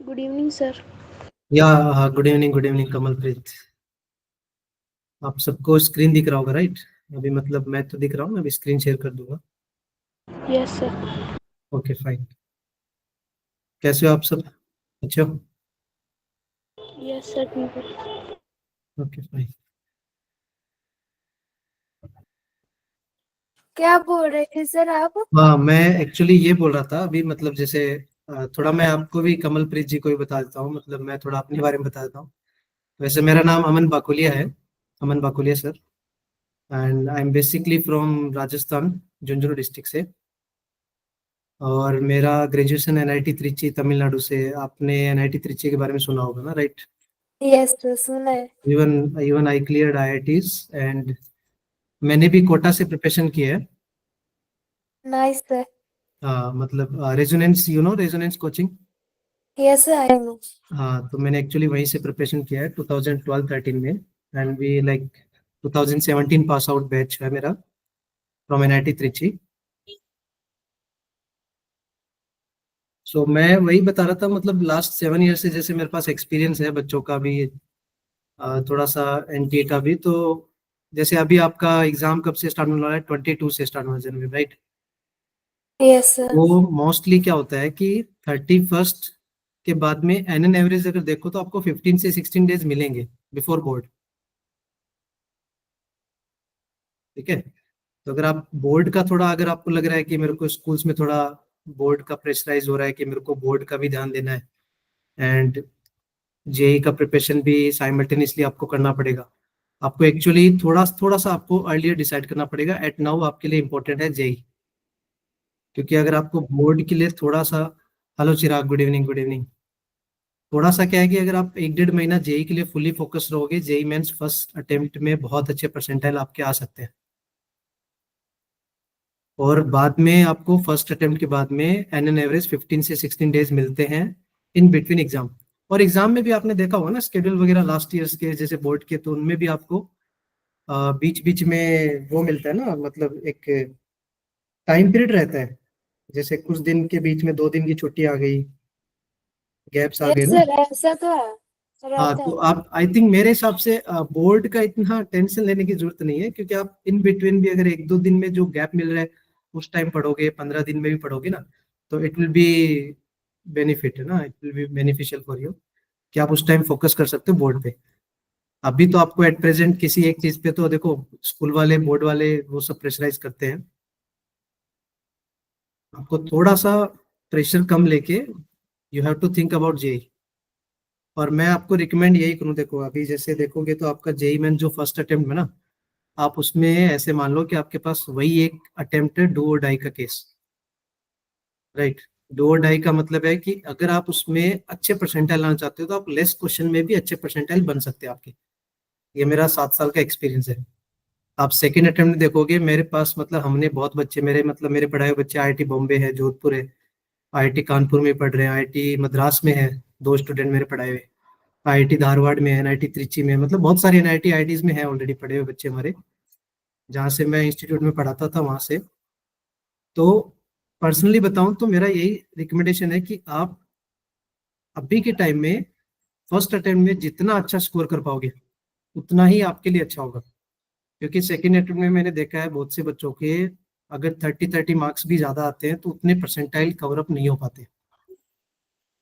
Good evening sir. या good evening Kamalpreet. आप सबको स्क्रीन दिख रहा होगा, राइट? अभी मतलब मैं तो दिख रहा हूँ, अभी स्क्रीन शेयर कर दूंगा। Yes sir. Okay fine. कैसे हो आप सब? अच्छे हो? यस सर ठीक है। Okay fine. क्या बोल रहे थे सर आप? हाँ, मैं एक्चुअली ये बोल रहा था अभी, मतलब जैसे थोड़ा मैं आपको भी कमलप्रीत जी को भी बता देता हूँ, मतलब मैं थोड़ा अपने बारे में बता देता हूँ। वैसे मेरा नाम अमन बाकुलिया है, Aman Bakulia sir. And I am basically from Rajasthan, Jhunjhunu district से। और मेरा ग्रेजुएशन एनआईटी त्रिची तमिलनाडु से। आपने एनआईटी त्रिची के बारे में सुना होगा ना, राइट? यस सर सुना है। Even even I cleared IITs. And मैंने भी कोटा से प्रिपरेशन किया है। Nice sir. मतलब Resonance, you know Resonance coaching. Yes sir I know. हाँ, तो मैंने एक्चुअली वहीं से प्रिपरेशन किया है 2012-13 में। And we like 2017 pass out batch है मेरा, फ्रॉम एनआईटी त्रिची। सो मैं वही बता रहा था, मतलब लास्ट 7 ईयर से जैसे मेरे पास एक्सपीरियंस है बच्चों का भी, थोड़ा सा एनटीए का भी। तो जैसे अभी आपका एग्जाम कब से स्टार्ट होने वाला है? 22 से स्टार्ट होना जनवरी, राइट? Yes sir. वो मोस्टली क्या होता है कि 31st के बाद में एन एन एवरेज अगर देखो तो आपको 15 से 16 डेज मिलेंगे बिफोर बोर्ड। ठीक है? तो अगर आप बोर्ड का थोड़ा, अगर आपको लग रहा है कि मेरे को स्कूल्स में थोड़ा बोर्ड का प्रेशराइज हो रहा है कि मेरे को बोर्ड का भी ध्यान देना है, एंड जेई का प्रिपरेशन भी साइमल्टेनियसली आपको करना पड़ेगा। आपको एक्चुअली थोड़ा थोड़ा सा आपको अर्लियर डिसाइड करना पड़ेगा। एट नाउ आपके लिए इंपॉर्टेंट है जेई, क्योंकि अगर आपको बोर्ड के लिए थोड़ा सा। हेलो चिराग, गुड इवनिंग, गुड इवनिंग। थोड़ा सा क्या है कि अगर आप 1 1.5 महीना जेई के लिए फुली फोकस रहोगे, जेई मेंस फर्स्ट अटेम्प्ट में बहुत अच्छे परसेंटाइल आपके आ सकते हैं। और बाद में आपको फर्स्ट अटेम्प्ट के बाद में एन एन एवरेज 15 से 16 डेज मिलते हैं इन बिटवीन एग्जाम। और एग्जाम में भी आपने देखा होगा ना स्केड्यूल वगैरह लास्ट ईयर्स के जैसे बोर्ड के, तो उनमें भी आपको बीच बीच में वो मिलता है ना, मतलब एक टाइम पीरियड रहता है। जैसे कुछ दिन के बीच में 2 दिन की छुट्टी आ गई, गैप्स आ गए यस ना। सर ऐसा तो है हाँ, रहता तो है। आप आई थिंक मेरे हिसाब से बोर्ड का इतना टेंशन लेने की जरूरत नहीं है, क्योंकि आप इन बिटवीन भी अगर 1 2 दिन में जो गैप मिल रहा है उस टाइम पढ़ोगे, 15 दिन में भी पढ़ोगे ना, तो इट विल बी बेनिफिट है ना, it will be beneficial for you कि आप उस टाइम फोकस कर सकते हो बोर्ड पे। अभी तो आपको एट प्रेजेंट किसी एक चीज पे, तो देखो स्कूल वाले बोर्ड वाले वो सब प्रेशराइज करते हैं। आपको थोड़ा सा प्रेशर कम लेके you have to think about JEE. और मैं आपको रिकमेंड यही करूँ, देखो अभी जैसे देखोगे तो आपका जेई मेन जो फर्स्ट अटेम्प्ट में ना, आप उसमें ऐसे मान लो कि आपके पास वही एक अटेम्प्ट है डू और डाई का केस, राइट? डू और डाई का मतलब है कि अगर आप उसमें अच्छे परसेंटाइल लाना चाहते हो तो आप लेस क्वेश्चन में भी अच्छे परसेंटाइल बन सकते हैं आपके। ये मेरा 7 साल का एक्सपीरियंस है। आप सेकंड अटेम्प्ट में देखोगे मेरे पास, मतलब हमने बहुत बच्चे, मेरे मतलब मेरे पढ़ाए हुए बच्चे आईआईटी बॉम्बे है, जोधपुर है, आईआईटी कानपुर में पढ़ रहे हैं, आईआईटी मद्रास में है, 2 स्टूडेंट मेरे पढ़ाए हुए, आईआईटी धारवाड़ में है, एनआईटी त्रिची में, मतलब बहुत सारी एनआईटी आईआईटीज में है ऑलरेडी पढ़े हुए बच्चे हमारे, जहाँ से मैं इंस्टीट्यूट में पढ़ाता था वहां से। तो पर्सनली बताऊं तो मेरा यही रिकमेंडेशन है कि आप अभी के टाइम में फर्स्ट अटेम्प्ट में जितना अच्छा स्कोर कर पाओगे उतना ही आपके लिए अच्छा होगा। क्योंकि सेकेंड अटेम्प्ट में मैंने देखा है बहुत से बच्चों के अगर 30 30 मार्क्स भी ज्यादा आते हैं तो उतने परसेंटाइल कवर अप नहीं हो पाते।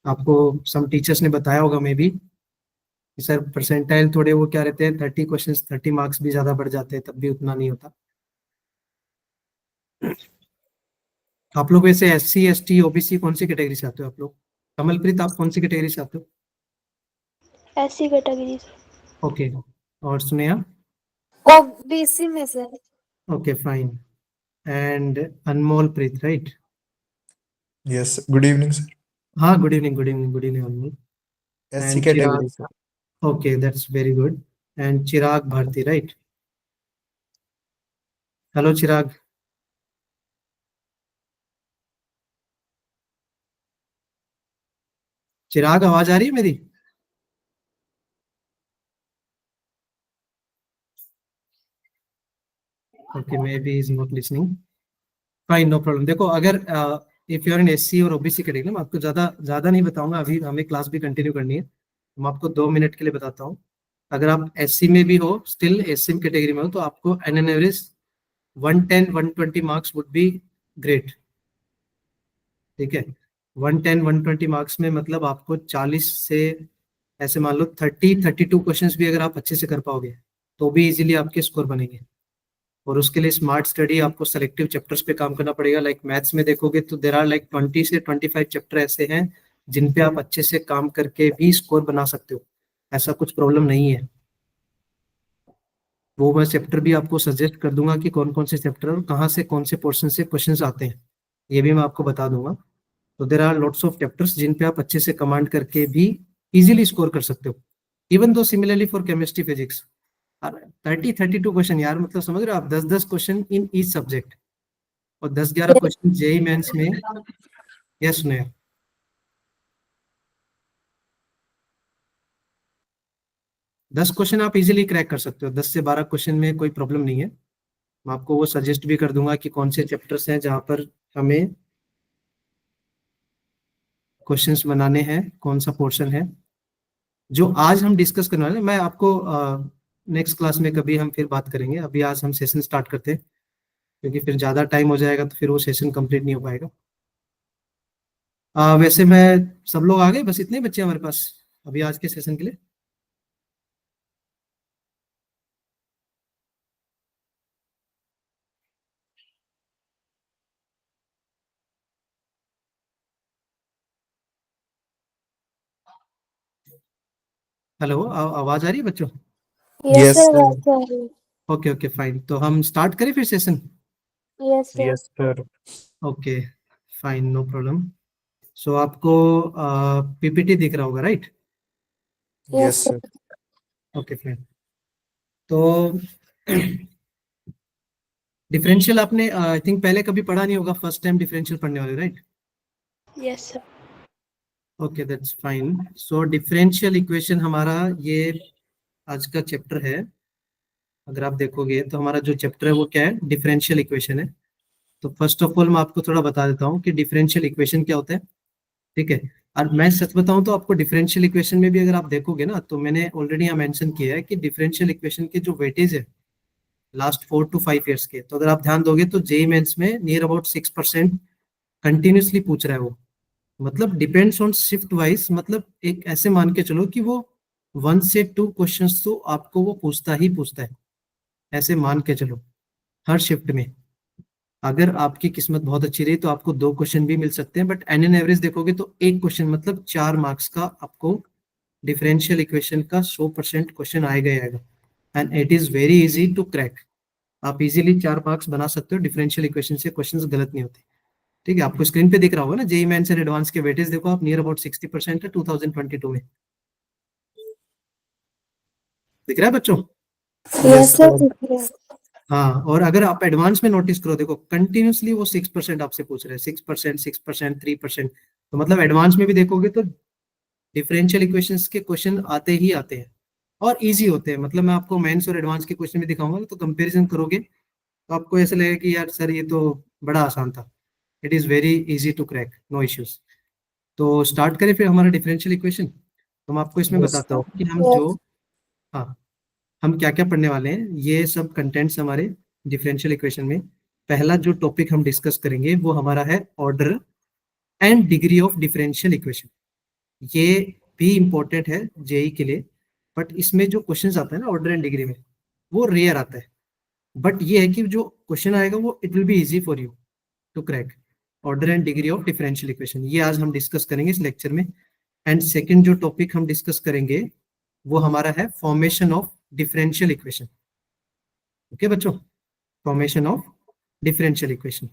आपको सम टीचर्स ने बताया होगा मे बी कि सर परसेंटाइल थोड़े वो क्या रहते हैं, 30 क्वेश्चंस 30 मार्क्स भी ज्यादा बढ़ जाते हैं, तब भी उतना नहीं होता। आप लोग वैसे SC ST OBC कौन सी कैटेगरी से आते हो आप लोग? कमलप्रीत, आप कौन सी कैटेगरी से आते हो? ऐसी कैटेगरी सर। ओके। और स्नेहा? ओबीसी में sir. Okay fine. And Anmol Preet, right? Yes good evening sir. हाँ, good evening, good evening, good evening Anmol. SC and Chirag? Category sir. Okay, that's very good. And Chirag Bharti, right? Hello Chirag. Chirag, आवाज आ रही है मेरी? Okay, maybe is not listening. Fine, no problem. देखो अगर if you are in SC और OBC category, मैं आपको ज्यादा नहीं बताऊंगा, अभी हमें क्लास भी कंटिन्यू करनी है। मैं आपको 2 मिनट के लिए बताता हूँ। अगर आप एससी में भी हो, स्टिल एससी कैटेगरी में हो, तो आपको an average 110-120 marks would be great. ठीक है, 110-120 मार्क्स में मतलब आपको 40 से ऐसे मान लो 30-32 क्वेश्चंस भी अगर आप अच्छे से कर पाओगे तो भी इजीली आपके स्कोर बनेंगे। और उसके लिए स्मार्ट स्टडी, आपको सेलेक्टिव चैप्टर्स पे काम करना पड़ेगा। लाइक मैथ्स में देखोगे तो देर आर लाइक 20 से 25 चैप्टर ऐसे हैं जिन पे आप अच्छे से काम करके भी स्कोर बना सकते हो, ऐसा कुछ प्रॉब्लम नहीं है। वो मैं चैप्टर भी आपको सजेस्ट कर दूंगा कि कौन कौन से चैप्टर और कहाँ से कौन से पोर्शन से क्वेश्चंस आते हैं, ये भी मैं आपको बता दूंगा। तो there are lots of chapters जिन पे आप अच्छे से कमांड करके भी इजीली स्कोर कर सकते हो। Even though similarly for chemistry physics 32 question यार, मतलब समझ रहे हो आप, 10 क्वेश्चन इन ईच सब्जेक्ट और 10-11 क्वेश्चन जेई मेंस में। यस सुने, 10 क्वेश्चन आप इजीली क्रैक कर सकते हो, 10 से 12 क्वेश्चन में कोई प्रॉब्लम नहीं है। मैं आपको वो सजेस्ट भी कर दूंगा कि कौन से चैप्टर्स हैं जहां पर हमें क्वेश्चंस बनाने हैं, कौन सा पोर्शन है जो आज हम डिस्कस करने वाले हैं। मैं आपको नेक्स्ट क्लास में कभी हम फिर बात करेंगे, अभी आज हम सेशन स्टार्ट करते हैं क्योंकि फिर ज़्यादा टाइम हो जाएगा तो फिर वो सेशन कंप्लीट नहीं हो पाएगा। वैसे मैं, सब लोग आ गए, बस इतने ही बच्चे हमारे पास अभी आज के सेशन के लिए। हेलो, आवाज आ रही है बच्चों? Yes, Yes, sir. sir. Yes, sir. Okay okay fine, तो हम स्टार्ट करें फिर session. Yes, sir. Yes, sir. Okay fine, no problem. So आपको पीपीटी दिख रहा होगा, right? Yes, Yes, sir. sir. Okay fine. तो डिफरेंशियल आपने आई थिंक पहले कभी पढ़ा नहीं होगा, फर्स्ट टाइम डिफरेंशियल पढ़ने वाले, right? Yes sir. Okay that's fine. So differential equation हमारा ये आज का चैप्टर है। अगर आप देखोगे तो हमारा जो चैप्टर है वो क्या है, डिफरेंशियल इक्वेशन है। तो फर्स्ट ऑफ ऑल मैं आपको थोड़ा बता देता हूँ कि डिफरेंशियल इक्वेशन क्या होता है। ठीक है, और मैं सच बताऊं तो आपको डिफरेंशियल इक्वेशन में भी अगर आप देखोगे ना, तो मैंने ऑलरेडी यहाँ मेंशन किया है कि डिफरेंशियल इक्वेशन के जो वेटेज है लास्ट 4 to 5 ईयर्स के, तो अगर आप ध्यान दोगे तो जेई मेंस में नियर अबाउट 6% कंटिन्यूसली पूछ रहा है वो। मतलब डिपेंड्स ऑन शिफ्ट वाइज, मतलब एक ऐसे मान के चलो कि वो 1 से 2 क्वेश्चंस तो आपको वो पूछता ही पूछता है, ऐसे मान के चलो हर शिफ्ट में। अगर आपकी किस्मत बहुत अच्छी रही तो आपको 2 क्वेश्चन भी मिल सकते हैं, बट एन एन एवरेज देखोगे तो 1 क्वेश्चन मतलब 4 मार्क्स का आपको डिफरेंशियल इक्वेशन का 100% क्वेश्चन आएगा ही आएगा। And it is very easy to crack. आप इजीली 4 मार्क्स बना सकते हो डिफरेंशियल इक्वेशन से, क्वेश्चंस गलत नहीं होते। ठीक है, आपको स्क्रीन पे दिख रहा होगा ना, जेई मेंस एंड एडवांस के वेटेज देखो आप, नियर अबाउट 60% है 2022 में। दिख रहा है बच्चों? Yes, Yes, sir. sir. Yes. हाँ, और अगर आप एडवांस में नोटिस करो, देखो कंटिन्यूसली वो 6% आपसे पूछ रहे हैं, 6%, 6%, 3%। तो मतलब एडवांस में भी देखोगे तो डिफरेंशियल इक्वेशंस के क्वेश्चन आते ही आते हैं और इजी होते हैं। मतलब मैं आपको मेंस और एडवांस के क्वेश्चन भी दिखाऊंगा, तो कंपैरिजन करोगे तो आपको ऐसा लगेगा कि यार सर ये तो बड़ा आसान था। It is very easy to crack, no issues. तो स्टार्ट करें फिर हमारा डिफरेंशियल इक्वेशन। तो मैं आपको इसमें Yes, बताता हूँ कि हम Yes. जो, हाँ, हम क्या क्या पढ़ने वाले हैं, ये सब कंटेंट्स हमारे डिफरेंशियल इक्वेशन में। पहला जो टॉपिक हम डिस्कस करेंगे वो हमारा है order and degree of differential equation. ये भी इंपॉर्टेंट है जेई के लिए, बट इसमें जो क्वेश्चंस आता है ना ऑर्डर एंड डिग्री में, वो रेयर आता है। बट ये है कि जो क्वेश्चन आएगा वो it will be easy for you to crack. Order and degree of differential equation ये आज हम डिस्कस करेंगे इस लेक्चर में। एंड सेकंड जो टॉपिक हम डिस्कस करेंगे वो हमारा है formation of differential equation. Okay बच्चों, formation of differential equation.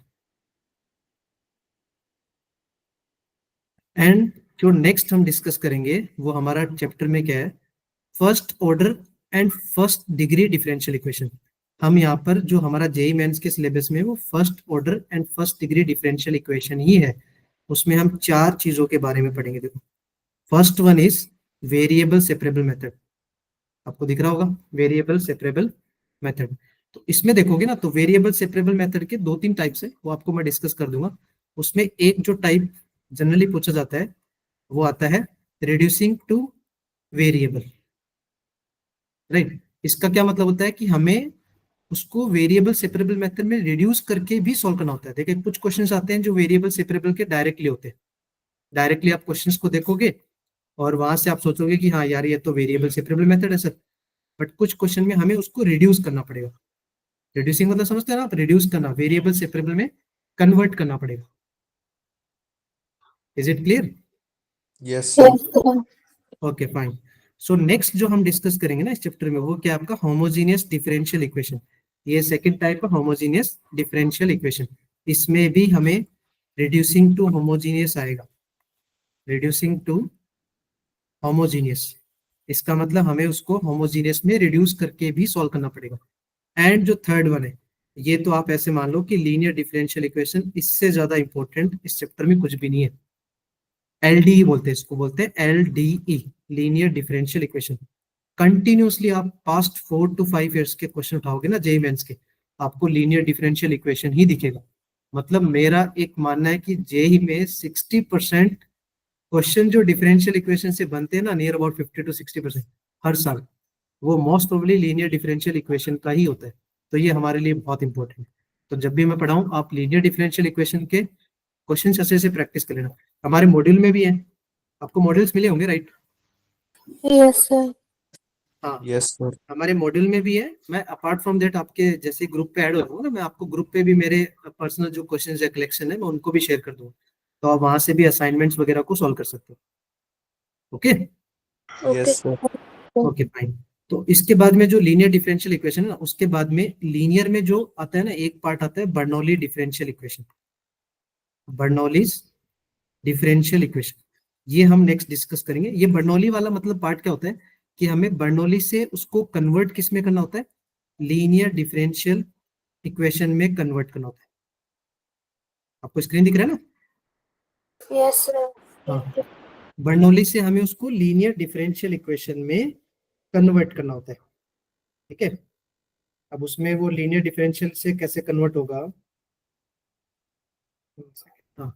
And जो नेक्स्ट हम डिस्कस करेंगे वो हमारा चैप्टर में क्या है, first order and first degree differential equation. हम यहाँ पर जो हमारा जेई मेंस के सिलेबस में वो first order and first degree differential equation ही है। उसमें हम 4 चीजों के बारे में पढ़ेंगे। देखो, first one is variable separable method. आपको दिख रहा होगा वेरिएबल सेपरेबल मेथड। तो इसमें देखोगे ना तो वेरिएबल सेपरेबल मेथड के 2-3 टाइप्स है, वो आपको मैं डिस्कस कर दूंगा। उसमें एक जो टाइप जनरली पूछा जाता है वो आता है रिड्यूसिंग टू वेरिएबल, राइट। इसका क्या मतलब होता है कि हमें उसको वेरिएबल सेपरेबल मेथड में रिड्यूस करके भी सॉल्व करना होता है। देखिए कुछ क्वेश्चंस आते हैं जो वेरिएबल सेपरेबल के डायरेक्टली होते हैं, डायरेक्टली आप क्वेश्चंस को देखोगे और वहां से आप सोचोगे कि हाँ यार ये तो वेरिएबल सेपरेबल मेथड है सर, बट कुछ क्वेश्चन में हमें उसको रिड्यूस करना पड़ेगा। रिड्यूसिंग मतलब समझते हैं ना आप, रिड्यूस करना, वेरिएबल सेपरेबल में कन्वर्ट करना पड़ेगा। Is it clear? Yes, sir. Yes, sir. Okay fine. So next जो हम डिस्कस करेंगे ना इस चैप्टर में वो क्या आपका होमोजीनियस डिफरेंशियल इक्वेशन। ये सेकंड टाइप का होमोजीनियस डिफरेंशियल इक्वेशन। इसमें भी हमें रिड्यूसिंग टू होमोजीनियस आएगा, रिड्यूसिंग टू होमोजीनियस। इसका मतलब हमें उसको होमोजीनियस में रिड्यूस करके भी सॉल्व करना पड़ेगा। एंड जो थर्ड वन है ये तो आप ऐसे मान लो कि लीनियर डिफरेंशियल इक्वेशन, इससे ज्यादा इंपॉर्टेंट इस चैप्टर में कुछ भी नहीं है। एलडीई बोलते हैं इसको, बोलते हैं LDE, linear differential equation. Continuously आप पास्ट 4 to 5 ईयर्स के क्वेश्चन उठाओगे ना जेईई मेंस के, आपको लीनियर डिफरेंशियल इक्वेशन ही दिखेगा। मतलब मेरा एक मानना है कि जेईई में 60% क्वेश्चन जो डिफरेंशियल इक्वेशन से बनते हैं ना, नियर अबाउट 50 to 60% हर साल, वो most probably linear differential equation का ही होता है। तो ये हमारे लिए बहुत इंपॉर्टेंट है। तो जब भी मैं पढ़ाऊं आप लीनियर डिफरेंशियल इक्वेशन के क्वेश्चन अच्छे से प्रैक्टिस कर लेना। हमारे मॉड्यूल में भी है, आपको मॉड्यूल्स मिले होंगे राइट? Yes, sir. हाँ, Yes, sir. हमारे मॉड्यूल में भी है। मैं अपार्ट फ्रॉम दैट आपके जैसे ग्रुप पे ऐड हो जाऊंगा ना, मैं आपको ग्रुप पे भी मेरे पर्सनल जो क्वेश्चन या कलेक्शन है मैं उनको भी शेयर कर दूंगा, तो आप वहां से भी असाइनमेंट्स वगैरह को सॉल्व कर सकते हो। Okay Okay. Yes, sir. Okay fine. तो इसके बाद में जो लीनियर डिफरेंशियल इक्वेशन है ना, उसके बाद में लीनियर में जो आता है ना, एक पार्ट आता है Bernoulli differential equation. Bernoulli's differential equation ये हम नेक्स्ट डिस्कस करेंगे। ये बर्नौली वाला मतलब पार्ट क्या होता है कि हमें बर्नौली से उसको कन्वर्ट किस में करना होता है, लीनियर डिफरेंशियल इक्वेशन में कन्वर्ट करना होता है। आपको स्क्रीन दिख रहा है ना? Yes, sir. हाँ, बर्नौली से हमें उसको लीनियर डिफरेंशियल इक्वेशन में कन्वर्ट करना होता है। ठीक है, अब उसमें वो लीनियर डिफरेंशियल से कैसे कन्वर्ट होगा, हाँ,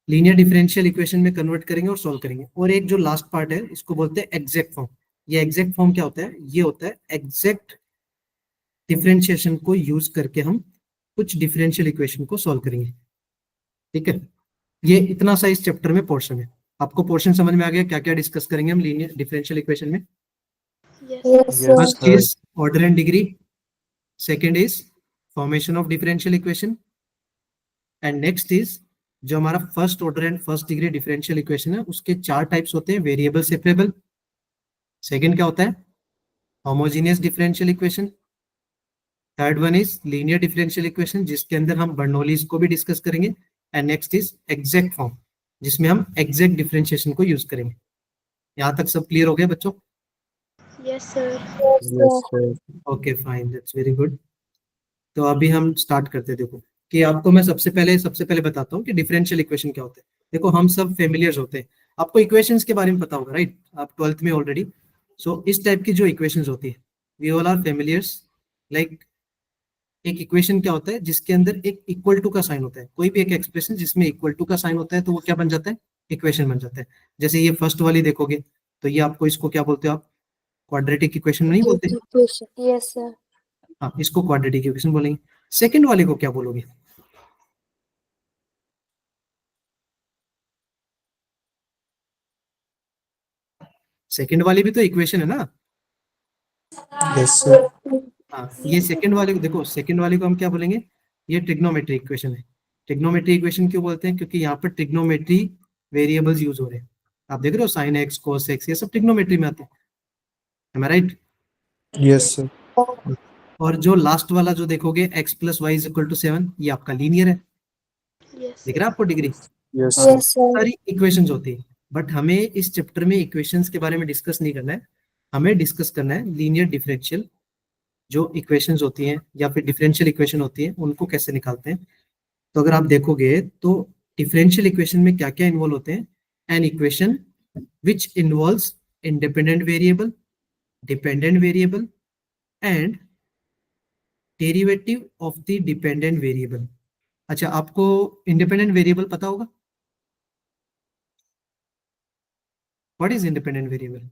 लीनियर डिफरेंशियल इक्वेशन में कन्वर्ट करेंगे और सॉल्व करेंगे। और एक जो लास्ट पार्ट है इसको बोलते हैं एग्जैक्ट फॉर्म। ये एग्जैक्ट फॉर्म क्या होता है, ये होता है एग्जैक्ट डिफरेंशिएशन को यूज करके हम कुछ डिफरेंशियल इक्वेशन को सॉल्व करेंगे। ठीक है, ये इतना सा इस चैप्टर में पोर्शन है। आपको पोर्शन समझ में आ गया क्या क्या डिस्कस करेंगे हम लीनियर डिफरेंशियल इक्वेशन में? Yes, Yes, sir. sir. First sir. Is order and degree, second is formation of differential equation, and next is जो हमारा first order and first degree differential equation है उसके 4 टाइप्स होते हैं, variable separable. Second क्या होता है, homogeneous differential equation. Third one is linear differential equation जिसके अंदर हम बर्नौलीज को भी डिस्कस करेंगे। And next is exact form जिसमें हम एग्जैक्ट डिफरेंशिएशन को यूज करेंगे। यहाँ तक सब क्लियर हो गया बच्चों? Yes, sir. Yes, Yes, sir. sir. Okay fine, that's very good. तो अभी हम स्टार्ट करते हैं। देखो कि आपको मैं सबसे पहले बताता हूँ कि डिफरेंशियल इक्वेशन क्या होता है। देखो हम सब फेमिलियर्स होते हैं, आपको इक्वेशंस के बारे में पता होगा राइट, आप 12th में ऑलरेडी। सो इस टाइप की जो इक्वेशंस होती है वी ऑल आर फेमिलियर्स। लाइक एक इक्वेशन क्या होता है जिसके अंदर एक इक्वल टू का साइन होता है, कोई भी एक एक्सप्रेशन जिसमें इक्वल टू का साइन होता है तो वो क्या बन जाता है, इक्वेशन बन जाता है। जैसे ये फर्स्ट वाली देखोगे तो ये आपको इसको क्या बोलते हो आप, क्वाड्रेटिक इक्वेशन नहीं बोलते? Equation. Yes, sir. हाँ, इसको क्वाड्रेटिक इक्वेशन बोलेंगे। सेकंड वाले को क्या बोलोगे? सेकंड वाली भी तो इक्वेशन है ना। Yes, sir. हाँ, ये सेकंड वाले को देखो, सेकंड वाले को हम क्या बोलेंगे, ये ट्रिग्नोमेट्री इक्वेशन है। ट्रिग्नोमेट्री इक्वेशन क्यों बोलते हैं, क्योंकि यहाँ पर ट्रिग्नोमेट्री वेरिएबल्स यूज हो रहे हैं। आप देख रहे हो साइन एक्स कोस एक्स ये सब ट्रिग्नोमेट्री में आते हैं, am I right? Yes, sir. और जो लास्ट वाला जो देखोगे x plus y is equal to 7, ये आपका लीनियर है। Yes, दिख sir. रहा है आपको डिग्री? Yes, हाँ, sir. Yes, sir. सारी इक्वेशंस होती है। बट हमें इस चैप्टर में इक्वेशंस के बारे में डिस्कस नहीं करना है, हमें डिस्कस करना है लीनियर डिफरेंशियल जो इक्वेशंस होती हैं या फिर डिफरेंशियल इक्वेशन होती है उनको कैसे निकालते हैं। तो अगर आप देखोगे तो डिफरेंशियल इक्वेशन में क्या क्या इन्वॉल्व होते हैं, an equation which involves independent variable, dependent variable and derivative of the dependent variable. अच्छा, आपको इंडिपेंडेंट वेरिएबल पता होगा? What is independent variable?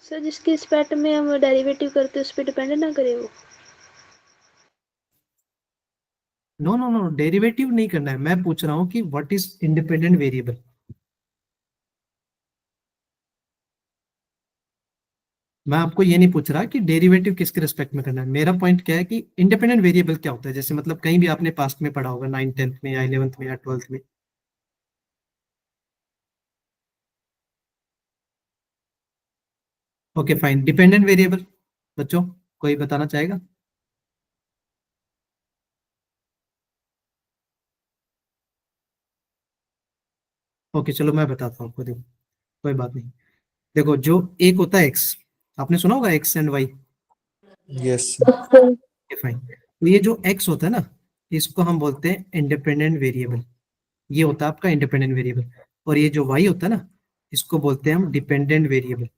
Sir जिसके रिस्पेक्ट में हम डेरिवेटिव करते हैं उस पर डिपेंडेंट ना करे वो। नो नो नो, डेरिवेटिव नहीं करना है, मैं पूछ रहा हूँ कि व्हाट इज इंडिपेंडेंट वेरिएबल। मैं आपको ये नहीं पूछ रहा कि डेरिवेटिव किसके रिस्पेक्ट में करना है। मेरा पॉइंट क्या है कि इंडिपेंडेंट वेरिएबल क्या होता है, जैसे मतलब कहीं भी आपने पास्ट में पढ़ा होगा, 9th 10th में या 11th में या 12th में। ओके फाइन, डिपेंडेंट वेरिएबल बच्चों कोई बताना चाहेगा? ओके चलो मैं बताता हूँ आपको, देखो कोई बात नहीं। देखो जो एक होता है एक्स, आपने सुना होगा x and y. Yes, sir. Yes, sir. Fine, तो ये जो एक्स होता है ना, इसको हम बोलते हैं इंडिपेंडेंट वेरिएबल। ये होता है आपका इंडिपेंडेंट वेरिएबल। और ये जो वाई होता है ना, इसको बोलते हैं हम डिपेंडेंट वेरिएबल।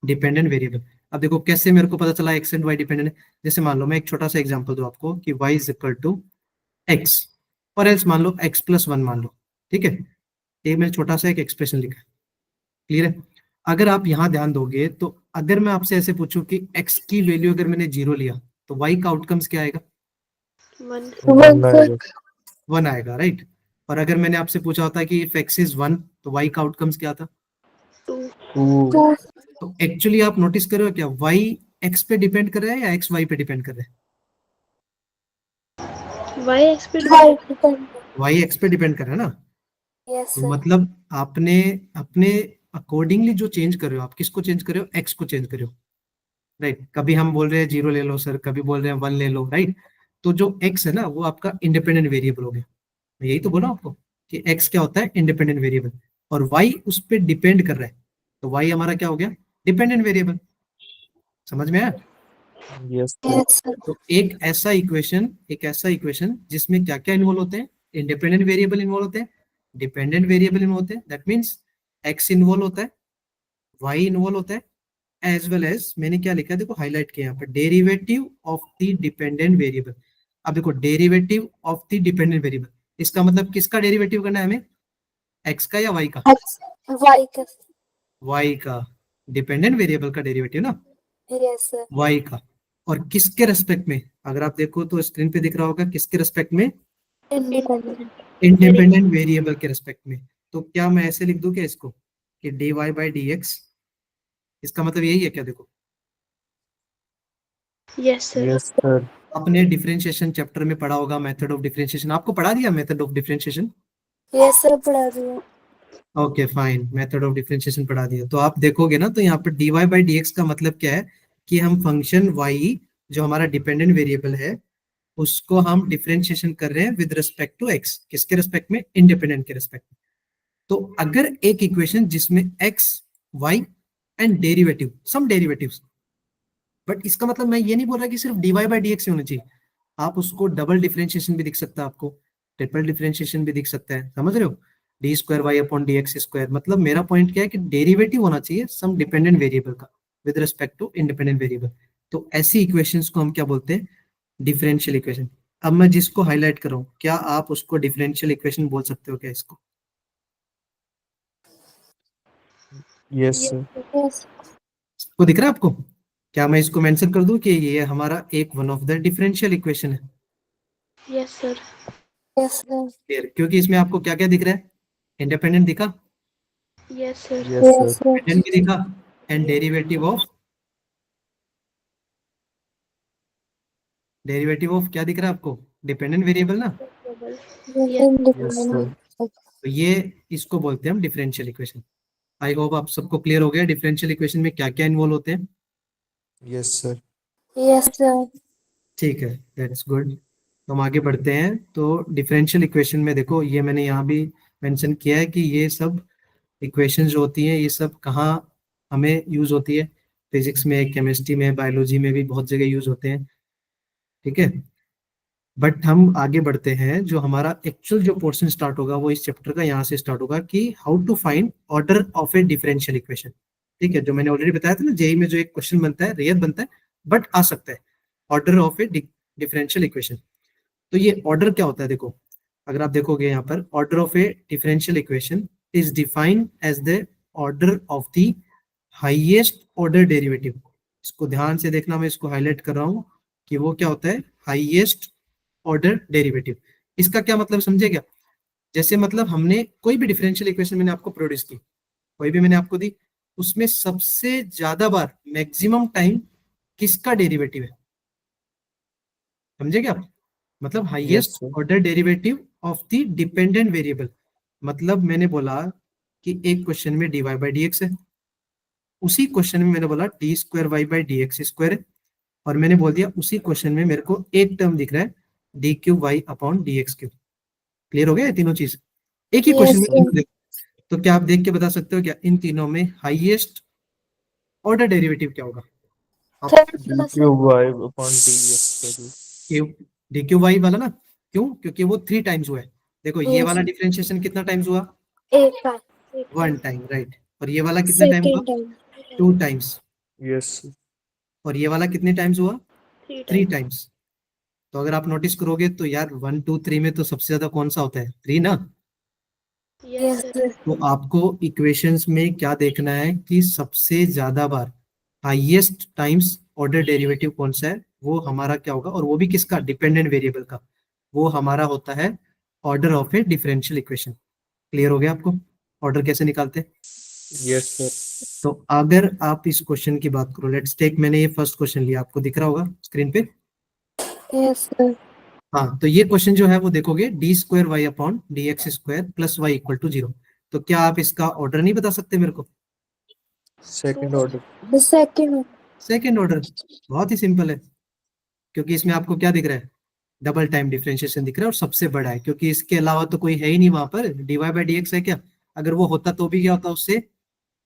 Dependent variable. अब देखो कैसे मेरे को पता चला एक्स एंड वाई डिपेंडेंट है। जैसे मान लो मैं एक छोटा सा एग्जांपल दूं आपको कि y is equal to x, और एल्स मान लो x प्लस वन मान लो। ठीक है, ये मैंने छोटा सा एक एक्सप्रेशन लिखा है। क्लियर है? अगर आप यहाँ ध्यान दोगे तो अगर मैं आपसे ऐसे पूछूं कि x की वैल्यू अगर मैंने 0 लिया तो y का आउटकम्स क्या आएगा? 1 One sir. आएगा. 1 आएगा, राइट। और अगर मैंने आपसे पूछा होता कि इफ x इज 1 तो y का आउटकम्स क्या था? 2 Two. 2. तो एक्चुअली आप नोटिस करो क्या y x पे डिपेंड कर रहा है या x y पे डिपेंड कर रहा है? y x पे Right. Depend. y x पे डिपेंड कर रहा है ना। Yes, तो sir. मतलब आपने अपने अकॉर्डिंगली जो चेंज कर रहे हो, आप किसको चेंज कर रहे हो? एक्स को चेंज कर रहे हो, राइट। कभी हम बोल रहे हैं 0 ले लो सर, कभी बोल रहे हैं 1 ले लो, राइट। तो जो एक्स है ना वो आपका इंडिपेंडेंट वेरिएबल हो गया। मैं यही तो बोला आपको कि एक्स क्या होता है? Independent variable. और वाई उस पर डिपेंड कर रहा है, तो वाई हमारा क्या हो गया? Dependent variable. समझ में आया? Yes, sir. Yes, sir. तो एक ऐसा इक्वेशन जिसमें क्या क्या इन्वॉल्व होते हैं? इंडिपेंडेंट वेरिएबल इन्वॉल्व होते हैं, डिपेंडेंट वेरिएबल इन्वॉल्व होते हैं, दैट मीन्स एक्स इन्वॉल्व होता है, वाई इन्वॉल्व होता है, एज वेल एज मैंने क्या लिखा है, देखो हाईलाइट किया यहाँ पर, derivative of the dependent variable. अब देखो derivative of the dependent variable, इसका मतलब किसका डेरिवेटिव करना है हमें? एक्स का या वाई का? X. Y. वाई का, डिपेंडेंट वेरिएबल का डेरिवेटिव ना, Yes, sir. वाई का। और किसके रेस्पेक्ट में? अगर आप देखो तो स्क्रीन पे दिख रहा होगा, किसके रेस्पेक्ट में? Independent. इंडिपेंडेंट वेरिएबल के रेस्पेक्ट में। तो क्या मैं ऐसे लिख दूं क्या इसको कि dy बाई डी एक्स, इसका मतलब यही है क्या? देखो yes sir Yes, sir. आपने डिफरेंशिएशन चैप्टर में पढ़ा होगा, मेथड ऑफ डिफरेंशिएशन आपको पढ़ा दिया, method of differentiation. Yes, sir. पढ़ा दिया. Okay fine, method of differentiation पढ़ा दिया। तो आप देखोगे ना तो यहाँ पर dy बाई डी एक्स का मतलब क्या है कि हम फंक्शन y जो हमारा डिपेंडेंट वेरिएबल है उसको हम डिफरेंशिएशन कर रहे हैं विद रिस्पेक्ट टू x। किसके रिस्पेक्ट में? इंडिपेंडेंट के रिस्पेक्ट में। तो अगर एक इक्वेशन जिसमें x y and derivative, some derivatives, but इसका मतलब मैं ये नहीं बोल रहा कि सिर्फ dy बाई डी एक्स होना चाहिए, आप उसको डबल डिफरेंशिएशन भी दिख सकता है, आपको ट्रिपल डिफरेंशिएशन भी दिख सकता है, समझ रहे हो? D square y upon d x square. मतलब मेरा पॉइंट क्या है कि डेरिवेटिव होना चाहिए सम डिपेंडेंट वेरिएबल का with respect to independent variable. तो ऐसी इक्वेशंस को हम क्या बोलते हैं? Differential equation. अब मैं जिसको हाईलाइट कर रहा हूँ, क्या आप उसको डिफरेंशियल इक्वेशन बोल सकते हो क्या इसको? Yes, sir. Yes. वो दिख रहा है आपको? क्या मैं इसको मेंशन कर दूं कि ये हमारा एक one of the differential equation है? yes sir Yes, sir. Clear? क्योंकि इसमें आपको क्या क्या दिख रहा है? इंडिपेंडेंट दिखा, yes sir Yes, sir. Yes, sir. Dependent भी दिखा, एंड डेरिवेटिव ऑफ क्या दिख रहा है आपको? डिपेंडेंट वेरिएबल ना। yes Yes, sir. Independent. तो ये इसको बोलते हैं हम डिफरेंशियल इक्वेशन। आई होप आप सबको क्लियर हो गया डिफरेंशियल इक्वेशन में क्या क्या इन्वॉल्व होते हैं। Yes, sir. Yes, sir. ठीक है, दैट्स गुड। तो हम आगे बढ़ते हैं। तो डिफरेंशियल इक्वेशन में देखो, ये मैंने यहाँ भी मेंशन किया है कि ये सब इक्वेशंस जो होती हैं ये सब कहाँ हमें यूज होती है? फिजिक्स में, केमिस्ट्री में, बायोलॉजी में भी बहुत जगह यूज होते हैं। ठीक है, बट हम आगे बढ़ते हैं। जो हमारा एक्चुअल जो पोर्शन स्टार्ट होगा वो इस चैप्टर का यहाँ से स्टार्ट होगा कि how to find order of a differential equation. ठीक है, जो मैंने ऑलरेडी बताया था ना, जेई में जो एक क्वेश्चन बनता है, रेयर बनता है बट आ सकता है, order of a differential equation. तो ये ऑर्डर क्या होता है, देखो अगर आप देखोगे यहाँ पर, order of a differential equation is defined as the order of the highest order derivative. इसको ध्यान से देखना, मैं इसको हाईलाइट कर रहा हूँ कि वो क्या होता है, हाईएस्ट ऑर्डर डेरिवेटिव। इसका क्या मतलब समझे क्या? जैसे मतलब हमने कोई भी डिफरेंशियल इक्वेशन मैंने आपको प्रोड्यूस की, कोई भी मैंने आपको दी, उसमें सबसे ज्यादा बार मैक्सिमम टाइम किसका डेरिवेटिव है, समझे क्या? मतलब Yes, highest sir. Order derivative of the dependent variable. मतलब मैंने बोला कि एक क्वेश्चन में dy बाई डी एक्स है, उसी क्वेश्चन में मैंने बोला d square y by d x square है, और मैंने बोल दिया उसी क्वेश्चन में मेरे को एक टर्म दिख रहा है d cube y upon d x cube. Clear हो गया ये तीनों चीज एक ही क्वेश्चन Yes, में sir. तीनों देख। तो क्या आप देख के बता सकते हो क्या इन तीनों में हाईएस्ट ऑर्डर डेरिवेटिव क्या होगा? आप Third वाला sir. dqy upon dx करिए। डी क्यू वाई वाला ना, क्यों? क्योंकि वो 3 टाइम्स हुआ है। देखो ये Yes, वाला sir. डिफरेंशिएशन कितना टाइम्स हुआ? एक बार. 1 टाइम, राइट। और ये वाला कितना टाइम हुआ? Second time. 2 times. Yes, sir. और ये वाला कितने टाइम्स हुआ? 3 3 टाइम्स। टाइम्स। तो अगर आप नोटिस करोगे तो यार 1 2 3 में तो सबसे ज्यादा कौन सा होता है? 3 ना। Yes Yes, sir. sir. तो आपको इक्वेशंस में क्या देखना है कि सबसे ज्यादा बार हाईएस्ट टाइम्स ऑर्डर डेरिवेटिव कौन सा है, वो हमारा क्या होगा, और वो भी किसका? डिपेंडेंट वेरिएबल का। वो हमारा होता है order of a differential equation. Clear हो गया आपको ऑर्डर कैसे निकालते हैं? Yes, sir. तो अगर आप इस क्वेश्चन की बात करो, लेट्स टेक, मैंने ये फर्स्ट क्वेश्चन लिया, आपको दिख रहा होगा स्क्रीन पे। Yes, sir. हाँ, तो ये क्वेश्चन जो है वो देखोगे d square y upon d x square plus y equal to 0। तो क्या आप इसका ऑर्डर नहीं बता सकते मेरे को? Second order. The second one. Second order. बहुत ही सिंपल है, क्योंकि इसमें आपको क्या दिख रहा है? डबल टाइम डिफरेंशिएशन दिख रहा है, और सबसे बड़ा है, क्योंकि इसके अलावा तो कोई है ही नहीं वहां पर। D y by d x है क्या? अगर वो होता तो भी क्या होता, उससे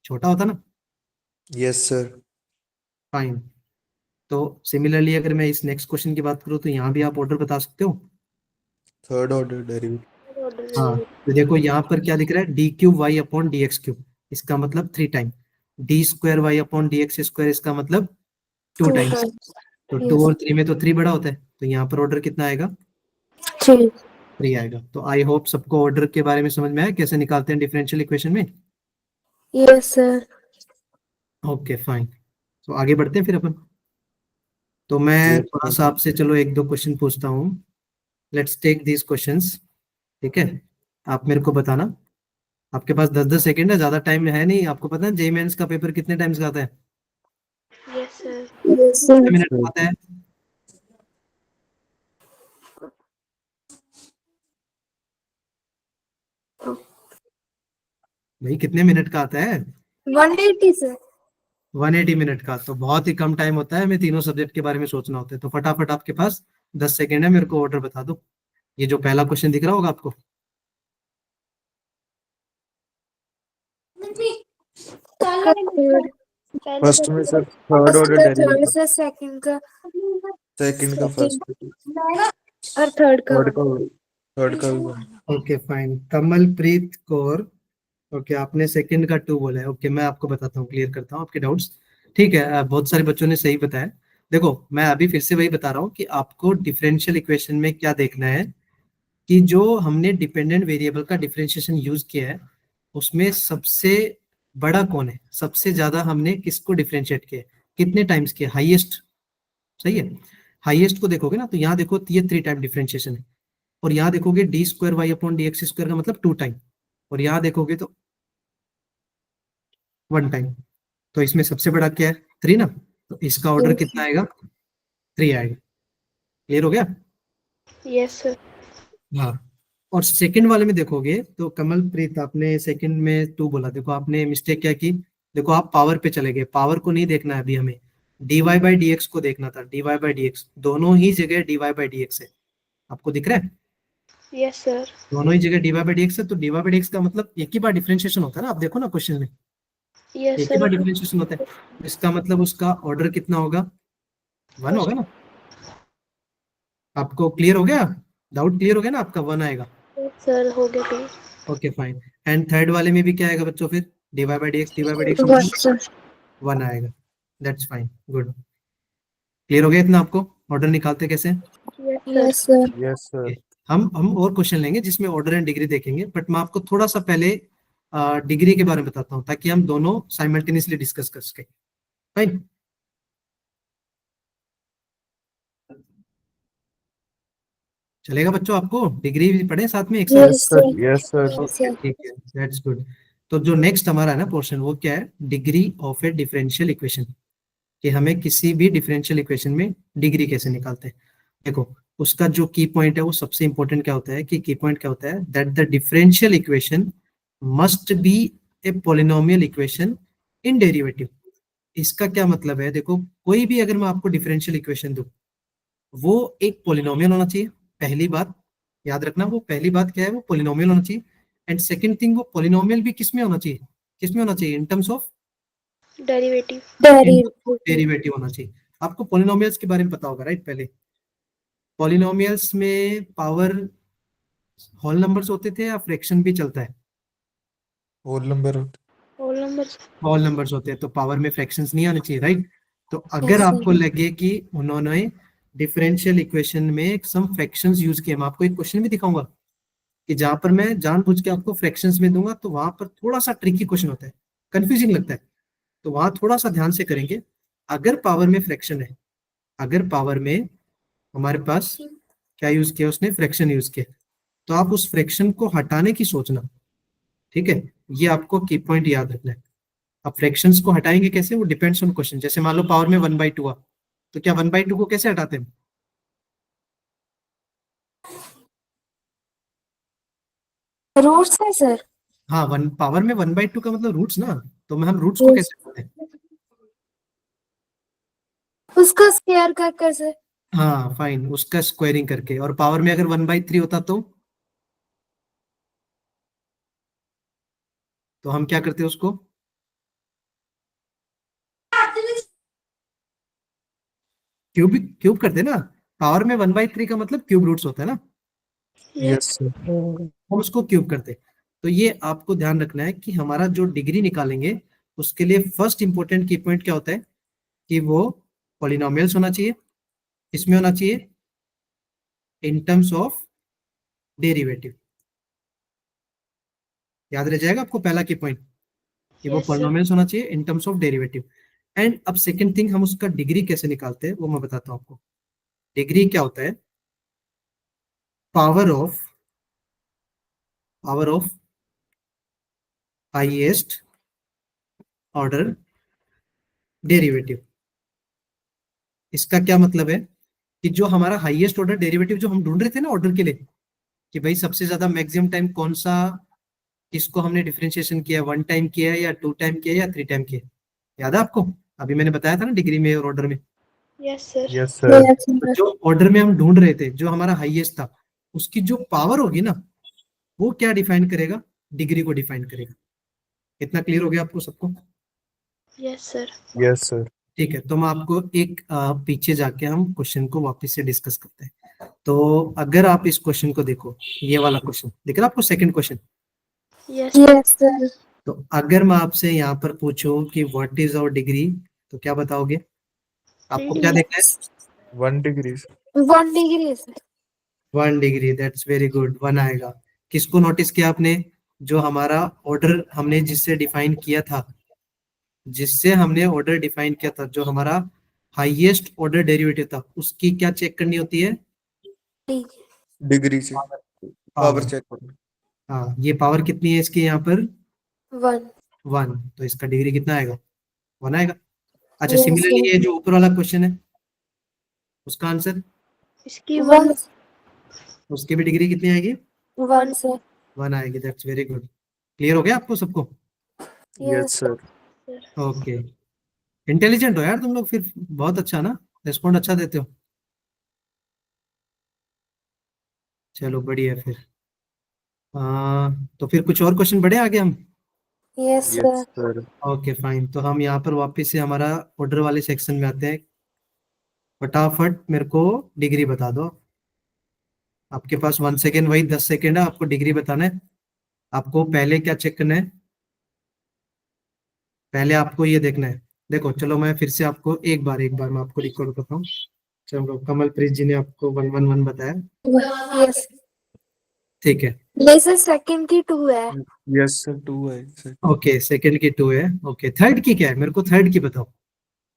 छोटा होता ना। Yes, sir. फाइन। तो सिमिलरली अगर मैं इस नेक्स्ट क्वेश्चन की बात करूँ तो यहाँ भी आप ऑर्डर बता सकते हो। Third order derivative. हाँ, तो देखो यहाँ पर क्या दिख रहा है, d cube y upon d x cube, इसका मतलब 3 time. D square y upon d x square, इसका मतलब 2 Two टाइम्स। times. तो 2 Yes. और 3 में तो 3 बड़ा होता है, तो यहाँ पर ऑर्डर कितना आएगा? Three. 3 आएगा। तो आई होप सबको ऑर्डर के बारे में समझ में आया, कैसे निकालते हैं डिफरेंशियल इक्वेशन में। Yes, sir. Okay fine. तो आगे बढ़ते हैं फिर अपन। तो मैं Yes, थोड़ा sir. सा आपसे चलो एक दो क्वेश्चन पूछता हूँ। Let's take these questions. ठीक है, आप मेरे को बताना। आपके पास 10-10 सेकंड है, ज्यादा टाइम है नहीं। आपको पता है जेई मेंस का पेपर कितने टाइम्स का आता है? Yes sir. Yes, sir. कितने मिनट का आता है? भाई कितने मिनट का आता है? 180, sir. 180 मिनट का। तो बहुत ही कम टाइम होता है, हमें तीनों सब्जेक्ट के बारे में सोचना होता है। तो फटाफट आपके पास 10 सेकंड है, मेरे को ऑर्डर बता दो। ये जो पहला क्वेश्चन दिख रहा होगा आपको, Third. First में sir third order Third derivative. से second का. Second का first. और third का Third one. का third का भी one. Okay fine. Kamalpreet Kaur, okay आपने सेकंड का 2 बोला है। ओके मैं आपको बताता हूँ, क्लियर करता हूँ आपके डाउट्स। ठीक है, बहुत सारे बच्चों ने सही बताया। देखो मैं अभी फिर से वही बता रहा हूँ कि आपको डिफरेंशियल इक्वेशन में क्या देखना है, कि जो हमने डिपेंडेंट वेरिएबल का डिफरेंशिएशन यूज किया है, उसमें सबसे बड़ा कौन है, सबसे ज्यादा हमने किसको डिफरेंशिएट किया है, कितने टाइम्स किया, हाईएस्ट। सही है, हाईएस्ट को देखोगे ना, तो यहाँ देखो ये 3 टाइम डिफरेंशिएशन है। और यहाँ देखोगे d square y upon d x square का मतलब 2 टाइम। और यहाँ देखोगे तो 1 टाइम। तो इसमें सबसे बड़ा क्या है? 3 ना। तो इसका ऑर्डर Yes. कितना आएगा? 3 आएगा। क्लियर हो गया? Yes sir. हाँ। और सेकंड वाले में देखोगे तो कमलप्रीत आपने सेकंड में 2 बोला। देखो आपने मिस्टेक क्या की, देखो आप पावर पे चले गए। पावर को नहीं देखना है अभी हमें, d y by d x को देखना था। D y by d x दोनों ही जगह d y by d x है, आपको दिख रहा है? Yes sir. दोनों ही जगह d y by d x है। तो d y by d x का मतलब एक ही बार डिफरेंशिएशन होता है ना, आप देखो ना क्वेश्चन में, यस एक ही बार सर। डिफरेंशिएशन होता है। इसका मतलब उसका ऑर्डर कितना होगा? 1 होगा ना। आपको क्लियर हो गया? डाउट क्लियर हो गया ना आपका? 1 आएगा। सर हो गया clear. Okay fine. And third वाले में भी क्या आएगा बच्चों फिर? D y by d x, d y by d x One, sir. 1 आएगा। That's fine, good. क्लियर हो गया इतना आपको? ऑर्डर निकालते कैसे? Yes, sir. Yes, sir. हम और क्वेश्चन लेंगे जिसमें ऑर्डर एंड डिग्री देखेंगे, बट मैं आपको थोड़ा सा पहले डिग्री के बारे में बताता हूँ ताकि हम दोनों साइमल्टेनियसली डिस्कस कर सके। फाइन। चलेगा बच्चों? आपको डिग्री भी पढ़े साथ में एक साथ? Yes, sir. Yes, sir. Yes, sir. ठीक है, दैट्स गुड। तो जो नेक्स्ट हमारा है ना पोर्शन, वो क्या है? Degree of a differential equation, कि हमें किसी भी डिफरेंशियल इक्वेशन में डिग्री कैसे निकालते हैं। देखो, उसका जो की पॉइंट है वो सबसे इंपॉर्टेंट क्या होता है, कि की पॉइंट क्या होता है, that the differential equation must be a polynomial equation in derivative. इसका क्या मतलब है? देखो, कोई भी अगर मैं आपको डिफरेंशियल इक्वेशन दूं, वो एक पॉलिनोमियल होना चाहिए। पहली बात याद रखना, वो पहली बात क्या है, वो पॉलिनोमियल होना चाहिए। एंड सेकंड थिंग, वो पॉलिनोमियल भी किस में होना चाहिए? किस में होना चाहिए? In terms of derivative. Derivative. Derivative होना चाहिए। आपको पॉलिनोमियल्स के बारे में पता होगा, राइट? पहले पॉलिनोमियल्स में पावर होल नंबर्स होते थे या फ्रैक्शन भी चलता है? Whole number. Whole numbers. Whole numbers होते हैं तो पावर में फ्रैक्शंस नहीं आने चाहिए, राइट? तो अगर Yes, sir. आपको लगे कि उन्होंने डिफरेंशियल इक्वेशन में सम फ्रैक्शंस यूज किए, मैं आपको एक क्वेश्चन भी दिखाऊंगा कि जहां पर मैं जानबूझ के आपको फ्रैक्शंस में दूंगा, तो वहां पर थोड़ा सा ट्रिकी क्वेश्चन होता है, कंफ्यूजिंग लगता है, तो वहां थोड़ा सा ध्यान से करेंगे। अगर पावर में फ्रैक्शन है, अगर पावर में हमारे पास क्या यूज किया उसने? फ्रैक्शन यूज किया, तो आप उस फ्रैक्शन को हटाने की सोचना, ठीक है? ये आपको की पॉइंट याद रखना है। अब फ्रैक्शंस को हटाएंगे कैसे, वो डिपेंड्स ऑन क्वेश्चन। जैसे मान लो पावर में 1/2 हुआ, तो क्या 1/2 को कैसे हटाते हैं? Roots है sir. हाँ, वन पावर में 1/2 का मतलब रूट्स ना, तो मैं हम रूट्स को Yes. कैसे हटाते हैं? उसका स्क्वायर कर sir. हाँ फाइन, उसका स्क्वायरिंग करके। और पावर में अगर 1/3 होता तो हम क्या करते उसको? क्यूब, क्यूब करते ना। पावर में 1/3 का मतलब क्यूब रूट्स होता है ना, Yes, sir. हम उसको क्यूब करते। तो ये आपको ध्यान रखना है कि हमारा जो डिग्री निकालेंगे उसके लिए फर्स्ट इंपॉर्टेंट की पॉइंट क्या होता है, कि वो पॉलिनोमियल्स होना चाहिए, इसमें होना चाहिए इन टर्म्स ऑफ डेरिवेटिव। याद रह जाएगा आपको पहला की पॉइंट, कि वो यस सर। पॉलिनोमियल्स होना चाहिए in terms of derivative. And अब सेकंड थिंग, हम उसका डिग्री कैसे निकालते हैं वो मैं बताता हूँ आपको। डिग्री क्या होता है? Power of highest order derivative. इसका क्या मतलब है, कि जो हमारा हाईएस्ट ऑर्डर डेरिवेटिव जो हम ढूंढ रहे थे ना ऑर्डर के लिए, कि भाई सबसे ज्यादा मैक्सिमम टाइम कौन सा, इसको हमने डिफरेंशिएशन किया, 1 टाइम किया या 2 टाइम किया या 3 टाइम किया? याद है आपको? अभी मैंने बताया था ना डिग्री में और ऑर्डर में। Yes sir. Yes, sir. Yes, तो sir. जो ऑर्डर में हम ढूंढ रहे थे, जो हमारा हाईएस्ट था, उसकी जो पावर होगी ना, वो क्या डिफाइन करेगा? डिग्री को डिफाइन करेगा। इतना क्लियर हो गया आपको सबको? Yes sir. Yes, sir. ठीक है, तो मैं आपको एक पीछे जाके हम क्वेश्चन को वापस से डिस्कस करते हैं। तो अगर आप इस क्वेश्चन को देखो, ये वाला क्वेश्चन दिख रहा है आपको, second question. Yes Yes, sir. तो अगर मैं आपसे यहाँ पर पूछूं कि व्हाट इज आवर डिग्री, तो क्या बताओगे? आपको क्या देखना है? 1 degree. 1 degree sir. 1 degree, that's very good, 1 आएगा। किसको नोटिस किया आपने? जो हमारा ऑर्डर हमने जिससे डिफाइन किया था, जिससे हमने ऑर्डर डिफाइन किया था, जो हमारा हाईएस्ट ऑर्डर डेरिवेटिव था, उसकी क्या चेक करनी होती है? Degree से पावर। power check करना. हाँ, ये पावर कितनी है इसकी यहाँ पर? 1. 1, तो इसका डिग्री कितना आएगा? 1 आएगा। अच्छा, Yes, सिमिलरली sir. ये जो ऊपर वाला क्वेश्चन है, उसका आंसर, इसकी 1। 1. उसकी भी डिग्री कितनी आएगी? 1 sir. 1 आएगी। That's very good. क्लियर हो गया आपको सबको? Yes, sir. ओके, इंटेलिजेंट हो यार तुम लोग फिर, बहुत अच्छा ना, रिस्पॉन्ड अच्छा देते हो। चलो बढ़िया है फिर। तो फिर कुछ और क्वेश्चन बढ़े आगे हम? Yes, sir. Yes, sir. Okay fine, तो हम यहाँ पर वापस से हमारा ऑर्डर वाले सेक्शन में आते हैं। फटाफट मेरे को डिग्री बता दो। आपके पास 1 सेकेंड, वही 10 सेकेंड है, आपको डिग्री बताना है। आपको पहले क्या चेक करना है? पहले आपको ये देखना है। देखो चलो, मैं फिर से आपको एक बार मैं आपको रिकॉर्ड करता हूँ। चलो कमलप्रीत जी ने आपको 111 बताया, यस ठीक है। नहीं सर, सेकंड की 2 है। यस सर, 2 है सर। ओके, सेकंड की 2 है। ओके, थर्ड की क्या है, मेरे को थर्ड की बताओ।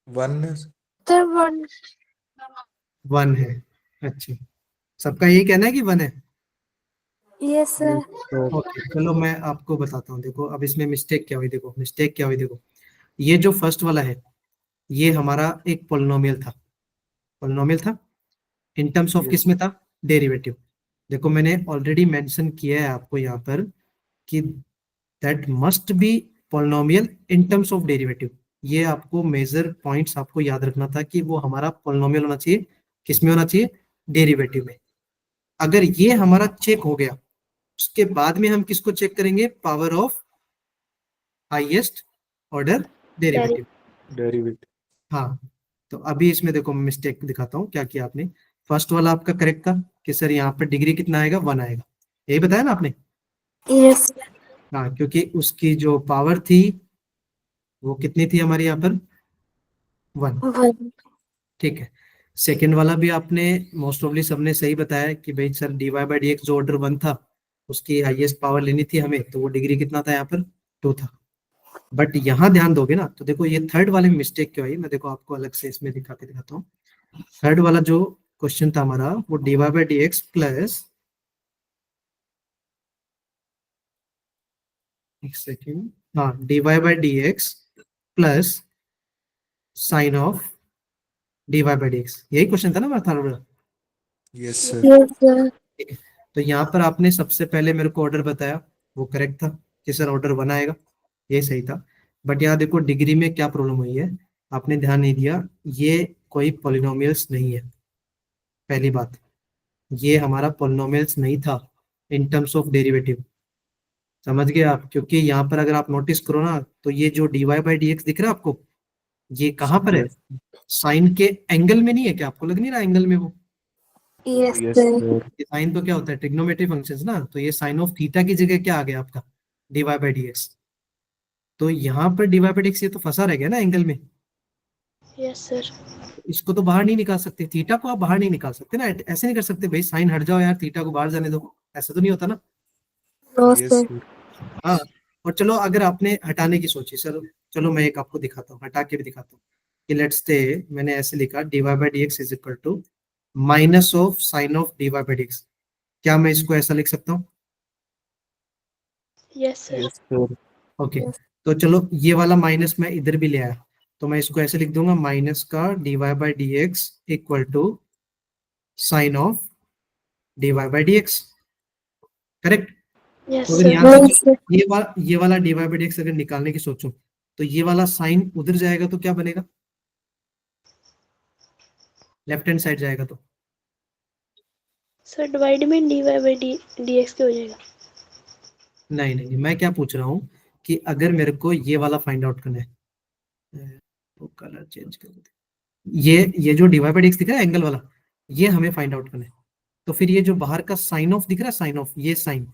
1 है सर 1। 1 है, अच्छा। सबका यही कहना है कि 1 है। Yes sir. सर। ओके चलो मैं आपको बताता हूँ, देखो अब इसमें मिस्टेक क्या हुई, देखो मिस्टेक क्या हुई, देखो ये जो फर्स्ट वाला है ये हमारा एक पोलिनोमियल था। पोलिनोमियल था इन टर्म्स ऑफ यस किस में था, डेरिवेटिव। देखो मैंने ऑलरेडी मेंशन किया है आपको यहाँ पर कि that must be polynomial in terms of derivative. ये आपको मेजर पॉइंट्स आपको याद रखना था कि वो हमारा पोलिनोमियल होना चाहिए, किसमें होना चाहिए, डेरिवेटिव में। अगर ये हमारा चेक हो गया, उसके बाद में हम किसको चेक करेंगे, power of highest order derivative. Derivative. हाँ, तो अभी इसमें देखो मिस्टेक दिखाता हूँ क्या किया आपने। फर्स्ट वाला आपका करेक्ट था कि सर यहाँ पर डिग्री कितना आएगा, 1 आएगा, यही बताया ना आपने। यस हाँ, क्योंकि उसकी जो पावर थी वो कितनी थी हमारी यहाँ पर, 1। 1। ठीक है। सेकंड वाला भी आपने मोस्ट ऑफली सबने सही बताया कि भाई सर dy/dx जो ऑर्डर 1 था उसकी हाईएस्ट पावर लेनी थी हमें, तो वो डिग्री कितना था यहाँ पर, 2 था। बट यहाँ ध्यान दोगे ना तो देखो ये थर्ड वाले में मिस्टेक क्या हुई, मैं देखो आपको अलग से इसमें दिखा के दिखाता हूँ। थर्ड वाला जो क्वेश्चन था हमारा वो dy/dx प्लस, एक सेकेंड, हाँ dy/dx plus sign of dy/dx, यही क्वेश्चन था ना हमारा थर्ड वाला। Yes sir. Yes sir. ठीक है। तो यहाँ पर आपने सबसे पहले मेरे को ऑर्डर बताया, वो करेक्ट था कि सर ऑर्डर 1 आएगा, ये सही था। बट यहाँ देखो डिग्री में क्या प्रॉब्लम हुई है, आपने ध्यान नहीं दिया, ये कोई पॉलिनोमियल्स नहीं है। पहली बात, ये हमारा पॉलिनोमियल्स नहीं था इन टर्म्स ऑफ डेरिवेटिव, समझ गए आप। क्योंकि यहाँ पर अगर आप नोटिस करो ना तो ये जो dy/dx दिख रहा है आपको, ये कहाँ पर है, यस साइन के एंगल में नहीं है क्या, आपको लग नहीं रहा एंगल में वो। Yes yes sir. Sir. Sine तो क्या होता है, ट्रिग्नोमेट्री फंक्शंस ना, तो ये साइन ऑफ थीटा की जगह क्या आ गया आपका, dy/dx। तो यहाँ पर dy/dx ये तो फंसा रह गया ना एंगल में, यस सर। इसको तो बाहर नहीं निकाल सकते, थीटा को आप बाहर नहीं निकाल सकते ना, ऐसे नहीं कर सकते भाई साइन हट जाओ यार थीटा को बाहर जाने दो, ऐसा तो नहीं होता ना। No yes sir. सर। हाँ, और चलो अगर आपने हटाने की सोची सर, चलो मैं एक आपको दिखाता हूँ, हटा के भी दिखाता हूँ कि लेट्स से मैंने ऐसे लिखा dy/dx is equal to minus of sine of dy/dx, क्या मैं इसको ऐसा लिख सकता हूँ, yes sir. Yes sir. Okay. Yes तो चलो ये वाला माइनस मैं इधर भी ले आया, तो मैं इसको ऐसे लिख दूंगा माइनस का dy/dx equal to sine of dy/dx, correct. Yes तो अगर सर। यहाँ से सर। ये वाला dy/dx अगर निकालने की सोचूं तो ये वाला साइन उधर जाएगा तो क्या बनेगा, लेफ्ट हैंड साइड जाएगा तो, सर डिवाइड में dy/dx के हो जाएगा। नहीं नहीं नहीं, मैं क्या पूछ रहा हूँ कि अगर मेरे को ये वाला फाइंड आउट करना है, तो कलर चेंज कर दे, ये जो dy/dx दिख रहा है एंगल वाला, ये हमें फाइंड आउट करना है। तो फिर ये जो बाहर का साइन ऑफ दिख रहा है, साइन ऑफ, ये साइन,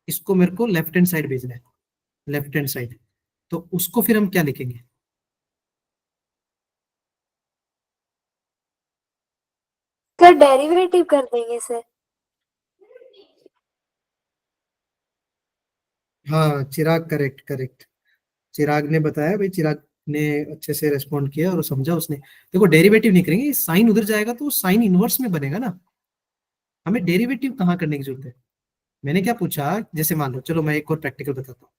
इसको मेरे को लेफ्ट हैंड साइड भेजना है, लेफ्ट हैंड साइड। तो उसको फिर हम क्या लिखेंगे, सर डेरिवेटिव कर देंगे सर। हाँ चिराग, करेक्ट करेक्ट, चिराग ने बताया भाई, चिराग ने अच्छे से रेस्पॉन्ड किया और समझा उसने। देखो डेरिवेटिव नहीं करेंगे, साइन उधर जाएगा तो साइन इनवर्स में बनेगा ना, हमें डेरिवेटिव कहाँ करने की जरूरत है। मैंने क्या पूछा, जैसे मान लो, चलो मैं एक और प्रैक्टिकल बताता हूँ।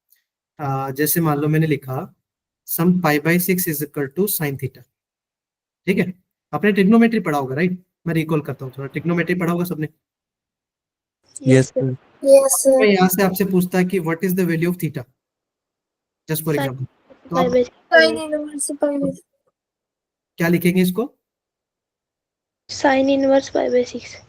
जैसे मान लो मैंने लिखा सम π/6 is equal to sine theta, ठीक है। आपने ट्रिग्नोमेट्री पढ़ा होगा राइट, मैं रिकॉल करता हूँ थोड़ा, ट्रिग्नोमेट्री पढ़ा होगा सबने। Yes yes sir. Sir. Yes मैं सर। यहाँ से आपसे पूछता है कि what is the value of theta, just for sine example, तो पाई आप बाई साइन इनवर्स पाई। क्या लिखेंगे इसको, साइन इनवर्स π/6।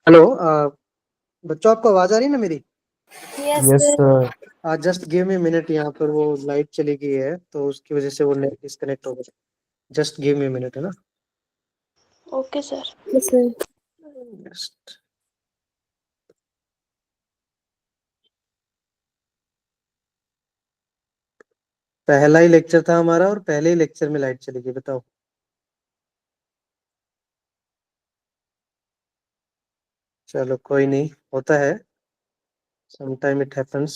हेलो बच्चों, आपको आवाज आ रही है ना मेरी? Yes Yes, sir. sir. Just give me minute, यहाँ पर वो लाइट चली गई है तो उसकी वजह से वो नेट डिस्कनेक्ट हो गया। जस्ट गिव मी मिनट, है ना? Okay sir. Yes sir. Just- पहला ही लेक्चर था हमारा और पहले ही लेक्चर में लाइट चली गई, बताओ। चलो कोई नहीं, होता है, समटाइम इट हैपेंस।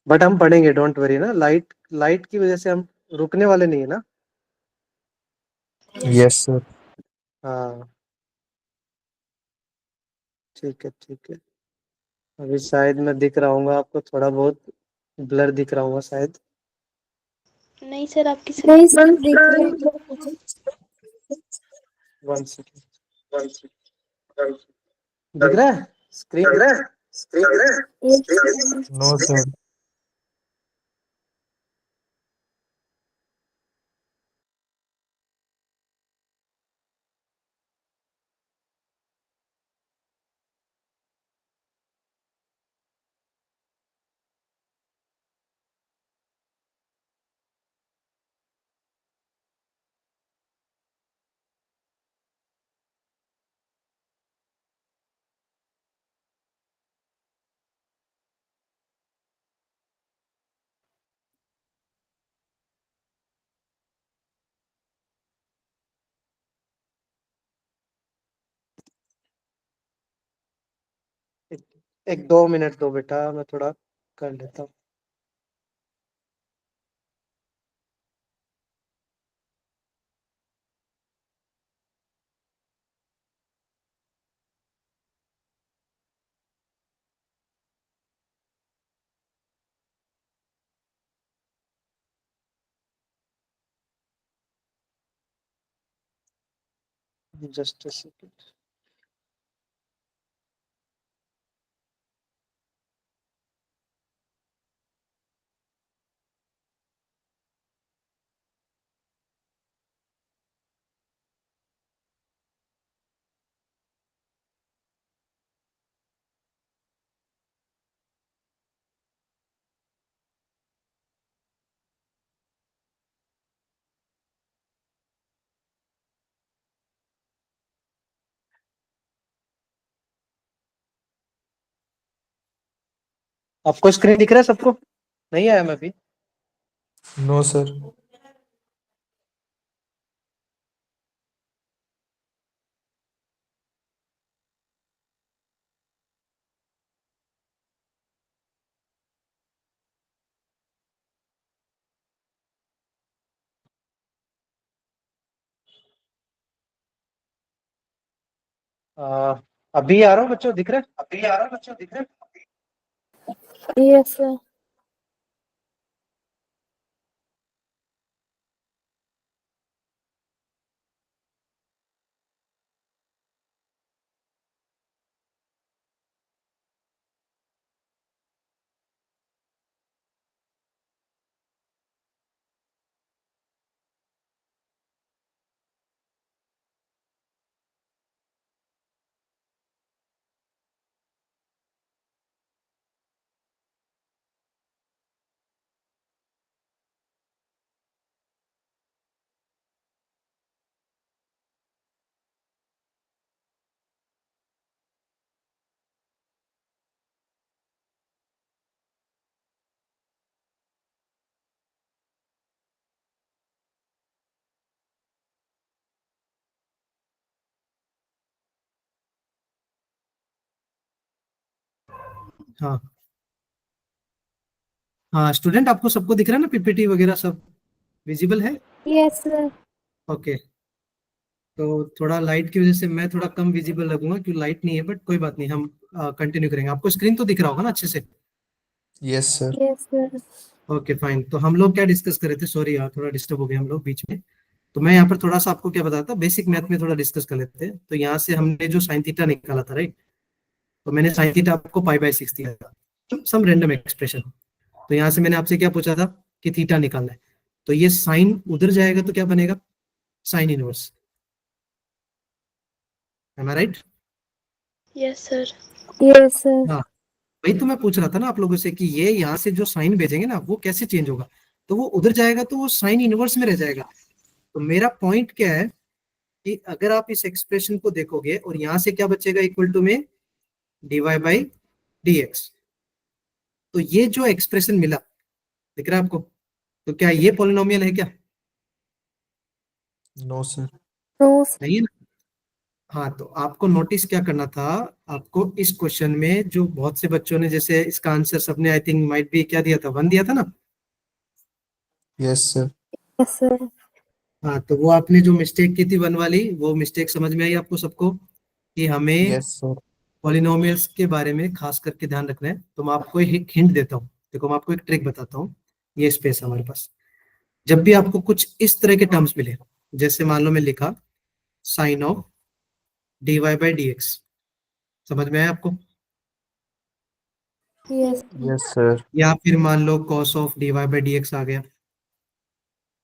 बट हम पढ़ेंगे, डोंट वरी ना। लाइट लाइट की वजह से हम रुकने वाले नहीं है ना। Yes, sir. हाँ ठीक है ठीक है। अभी शायद मैं दिख रहा हूँ आपको, थोड़ा बहुत ब्लर दिख रहा हूँ शायद। नहीं सर, आपकी नहीं सर, देख रहे हैं मुझे। वन सेकेंड, दिख रहा है screen? Yes sir. No, sir. एक 2 मिनट दो बेटा, मैं थोड़ा कर लेता हूँ। Just a second. आपको स्क्रीन दिख रहा है सबको? नहीं आया मैं अभी? No, sir. आ, अभी आ रहा हूँ बच्चों, दिख रहा है? Yes sir. हाँ हाँ स्टूडेंट, आपको सबको दिख रहा है ना? पीपीटी वगैरह सब विजिबल है? Yes sir. ओके। तो थोड़ा लाइट की वजह से मैं थोड़ा कम विजिबल लगूंगा, क्योंकि लाइट नहीं है, बट कोई बात नहीं, हम कंटिन्यू करेंगे। आपको स्क्रीन तो दिख रहा होगा ना अच्छे से? Yes, sir. Yes sir. Okay fine. तो हम लोग क्या डिस्कस कर रहे थे? सॉरी यार, थोड़ा डिस्टर्ब हो गया हम लोग बीच में। तो मैं यहाँ पर थोड़ा सा आपको क्या बताता, बेसिक मैथ में थोड़ा डिस्कस कर लेते हैं। तो यहाँ से हमने जो साइन थीटा निकाला था, राइट? तो मैंने साइन थीटा आपको पाई/6 दिया था, सम रैंडम एक्सप्रेशन। तो यहाँ से मैंने आपसे क्या पूछा था कि थीटा निकालना है। तो ये साइन उधर जाएगा तो क्या बनेगा? Sine inverse. Am I right? Yes sir. Yes sir. हाँ, वही तो मैं पूछ रहा था ना आप लोगों से कि ये यहाँ से जो साइन भेजेंगे ना वो कैसे चेंज होगा, तो वो उधर जाएगा तो वो साइन इनवर्स में रह जाएगा। तो मेरा पॉइंट क्या है कि अगर आप इस एक्सप्रेशन को देखोगे और यहाँ से क्या बचेगा, इक्वल टू में dy बाई डी एक्स। तो ये जो एक्सप्रेशन मिला, दिख रहा है आपको, तो क्या ये पॉलिनोमियल है क्या? No sir. नो नहीं है ना? हाँ, तो आपको नोटिस क्या करना था, आपको इस क्वेश्चन में जो बहुत से बच्चों ने, जैसे इसका आंसर सबने आई थिंक माइट भी क्या दिया था, 1 दिया था ना। Yes sir. Yes sir. हाँ, तो वो आपने जो मिस्टेक की थी 1 वाली, वो मिस्टेक समझ में आई आपको सबको कि हमें यस सर। पॉलिनोमियल्स के बारे में खास करके ध्यान रखना है। तो मैं आपको एक हिंट देता हूँ, देखो मैं आपको एक ट्रिक बताता हूँ। ये स्पेस हमारे पास, जब भी आपको कुछ इस तरह के टर्म्स मिले, जैसे मान लो मैं लिखा sine of dy by d x, समझ में आया आपको? यस। Yes sir. या फिर मान लो cos of dy by d x आ गया।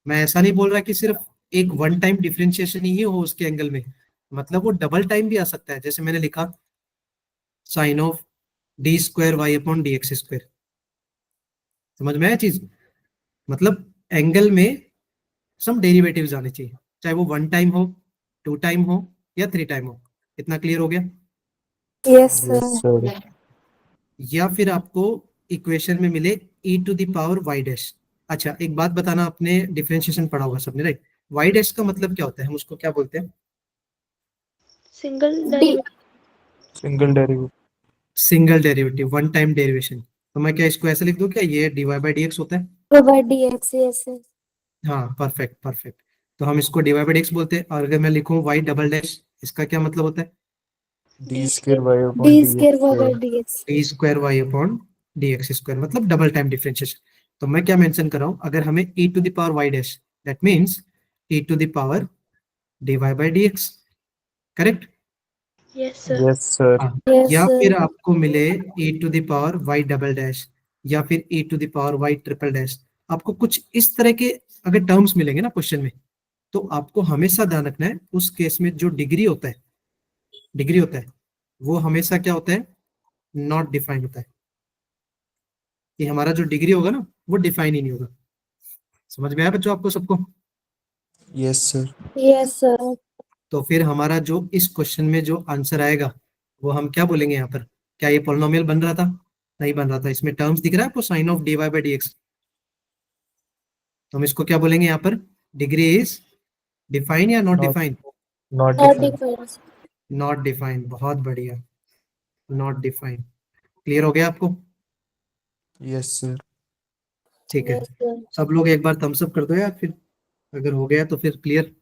मैं ऐसा नहीं बोल रहा कि सिर्फ एक वन टाइम डिफरेंशिएशन ही हो उसके एंगल में, मतलब वो डबल टाइम भी आ सकता है। जैसे मैंने लिखा sine of d square y upon d x square, समझ में आया चीज? मतलब एंगल में सम डेरिवेटिव्स आने चाहिए, चाहे वो 1 टाइम हो, 2 टाइम हो या 3 टाइम हो। इतना क्लियर हो गया? Yes yes sir. सर। या फिर आपको इक्वेशन में मिले e to the power y dash. अच्छा, एक बात बताना, आपने डिफरेंशिएशन पढ़ा होगा सबने, राइट? y डैश का मतलब क्या होता है, हम उसको क्या बोलते हैं? Single D derivative. Single derivative. Single derivative, one time derivation. तो मैं क्या इसको ऐसे लिख दूं, क्या ये dy बाई डी एक्स होता है? By d x. Yes sir. हाँ, परफेक्ट परफेक्ट। तो हम इसको dy बाई डी एक्स बोलते हैं। और अगर मैं लिखूं y डबल डैश, इसका क्या मतलब होता है? D d square y d upon d square x by square. D x. D square y upon d x square, मतलब डबल टाइम डिफरेंशिएशन। तो मैं क्या मेंशन कर रहा हूं, अगर हमें e to the power y dash, that means e to the power dy by d x, correct? Yes sir. Yes sir. हाँ, यस या फिर सर। आपको मिले e to the power y double dash, या फिर e to the power y triple dash. आपको कुछ इस तरह के अगर टर्म्स मिलेंगे ना क्वेश्चन में, तो आपको हमेशा ध्यान रखना है उस केस में जो डिग्री होता है, डिग्री होता है वो हमेशा क्या होता है, नॉट डिफाइंड होता है। कि हमारा जो डिग्री होगा ना वो डिफाइन ही नहीं होगा। समझ में आया बच्चों आपको सबको? Yes sir. Yes sir. तो फिर हमारा जो इस क्वेश्चन में जो आंसर आएगा वो हम क्या बोलेंगे यहाँ पर? क्या ये पॉलिनोमियल बन रहा था? नहीं बन रहा था। इसमें टर्म्स दिख रहा है आपको, sine of d y by d x. तो हम इसको क्या बोलेंगे यहाँ पर? डिग्री इज डिफाइन या not not define? Not not defined. Difference. Not define, बहुत बढ़िया, नॉट डिफाइन। क्लियर हो गया आपको? Yes sir. ठीक है, यस सर। सब लोग एक बार थम्स अप कर दो यार फिर, अगर हो गया तो फिर क्लियर।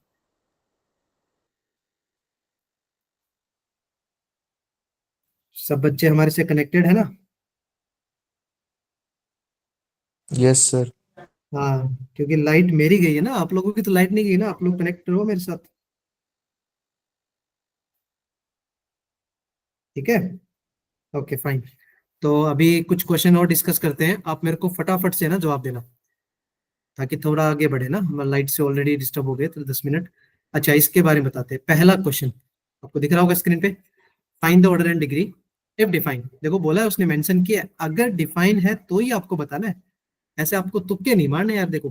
सब बच्चे हमारे से कनेक्टेड है ना? Yes sir. हाँ, क्योंकि लाइट मेरी गई है ना, आप लोगों की तो लाइट नहीं गई ना, आप लोग कनेक्ट रहो मेरे साथ। ठीक है, ओके फाइन। तो अभी कुछ क्वेश्चन और डिस्कस करते हैं, आप मेरे को फटाफट से ना जवाब देना, ताकि थोड़ा आगे बढ़े ना, हम लाइट से ऑलरेडी डिस्टर्ब हो गए तो 10 मिनट। अच्छा, इसके बारे में बताते हैं। पहला क्वेश्चन आपको दिख रहा होगा स्क्रीन पे, find the order and degree if define. देखो बोला है उसने, मेंशन किया है, अगर डिफाइन है तो ही आपको बताना है। ऐसे आपको तुक्के नहीं मारने यार, देखो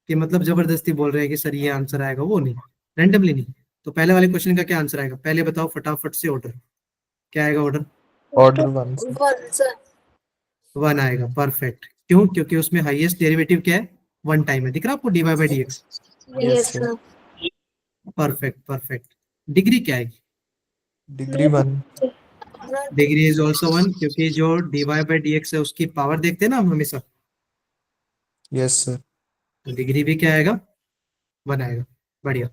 कि मतलब जबरदस्ती बोल रहे हैं कि सर ये आंसर आएगा, वो नहीं, रैंडमली नहीं। तो पहले वाले क्वेश्चन का क्या आंसर आएगा, पहले बताओ फटाफट से ऑर्डर, क्या आएगा order? Order one sir. One sir. 1 आएगा, परफेक्ट। क्यों? क्योंकि उसमें हाईएस्ट डेरिवेटिव क्या है, 1 टाइम है। दिख रहा है आपको, dy by d x. Yes yes sir. Sir. Perfect perfect. Degree क्या आएगी? Degree one. Degree is also 1, क्योंकि जो dy बाई डी एक्स है उसकी पावर देखते हैं ना हम हमेशा, यस सर। तो डिग्री भी क्या आएगा, 1 आएगा। बढ़िया।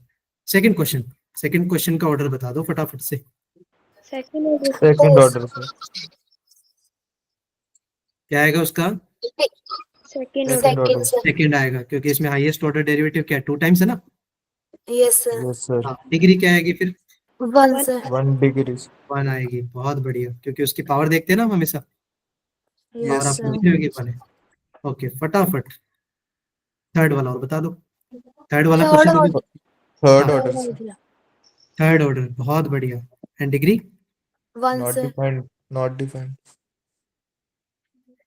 सेकंड क्वेश्चन, सेकंड क्वेश्चन का ऑर्डर बता दो फटाफट से। Second order. Second order sir. क्या आएगा उसका? Second order. Second second order. Sir. Second आएगा, क्योंकि इसमें हाईएस्ट ऑर्डर डेरिवेटिव क्या है, 2 टाइम्स है ना। Yes sir. Yes sir. हाँ, डिग्री क्या आएगी फिर? One one. Sir. One degree. 1 आएगी, बहुत बढ़िया, क्योंकि उसकी पावर देखते हैं ना हम हमेशा, पावर यस यस आप सर। सर। समझ रहे हो कि 1 है। ओके, फटाफट थर्ड वाला और बता दो। थर्ड वाला थर्ड क्वेश्चन को भी थर्ड हाँ, ऑर्डर सर। थर्ड ऑर्डर, बहुत बढ़िया। And degree? 1 not sir. Defined, not defined.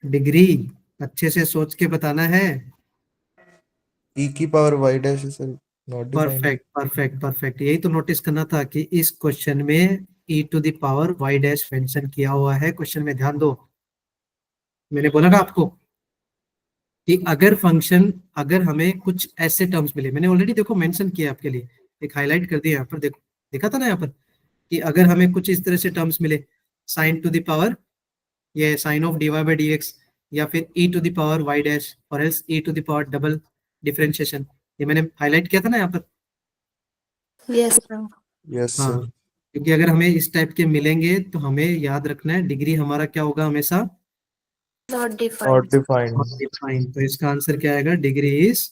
Degree अच्छे से सोच के बताना है। ई की पावर वाई डैश है sir, not defined. Perfect perfect perfect, यही तो नोटिस करना था कि इस क्वेश्चन में e to the power y dash mention किया हुआ है क्वेश्चन में, ध्यान दो। मैंने बोला ना आपको कि अगर फंक्शन, अगर हमें कुछ ऐसे टर्म्स मिले, मैंने ऑलरेडी देखो मेंशन किया आपके लिए, एक हाईलाइट कर दिया यहाँ पर, देखो देखा था ना यहाँ पर, कि अगर हमें कुछ इस तरह से टर्म्स मिले, साइन टू द पावर, ये sine of d y by d x, या फिर e to the power y dash, और else e to the power double differentiation, ये मैंने हाईलाइट किया था ना यहाँ पर। Yes sir. यस हाँ, सर। क्योंकि अगर हमें इस टाइप के मिलेंगे तो हमें याद रखना है डिग्री हमारा क्या होगा हमेशा, not defined. Not defined. Not defined. तो इसका आंसर क्या आएगा, degree is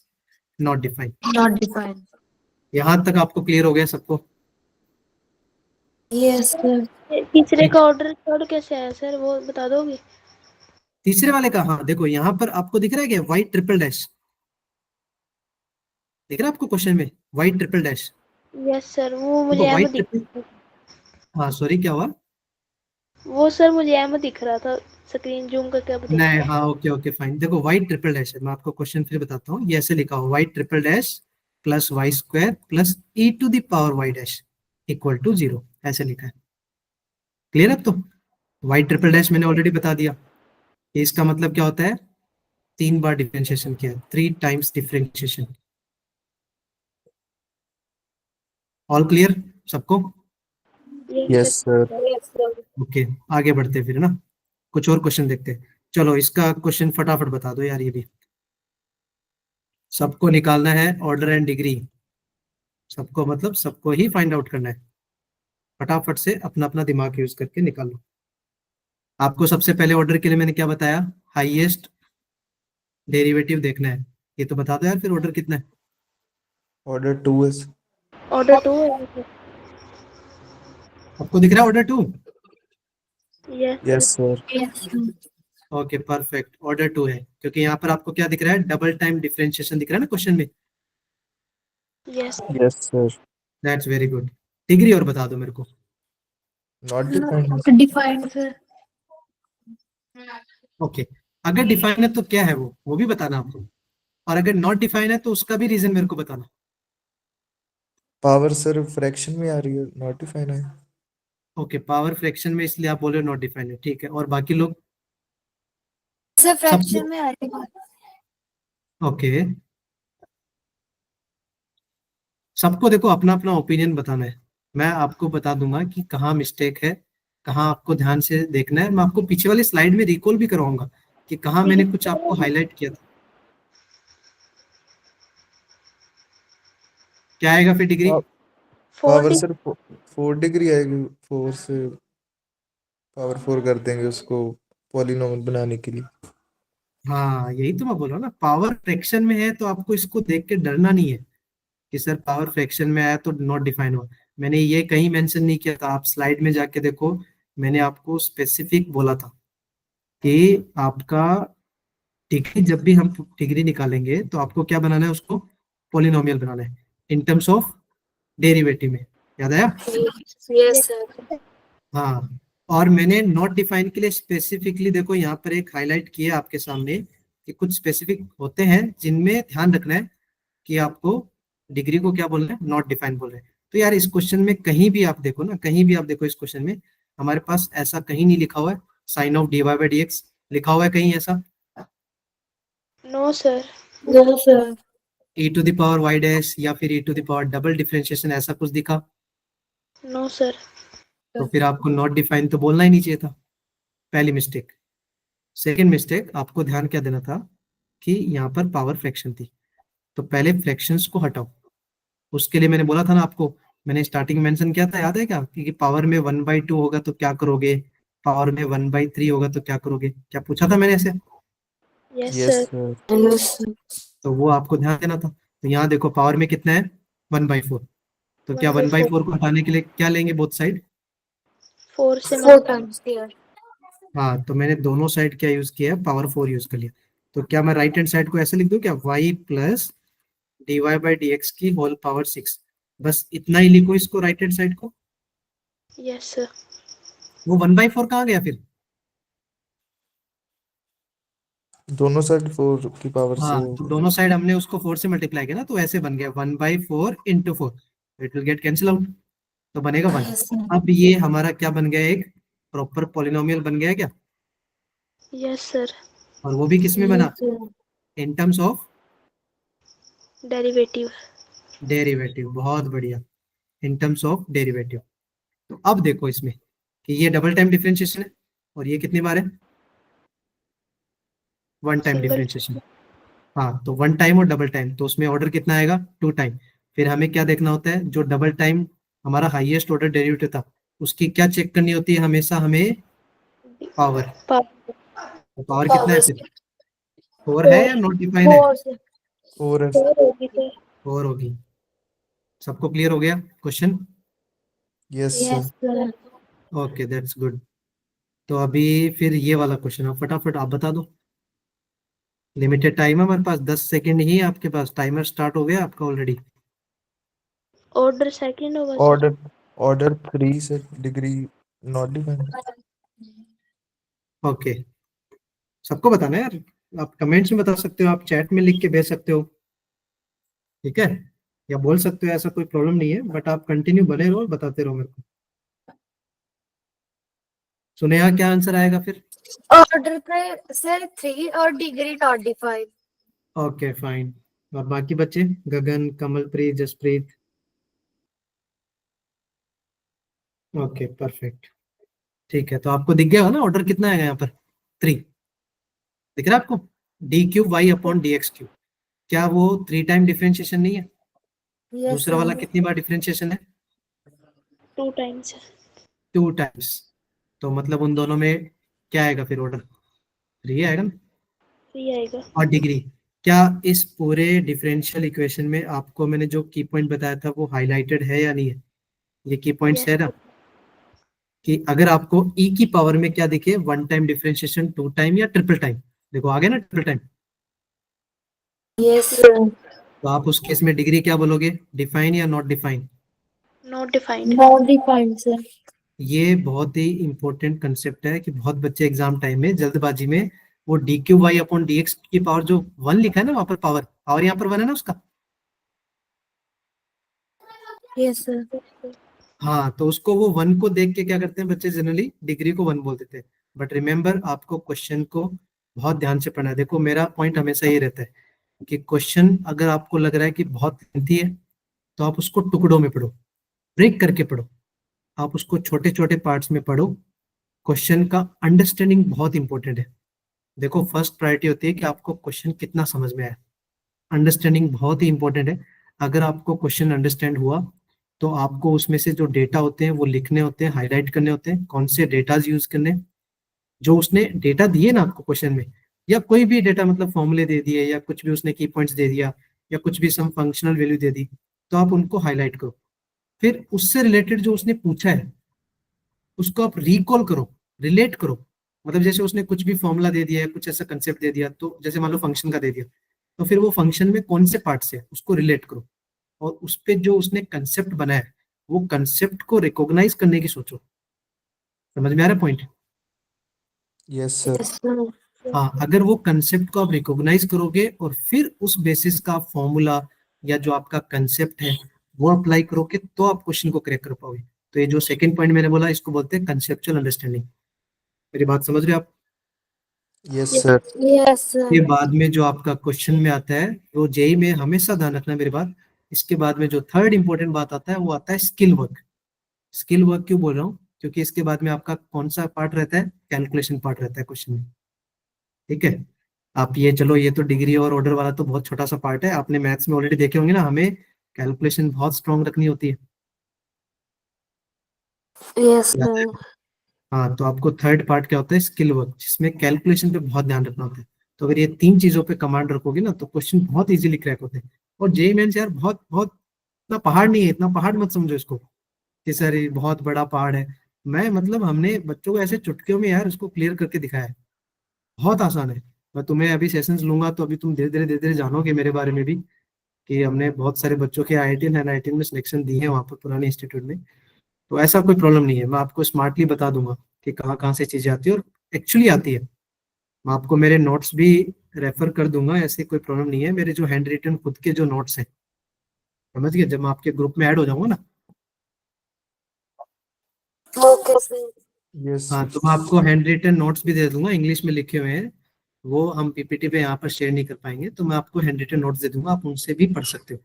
not defined. Not defined. यहाँ तक आपको क्लियर हो गया सबको? Yes sir. तीसरे ठीक। का ऑर्डर थर्ड कैसे आया सर, वो बता दोगे? तीसरे वाले का, हाँ देखो यहाँ पर आपको दिख रहा है क्या, वाइट ट्रिपल डैश दिख रहा है आपको क्वेश्चन में, white triple dash? Yes sir, वो मुझे देखो एम वाइट ट्रिपल, दिख, हाँ सॉरी क्या हुआ? वो सर मुझे एम दिख रहा था, स्क्रीन जूम करके अब दिख नहीं, रहा है। हाँ ओके ओके फाइन, देखो वाइट ट्रिपल डैश है, मैं आपको क्वेश्चन फिर बताता हूँ, ये ऐसे लिखा हो, y triple dash plus y square plus e to the power y dash equal to 0, ऐसे लिखा है। क्लियर अब तो? वाइट ट्रिपल डैश मैंने ऑलरेडी बता दिया कि इसका मतलब क्या होता है, 3 बार डिफरेंशिएशन किया, 3 टाइम्स डिफरेंशिएशन। ऑल क्लियर सबको? Yes yes sir. Sir. Okay, आगे बढ़ते हैं फिर ना, कुछ और क्वेश्चन देखते हैं। चलो इसका क्वेश्चन फटाफट बता दो यार, ये भी सबको निकालना है, ऑर्डर एंड डिग्री सबको, मतलब सबको ही फाइंड आउट करना है। फटाफट से अपना अपना दिमाग यूज करके निकालो। आपको सबसे पहले ऑर्डर के लिए मैंने क्या बताया, हाईएस्ट डेरिवेटिव देखना है, ये तो बता दो यार, फिर ऑर्डर कितना है? ऑर्डर 2 है सर। ऑर्डर 2 है। आपको दिख रहा है order 2? Yes yes sir. Sir. Yes. Okay perfect, order 2 है, क्योंकि यहाँ पर आपको क्या दिख रहा है, डबल टाइम डिफरेंशिएशन दिख रहा है ना क्वेश्चन में। Yes. Yes sir. That's very good. Degree और बता दो मेरे को। Not defined. Not defined sir. Okay, अगर डिफाइन है तो क्या है वो भी बताना आपको, और अगर नॉट डिफाइन है तो उसका भी रीजन मेरे को बताना। पावर सर फ्रैक्शन में आ रही है, नॉट डिफाइंड है। ओके, पावर फ्रैक्शन में, इसलिए आप बोल रहे हो नॉट डिफाइन है, ठीक है, और बाकी लोग? सर सबको? फ्रैक्शन में आ रही है। ओके, सबको देखो अपना अपना ओपिनियन बताना है, मैं आपको बता दूंगा कि कहाँ मिस्टेक है, कहाँ आपको ध्यान से देखना है, मैं आपको पीछे वाली स्लाइड में रिकॉल भी करवाऊंगा कि कहाँ मैंने कुछ आपको हाईलाइट किया था। क्या आएगा फिर डिग्री? पावर 40। सर 4 डिग्री आएगी, 4 से पावर 4 कर देंगे उसको पॉलिनोमियल बनाने के लिए। हाँ यही तो मैं बोल रहा हूँ ना, पावर फ्रैक्शन में है तो आपको इसको देख के डरना नहीं है कि सर पावर फ्रैक्शन में आया तो नॉट डिफाइन हुआ। मैंने ये कहीं मेंशन नहीं किया था, आप स्लाइड में जाके देखो, मैंने आपको स्पेसिफिक बोला था कि आपका डिग्री, जब भी हम डिग्री निकालेंगे तो आपको क्या बनाना है, उसको पॉलिनोमियल बनाना है इन टर्म्स ऑफ डेरिवेटिव में, याद आया? Yes sir. हाँ, और मैंने नॉट डिफाइन के लिए स्पेसिफिकली देखो यहाँ पर एक हाईलाइट किया आपके सामने कि कुछ स्पेसिफिक होते हैं जिनमें ध्यान रखना है कि आपको डिग्री को क्या बोलना है, नॉट डिफाइन बोल रहे हैं। तो यार इस क्वेश्चन में कहीं भी आप देखो ना, कहीं भी आप देखो इस क्वेश्चन में हमारे पास ऐसा कहीं नहीं लिखा हुआ है sine of d y by d x, लिखा हुआ है कहीं ऐसा? No sir. No sir. E to the power y dash या फिर e to the power double differentiation, ऐसा कुछ दिखा? No sir. तो फिर आपको नॉट डिफाइन तो बोलना ही नहीं चाहिए था, पहली मिस्टेक। सेकेंड मिस्टेक, आपको ध्यान क्या देना था कि यहाँ पर पावर फ्रैक्शन थी, तो पहले फ्रैक्शंस को हटाओ। उसके लिए मैंने बोला था ना आपको, मैंने स्टार्टिंग में मेंशन किया था, याद है क्या, कि पावर में 1/2 होगा तो क्या करोगे, पावर में 1/3 होगा तो क्या करोगे, क्या पूछा था मैंने ऐसे? Yes yes sir. Sir. Yes sir. तो वो आपको ध्यान देना था। तो यहाँ देखो पावर में कितना है, 1/4, तो क्या 1/4 को हटाने के लिए क्या लेंगे बोथ साइड? 4 से 4 टाइम्स दिया। हाँ, तो मैंने दोनों साइड क्या यूज किया है, पावर 4 यूज कर लिया। तो क्या मैं राइट हैंड साइड को ऐसे लिख दूं क्या, y plus dy by d x की होल पावर 6, बस इतना ही लिखो इसको राइट हैंड साइड को। Yes sir. वो 1/4 कहाँ गया फिर? दोनों साइड 4 की पावर से। हाँ, तो दोनों साइड हमने उसको 4 से मल्टीप्लाई किया ना, तो ऐसे बन गया 1/4 into 4, it will get cancel out, तो बनेगा 1। Yes, sir. अब ये हमारा क्या बन गया, एक प्रॉपर पॉलिनोमियल बन गया क्या? Yes sir. और वो भी किस में बना? Yes, sir. In terms of derivative. Derivative, बहुत बढ़िया, इन टर्म्स ऑफ डेरिवेटिव। तो अब देखो इसमें कि ये डबल टाइम डिफरेंशिएशन है, और ये कितनी बार है? One time single. डिफरेंशिएशन। हाँ, तो वन टाइम और डबल टाइम, तो उसमें ऑर्डर कितना आएगा? 2 टाइम। फिर हमें क्या देखना होता है, जो डबल टाइम हमारा हाईएस्ट ऑर्डर डेरिवेटिव था, उसकी क्या चेक करनी होती है हमेशा हमें? पावर। पावर। तो पावर कितना है फिर? 4 है या नॉट डिफाइन है? 4, sir. 4 है। 4 होगी सर। 4 होगी। सबको क्लियर हो गया question? Yes sir. Yes, sir. Okay, that's good. तो अभी फिर ये वाला क्वेश्चन आप फटाफट आप बता दो। लिमिटेड टाइम है हमारे पास, 10 सेकेंड ही है आपके पास, टाइमर स्टार्ट हो गया आपका ऑलरेडी। ऑर्डर सेकंड होगा सर। ऑर्डर ऑर्डर 3 से डिग्री नॉट डिफाइंड। ओके, सबको बताना है यार, आप कमेंट्स में बता सकते हो, आप चैट में लिख के भेज सकते हो, ठीक है, या बोल सकते हो, ऐसा कोई प्रॉब्लम नहीं है, बट आप कंटिन्यू बने रहो और बताते रहो मेरे को। सुनेहा, क्या आंसर आएगा फिर? Order पे सर 3 और degree not defined. Okay fine. और बाकी बच्चे, गगन, कमलप्रीत, जसप्रीत? ओके परफेक्ट, ठीक है। तो आपको दिख गया ना ऑर्डर कितना आएगा यहाँ पर? 3 दिख रहा है आपको? d³ y/dx³, क्या वो 3 टाइम डिफरेंशिएशन नहीं है? Yes, दूसरा वाला sir. कितनी बार डिफरेंशिएशन है? 2 टाइम्स। 2 टाइम्स। तो मतलब उन दोनों में क्या आएगा फिर ऑर्डर? 3 आएगा ना। 3 आएगा। और डिग्री, क्या इस पूरे डिफरेंशियल इक्वेशन में आपको मैंने जो की पॉइंट बताया था वो हाईलाइटेड है या नहीं है? ये की पॉइंट्स यस है ना, कि अगर आपको ई की पावर में क्या दिखे, 1 टाइम डिफरेंशिएशन, 2 टाइम या ट्रिपल टाइम, देखो आ गया ना ट्रिपल टाइम, Yes, sir. तो आप उस केस में डिग्री क्या बोलोगे, डिफाइन या not define? Not defined. Not defined, sir. ये बहुत ही इंपॉर्टेंट कंसेप्ट है कि बहुत बच्चे एग्जाम टाइम में जल्दबाजी में वो d³ y/dx की पावर जो 1 लिखा है ना वहां पर, पावर पावर यहाँ पर 1 है ना उसका, Yes, sir. हाँ, तो उसको वो 1 को देख के क्या करते हैं बच्चे, जनरली डिग्री को 1 बोल देते हैं। बट रिमेंबर, आपको क्वेश्चन को बहुत ध्यान से पढ़ना है। देखो मेरा पॉइंट हमेशा ये रहता है कि क्वेश्चन अगर आपको लग रहा है कि बहुत लेंथी है, तो आप उसको टुकड़ों में पढ़ो, ब्रेक करके पढ़ो, आप उसको छोटे छोटे पार्ट्स में पढ़ो। क्वेश्चन का अंडरस्टैंडिंग बहुत इंपॉर्टेंट है। देखो फर्स्ट प्रायोरिटी होती है कि आपको क्वेश्चन कितना समझ में आया, अंडरस्टैंडिंग बहुत ही इंपॉर्टेंट है। अगर आपको क्वेश्चन अंडरस्टैंड हुआ, तो आपको उसमें से जो डेटा होते हैं वो लिखने होते हैं, हाईलाइट करने होते हैं, कौन से डेटाज यूज करने हैं। जो उसने डेटा दिए ना आपको क्वेश्चन में, या कोई भी डेटा मतलब फॉर्मूले दे दिए, या कुछ भी उसने की पॉइंट्स दे दिया, या कुछ भी सम फंक्शनल वैल्यू दे दी, तो आप उनको हाईलाइट करो। फिर उससे रिलेटेड जो उसने पूछा है उसको आप रिकॉल करो, रिलेट करो। मतलब जैसे उसने कुछ भी फॉर्मूला दे दिया है, कुछ ऐसा कंसेप्ट दे दिया, तो जैसे मान लो फंक्शन का दे दिया, तो फिर वो फंक्शन में कौन से पार्ट से उसको रिलेट करो, और उस पे जो उसने कंसेप्ट बनाया है वो कंसेप्ट को रिकॉग्नाइज करने की सोचो। समझ में आ रहा है point? Yes sir. Yes, sir. हाँ, अगर वो कंसेप्ट को आप रिकॉग्नाइज करोगे और फिर उस बेसिस का फॉर्मूला या जो आपका कंसेप्ट है वो अप्लाई करोगे, तो आप क्वेश्चन को क्रैक कर पाओगे। तो ये जो सेकंड पॉइंट मैंने बोला, इसको बोलते हैं कंसेप्चुअल अंडरस्टैंडिंग। मेरी बात समझ रहे हो आप? Yes sir. Yes, के sir. बाद में जो आपका क्वेश्चन में आता है, वो जेई में हमेशा ध्यान रखना मेरी बात, इसके बाद में जो थर्ड इंपॉर्टेंट बात आता है वो आता है स्किल वर्क। स्किल वर्क क्यों बोल रहा हूँ, क्योंकि इसके बाद में आपका कौन सा पार्ट रहता है, कैलकुलेशन पार्ट रहता है क्वेश्चन में, ठीक है। आप ये चलो, ये तो डिग्री और ऑर्डर वाला तो बहुत छोटा सा पार्ट है, आपने मैथ्स में ऑलरेडी देखे होंगे ना, हमें कैलकुलेशन बहुत स्ट्रांग रखनी होती है। Yes, sir. हाँ, तो आपको थर्ड पार्ट क्या होता है, स्किल वर्क, जिसमें कैलकुलेशन पे बहुत ध्यान रखना होता है। तो अगर ये 3 चीजों पे कमांड रखोगे ना, तो क्वेश्चन बहुत इजीली क्रैक होते हैं। और जेई मेंस यार बहुत बहुत इतना पहाड़ नहीं है, इतना पहाड़ मत समझो इसको कि सर ये बहुत बड़ा पहाड़ है। मैं मतलब हमने बच्चों को ऐसे चुटकियों में यार उसको क्लियर करके दिखाया है, बहुत आसान है। मैं तुम्हें अभी सेशंस लूंगा तो अभी तुम धीरे धीरे जानोगे मेरे बारे में भी, कि हमने बहुत सारे बच्चों के आईआईटी एंड एनआईटी में सिलेक्शन दी है वहाँ पर पुराने इंस्टीट्यूट में। तो ऐसा कोई प्रॉब्लम नहीं है, मैं आपको स्मार्टली बता दूंगा कि कहाँ कहाँ से चीजें आती है और एक्चुअली आती है। मैं आपको मेरे नोट्स भी रेफर कर दूंगा, ऐसे कोई प्रॉब्लम नहीं है। मेरे जो हैंड रिटन खुद के जो नोट्स हैं, समझ गए, जब मैं आपके ग्रुप में ऐड हो जाऊंगा ना, ओके सर। यस हाँ, सर। तो मैं आपको हैंड रिटन नोट्स भी दे दूंगा, इंग्लिश में लिखे हुए हैं। वो हम पीपीटी पे यहाँ पर शेयर नहीं कर पाएंगे, तो मैं आपको हैंड रिटन नोट्स दे दूंगा, आप उनसे भी पढ़ सकते हो।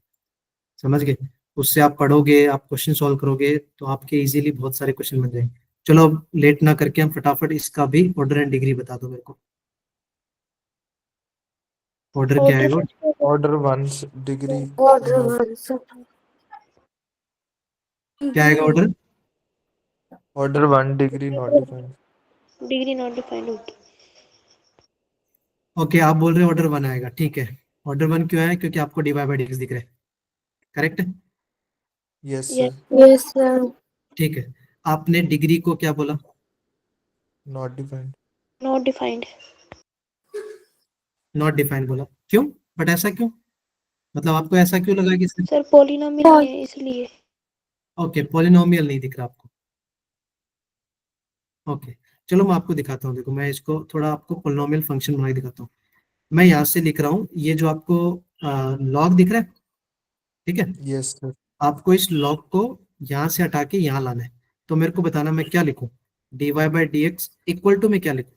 समझ गए? उससे आप पढ़ोगे, आप क्वेश्चन सॉल्व करोगे, तो आपके इजीली बहुत सारे क्वेश्चन बन जाएंगे। चलो अब लेट ना करके हम फटाफट इसका भी ऑर्डर एंड डिग्री बता दो मेरे को। ऑर्डर क्या ऑर्डर आएगा? Order 1 degree order not, 1 sir. क्या आएगा order? Order 1 degree not defined. Degree not defined होगी। ओके, आप बोल रहे हो ऑर्डर वन आएगा, ठीक है। ऑर्डर वन क्यों आया? क्योंकि आपको d y by d x दिख रहा है, correct? Yes yes, sir. Yes sir. ठीक है। आपने डिग्री को क्या बोला? Not defined. Not defined. Not defined बोला, क्यों? बट ऐसा क्यों? मतलब आपको ऐसा क्यों लगा कि सर पॉलिनोमियल नहीं है इसलिए। ओके, पॉलिनोमियल नहीं दिख रहा आपको? ओके, चलो मैं आपको दिखाता हूँ। देखो मैं इसको थोड़ा आपको पॉलिनोमियल फंक्शन बना के दिखाता हूँ। मैं यहाँ से लिख रहा हूँ, ये जो आपको लॉग दिख रहा है, ठीक है, यस सर। आपको इस लॉग को यहाँ से हटा के यहाँ लाना है। तो मेरे को बताना मैं क्या लिखूं। D y by d x equal to में क्या लिखूं?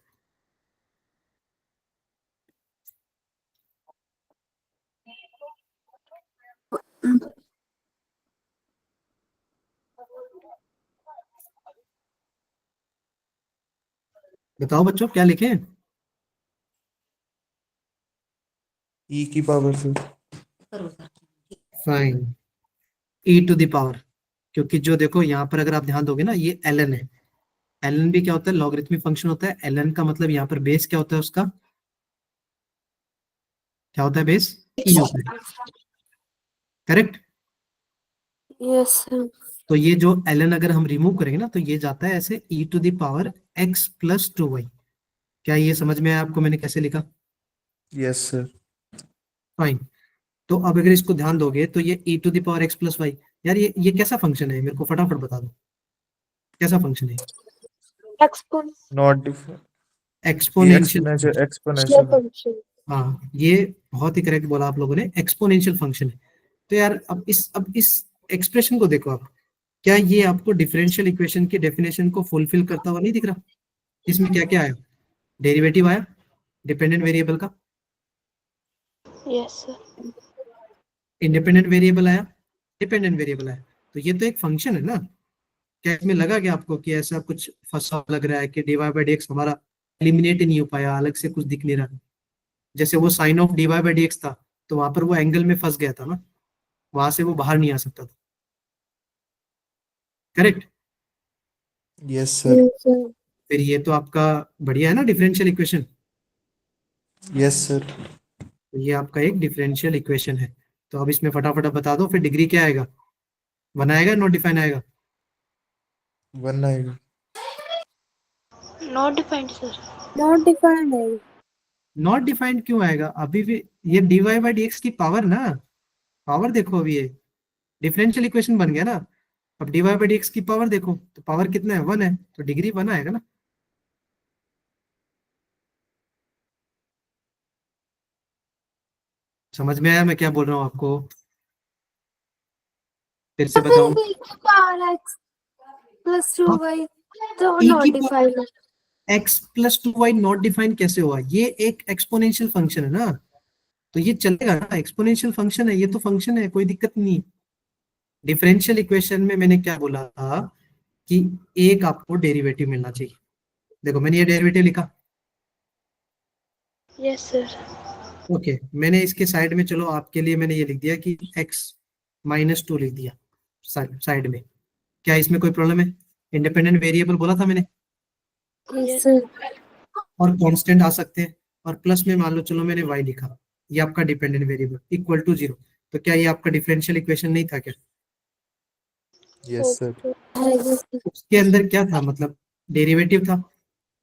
बताओ बच्चों, क्या लिखें? ई की पावर से। Fine, e to the power. क्योंकि जो देखो यहाँ पर अगर आप ध्यान दोगे ना, ये एल एन है। एल एन भी क्या होता है? लॉगरिथमिक फंक्शन होता है। एल एन का मतलब यहाँ पर बेस क्या होता है उसका? क्या होता है बेस? ई होता है, करेक्ट? Yes sir. तो ये जो एल एन अगर हम रिमूव करेंगे ना, तो ये जाता है ऐसे e to the power x plus two y. क्या ये समझ में आया आपको मैंने कैसे लिखा? Yes sir. फाइन। तो अब अगर इसको ध्यान दोगे तो ये e to the power x plus y, यार ये कैसा फंक्शन है? मेरे को फटाफट बता दो, कैसा फंक्शन है? Exponential not defined. ये एक्सपोनेंशियल। Exponential exponential. फंक्शन। हाँ, ये बहुत ही करेक्ट बोला आप लोगों ने, एक्सपोनेंशियल फंक्शन है। तो यार अब इस एक्सप्रेशन को देखो आप, क्या ये आपको डिफरेंशियल इक्वेशन की डेफिनेशन को फुलफिल करता हुआ नहीं दिख रहा? इसमें क्या क्या आया? डेरिवेटिव आया डिपेंडेंट वेरिएबल का, यस सर। इंडिपेंडेंट वेरिएबल आया, डिपेंडेंट वेरिएबल आया। तो ये तो एक फंक्शन है ना। क्या इसमें लगा क्या आपको कि ऐसा कुछ फंसा हुआ लग रहा है कि d y by d x हमारा एलिमिनेट ही नहीं हो पाया, अलग से कुछ दिख नहीं रहा? जैसे वो sine of d y by d x था, तो वहां पर वो एंगल में फंस गया था ना, वहां से वो बाहर नहीं आ सकता था, correct? Yes sir. Yes sir. फिर ये तो आपका बढ़िया है ना डिफरेंशियल इक्वेशन। Yes sir. तो ये आपका एक डिफरेंशियल इक्वेशन है। तो अब इसमें फटाफट आप बता दो, फिर डिग्री क्या आएगा? वन आएगा, नॉट डिफाइन आएगा? 1 आएगा। Not defined sir. Not defined है। नॉट डिफाइंड क्यों आएगा अभी भी? ये d y by d x की पावर ना, पावर देखो अभी ये डिफरेंशियल इक्वेशन बन गया ना। अब d y by d x की पावर देखो, तो पावर कितना है? वन है, तो डिग्री वन आएगा ना। समझ में आया मैं क्या बोल रहा हूँ आपको? फिर से बताऊं? पावर एक्स प्लस 2y तो ई नॉट की डिफाइंड है। X plus two y not defined कैसे हुआ? ये एक एक्सपोनेंशियल फंक्शन है ना, तो ये चलेगा ना, एक्सपोनेंशियल फंक्शन है ये, तो फंक्शन है, कोई दिक्कत नहीं। डिफरेंशियल इक्वेशन में मैंने क्या बोला था कि एक आपको डेरिवेटिव मिलना चाहिए। देखो मैंने ये डेरिवेटिव लिखा, यस सर। ओके। मैंने इसके साइड में, चलो आपके लिए मैंने ये लिख दिया कि x माइनस टू लिख दिया साइड में। क्या इसमें कोई प्रॉब्लम है? इंडिपेंडेंट वेरिएबल बोला था मैंने, यस सर। और कांस्टेंट आ सकते हैं। और प्लस में मान लो चलो मैंने y लिखा, ये आपका dependent variable equal to zero. तो क्या ये आपका डिफरेंशियल इक्वेशन नहीं था क्या? Yes sir. उसके अंदर क्या था? मतलब डेरिवेटिव था,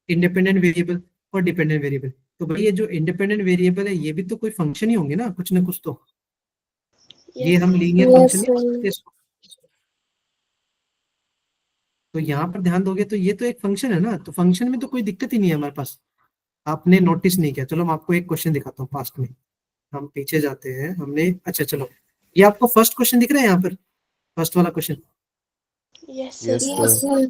इंडिपेंडेंट वेरिएबल और डिपेंडेंट वेरिएबल। तो भाई ये जो इंडिपेंडेंट वेरिएबल है, ये भी तो कोई फंक्शन ही होंगे ना, कुछ ना कुछ तो। ये हम लीनियर Yes, फंक्शन नहीं sir. बोलते इसको। तो यहाँ पर ध्यान दोगे तो ये तो एक फंक्शन है ना, तो फंक्शन में तो कोई दिक्कत ही नहीं है हमारे पास। आपने नोटिस नहीं किया। चलो मैं आपको एक क्वेश्चन दिखाता हूँ पास्ट में। हम पीछे जाते हैं। हमने अच्छा चलो, ये आपको फर्स्ट क्वेश्चन दिख रहा है यहाँ पर, फर्स्ट वाला question. Yes sir. Yes Yes, sir. sir.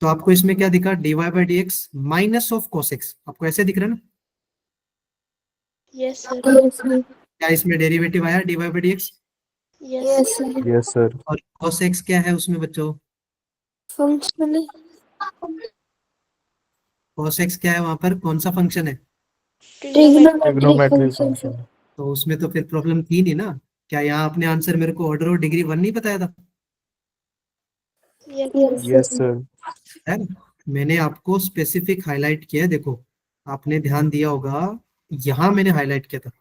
तो आपको इसमें क्या दिखा, dy by d x minus of cos x, आपको ऐसे दिख रहा है ना। Yes sir. Yes, sir. क्या इसमें डेरिवेटिव आया dy by d x, yes Yes, sir. Yes sir. और cos x क्या है उसमें बच्चों, Functional. cos x क्या है वहां पर, कौन सा फंक्शन है। Trigonometric trigonometric function, sir. Function. तो उसमें तो फिर प्रॉब्लम थी नहीं ना। क्या यहाँ आपने आंसर मेरे को ऑर्डर और डिग्री 1 नहीं बताया था, yes Yes, yes sir. Sir. है ना? मैंने आपको स्पेसिफिक हाईलाइट किया है, देखो आपने ध्यान दिया होगा, यहाँ मैंने हाईलाइट किया था।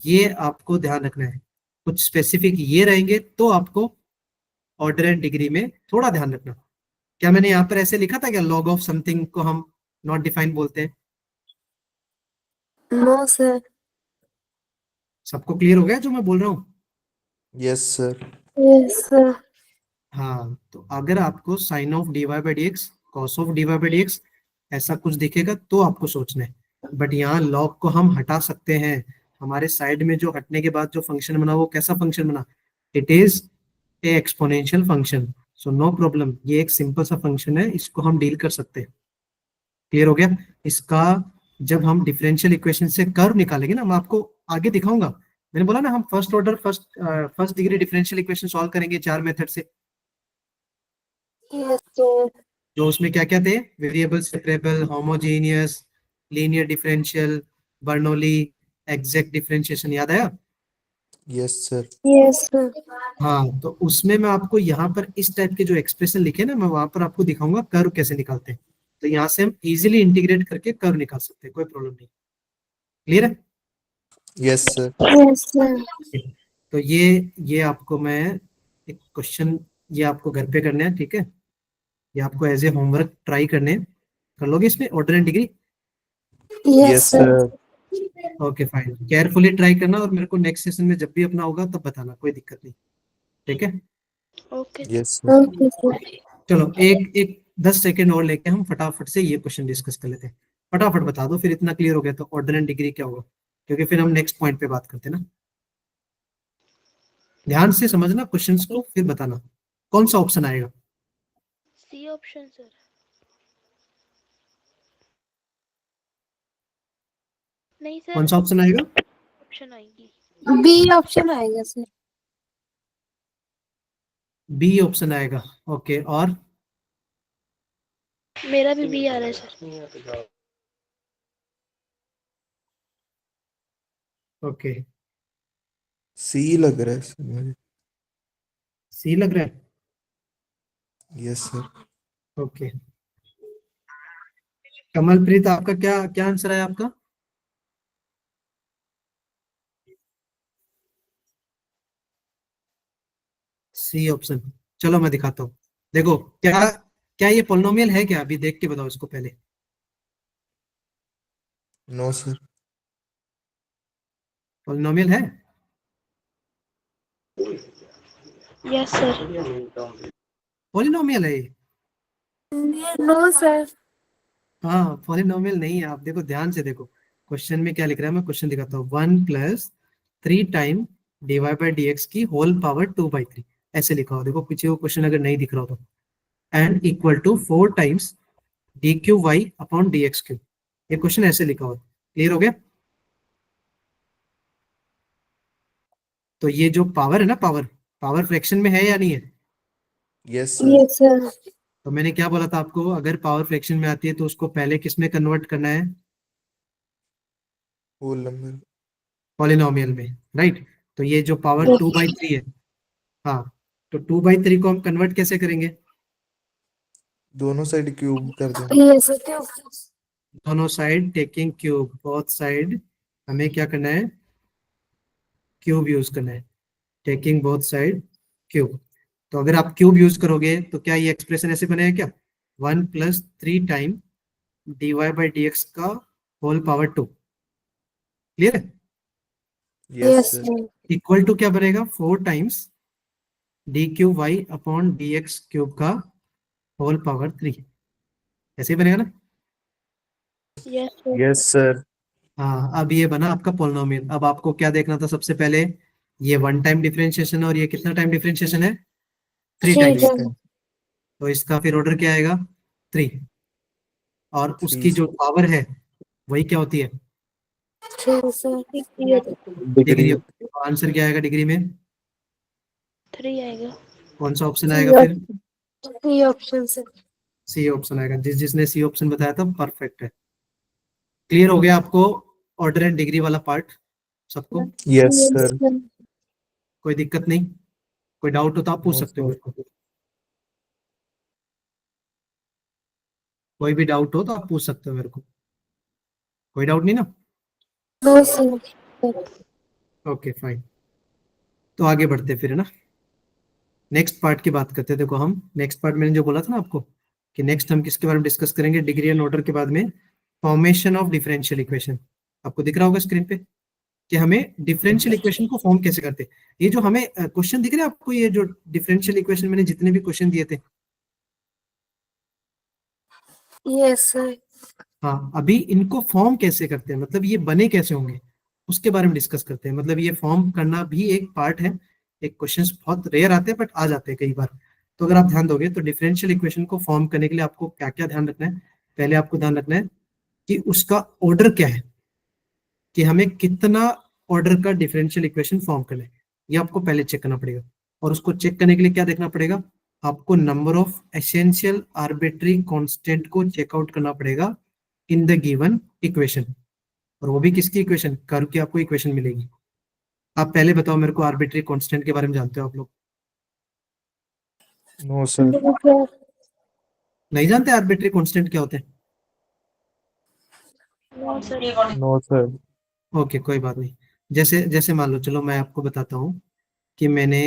ये आपको ध्यान रखना है, कुछ स्पेसिफिक ये रहेंगे तो आपको ऑर्डर एंड डिग्री में थोड़ा ध्यान रखना। क्या मैंने यहाँ पर ऐसे लिखा था क्या, लॉग ऑफ समथिंग को हम नॉट डिफाइन बोलते हैं। No, sir. सबको क्लियर हो गया जो मैं बोल रहा हूँ। Yes sir. Yes, sir. हाँ, तो अगर आपको sine of d y by d x, cos of d y by d x ऐसा कुछ दिखेगा तो आपको सोचना है। बट यहाँ लॉग को हम हटा सकते हैं। हमारे साइड में जो हटने के बाद जो फंक्शन बना वो कैसा फंक्शन बना, it is a exponential function. So no problem, ये एक सिंपल सा फंक्शन है, इसको हम डील कर सकते हैं। क्लियर हो गया इसका। जब हम डिफरेंशियल इक्वेशन से कर्व निकालेंगे ना, मैं आपको आगे दिखाऊंगा। मैंने बोला ना हम first order first degree differential equation solve करेंगे 4 मेथड से। Yes, sir. जो उसमें क्या क्या थे, variable separable, homogeneous, linear differential, Bernoulli, exact differentiation, याद आया। Yes sir. Yes, sir. हाँ, तो उसमें मैं आपको यहाँ पर इस टाइप के जो एक्सप्रेशन लिखे ना, मैं वहां पर आपको दिखाऊंगा कर्व कैसे निकालते हैं। तो यहाँ से हम इजीली इंटीग्रेट करके कर्व निकाल सकते हैं, कोई प्रॉब्लम नहीं। क्लियर है। Yes sir. Yes, sir. तो ये आपको मैं एक क्वेश्चन, ये आपको घर पे करने हैं, ठीक है। ये आपको एज ए होमवर्क ट्राई करने हैं। कर लोगे इसमें order and degree. Yes, yes sir. Sir. Okay fine, carefully try करना और मेरे को नेक्स्ट सेशन में जब भी अपना होगा तब बताना, कोई दिक्कत नहीं, ठीक है। Okay. Yes sir. Okay, sir. चलो एक एक 10 सेकेंड और लेके हम फटाफट से ये क्वेश्चन डिस्कस कर लेते हैं। फटाफट बता दो, फिर इतना क्लियर हो गया तो ऑर्डर एंड डिग्री क्या होगा, क्योंकि फिर हम नेक्स्ट पॉइंट पे बात करते हैं ना। ध्यान से समझना क्वेश्चंस को, फिर बताना कौन सा ऑप्शन आएगा। C option sir. नहीं कौन सर, सा ऑप्शन आएगा, ऑप्शन आएगी। B option आएगा sir. बी ऑप्शन आएगा। ओके, और मेरा भी बी आ रहा है सर। ओके, सी लग रहा है सर मुझे। सी लग रहा है। Yes sir. ओके, कमलप्रीत आपका क्या क्या आंसर है आपका। C option. चलो मैं दिखाता हूँ। देखो, क्या क्या ये पोलिनोमियल है क्या, अभी देख के बताओ इसको पहले। No sir. पोलिनोमियल है। Yes sir. पोलिनोमियल है ये। No sir. हाँ, पॉलिनोमियल नहीं है। आप देखो ध्यान से देखो, क्वेश्चन में क्या लिख रहा है, मैं क्वेश्चन दिखाता हूँ। 1 + 3 time dy by d x की होल पावर 2/3, ऐसे लिखा हो। देखो पीछे वो क्वेश्चन अगर नहीं दिख रहा हो तो, and equal to 4 times d cube y upon d x cube, ये क्वेश्चन ऐसे लिखा हो। क्लियर हो गया। तो ये जो पावर है ना, पावर पावर फ्रैक्शन में है या नहीं है। Yes sir. Yes sir. तो मैंने क्या बोला था आपको, अगर पावर फ्रैक्शन में आती है तो उसको पहले किस में कन्वर्ट करना है, होल नंबर। पॉलिनोमियल में, राइट। तो ये जो पावर 2/3 है, हाँ, तो 2/3 को हम कन्वर्ट कैसे करेंगे। दोनों साइड क्यूब कर दें। Yes sir. क्यों? दोनों side taking cube, both side हमें क्या करना है, क्यूब यूज करना है। Taking both side cube. तो अगर आप क्यूब यूज करोगे तो क्या ये एक्सप्रेशन ऐसे बनेगा क्या, 1 + 3 time dy by d x का होल पावर 2। क्लियर है। Yes yes sir. Sir. Equal to क्या बनेगा, 4 times d cube y upon d x cube का होल पावर 3, ऐसे ही बनेगा ना। Yes sir. Yes sir. हाँ, अब ये बना आपका पोलिनोमियल। अब आपको क्या देखना था सबसे पहले, ये 1 टाइम डिफरेंशिएशन और ये कितना टाइम डिफरेंशिएशन है, 3 थ्री टाइम्स। टाइम। तो इसका फिर ऑर्डर क्या आएगा, 3, और 3 उसकी जो पावर है वही क्या होती है, थ्री सर। डिग्री। डिग्री। तो आंसर क्या आएगा डिग्री में, 3 आएगा। कौन सा ऑप्शन सी आएगा फिर, C option sir. C option आएगा। जिसने सी ऑप्शन बताया था परफेक्ट है। क्लियर हो गया आपको ऑर्डर एंड डिग्री वाला पार्ट सबको, यस यस सर। सर। कोई दिक्कत नहीं, कोई डाउट हो तो आप पूछ नो सकते हो सर। मेरे को। कोई भी डाउट हो तो आप पूछ सकते हो मेरे को, कोई डाउट नहीं ना। No sir. ओके फाइन, तो आगे बढ़ते फिर है ना, नेक्स्ट पार्ट की बात करते हैं। देखो हम नेक्स्ट पार्ट, मैंने जो बोला था ना आपको कि नेक्स्ट हम किसके बारे में डिस्कस करेंगे, डिग्री एंड ऑर्डर के बाद में फॉर्मेशन ऑफ डिफरेंशियल इक्वेशन। आपको दिख रहा होगा स्क्रीन पे कि हमें डिफरेंशियल इक्वेशन को फॉर्म कैसे करते हैं। ये जो हमें क्वेश्चन दिख रहे हैं आपको, ये जो डिफरेंशियल इक्वेशन मैंने जितने भी क्वेश्चन दिए थे, यस सर। हाँ, अभी इनको फॉर्म कैसे करते हैं, मतलब ये बने कैसे होंगे उसके बारे में डिस्कस करते हैं। मतलब ये फॉर्म करना भी एक पार्ट है। एक क्वेश्चंस बहुत रेयर आते हैं बट आ जाते हैं कई बार। तो अगर आप ध्यान दोगे तो डिफरेंशियल इक्वेशन को फॉर्म करने के लिए आपको क्या क्या ध्यान रखना है, पहले आपको ध्यान रखना है कि उसका ऑर्डर क्या है, कि हमें कितना ऑर्डर का डिफरेंशियल इक्वेशन फॉर्म करना है, ये आपको पहले चेक करना पड़ेगा। और उसको चेक करने के लिए क्या देखना पड़ेगा, आपको number of essential arbitrary constant को चेकआउट करना पड़ेगा इन द गिवन इक्वेशन। और वो भी किसकी इक्वेशन, कर्व की आपको इक्वेशन मिलेगी। आप पहले बताओ मेरे को, आर्बिट्री कांस्टेंट के बारे में जानते हो आप लोग, नो सर। नहीं जानते आर्बिट्री कांस्टेंट क्या होते हैं। No sir. No sir. Okay कोई बात नहीं। जैसे जैसे मान लो, चलो मैं आपको बताता हूँ कि मैंने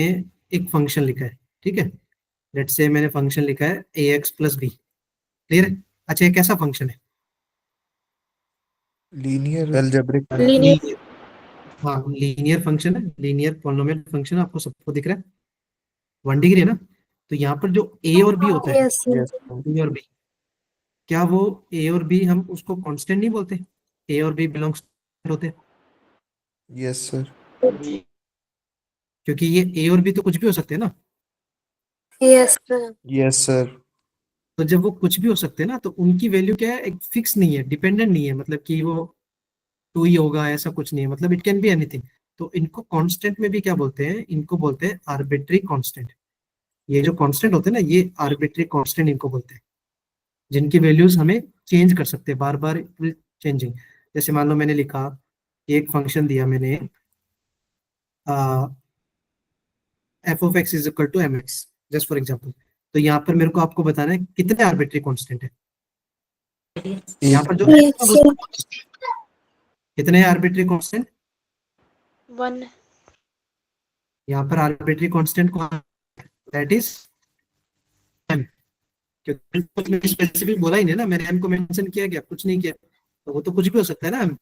एक फंक्शन लिखा है, ठीक है। लेट्स से मैंने फंक्शन लिखा है ए एक्स प्लस बी, क्लियर है। अच्छा ये कैसा फंक्शन है, लीनियर अलजेब्रिक। लीनियर। लीनियर। हाँ लीनियर फंक्शन है, लीनियर पॉलिनोमियल फंक्शन है, आपको सबको दिख रहा है, 1 डिग्री है ना। तो यहाँ पर जो ए और बी होता है, यस सर। यस ए और बी, क्या वो ए और बी हम उसको कांस्टेंट नहीं बोलते, ए और बी बिलोंग्स होते हैं, यस सर। क्योंकि ये ए और बी तो कुछ भी हो सकते हैं ना। Yes sir. Yes sir. तो जब वो कुछ भी हो सकते हैं ना, तो उनकी वैल्यू क्या है, एक फिक्स नहीं है, डिपेंडेंट नहीं है, मतलब कि वो 2 ही होगा ऐसा कुछ नहीं है, मतलब इट कैन बी एनीथिंग। तो इनको कांस्टेंट में भी क्या बोलते हैं, इनको बोलते हैं आर्बिट्री कांस्टेंट। ये जो कांस्टेंट होते हैं ना, ये आर्बिट्री कांस्टेंट इनको बोलते हैं, जिनकी वैल्यूज हमें चेंज कर सकते हैं बार बार चेंजिंग। जैसे मान लो मैंने लिखा, एक फंक्शन दिया मैंने, f of x is equal to m x, just for example. तो यहाँ पर मेरे को आपको बताना है कितने आर्बिट्री कांस्टेंट है, यहाँ पर जो एक। f है यस वो सर। कितने आर्बिट्री कांस्टेंट, 1। यहाँ पर आर्बिट्री कांस्टेंट को दैट इज m, क्योंकि मैंने स्पेसिफिक बोला ही नहीं ना, मैंने m को मेंशन किया क्या, कुछ नहीं किया, तो वो तो कुछ भी हो सकता है ना m।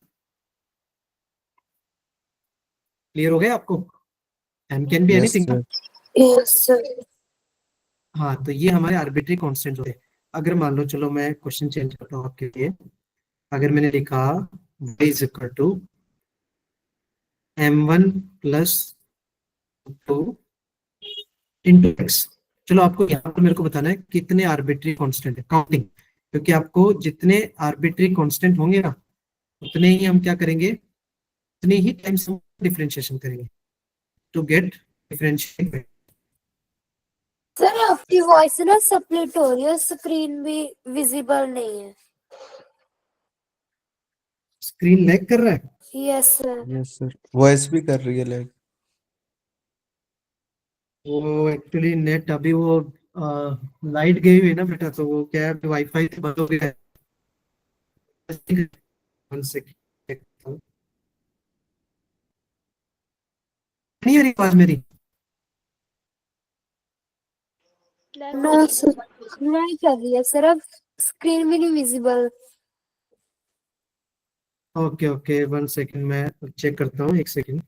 क्लियर हो गया आपको, m can be yes anything ना। सर। Yes sir. हाँ, तो ये हमारे आर्बिट्री कांस्टेंट होते हैं। अगर मान लो, चलो मैं क्वेश्चन चेंज करता हूँ आपके लिए। अगर मैंने लिखा y is equal to m1 plus 2 into x. चलो आपको यहाँ पर मेरे को बताना है कितने आर्बिट्री कांस्टेंट है, काउंटिंग। क्योंकि आपको जितने आर्बिट्री कांस्टेंट होंगे ना, उतने ही हम क्या करेंगे, उतने ही टाइम्स हम डिफरेंशिएशन करेंगे टू गेट डिफरेंशिएट। सर आपकी वॉइस ना स्प्लिट हो रही है, स्क्रीन भी विजिबल नहीं है। स्क्रीन लैग कर रहा है, yes sir. Yes sir. Voice भी कर रही है लैग। वो एक्चुअली नेट अभी वो लाइट गई हुई है ना बेटा, तो वो क्या है, वाईफाई से बंद हो गया है। 1 सेकंड, नहीं आ रही आवाज मेरी, नो सर, नहीं कर रही है सर, अब स्क्रीन भी नहीं विजिबल। ओके ओके 1 सेकंड, मैं चेक करता हूँ, 1 सेकंड।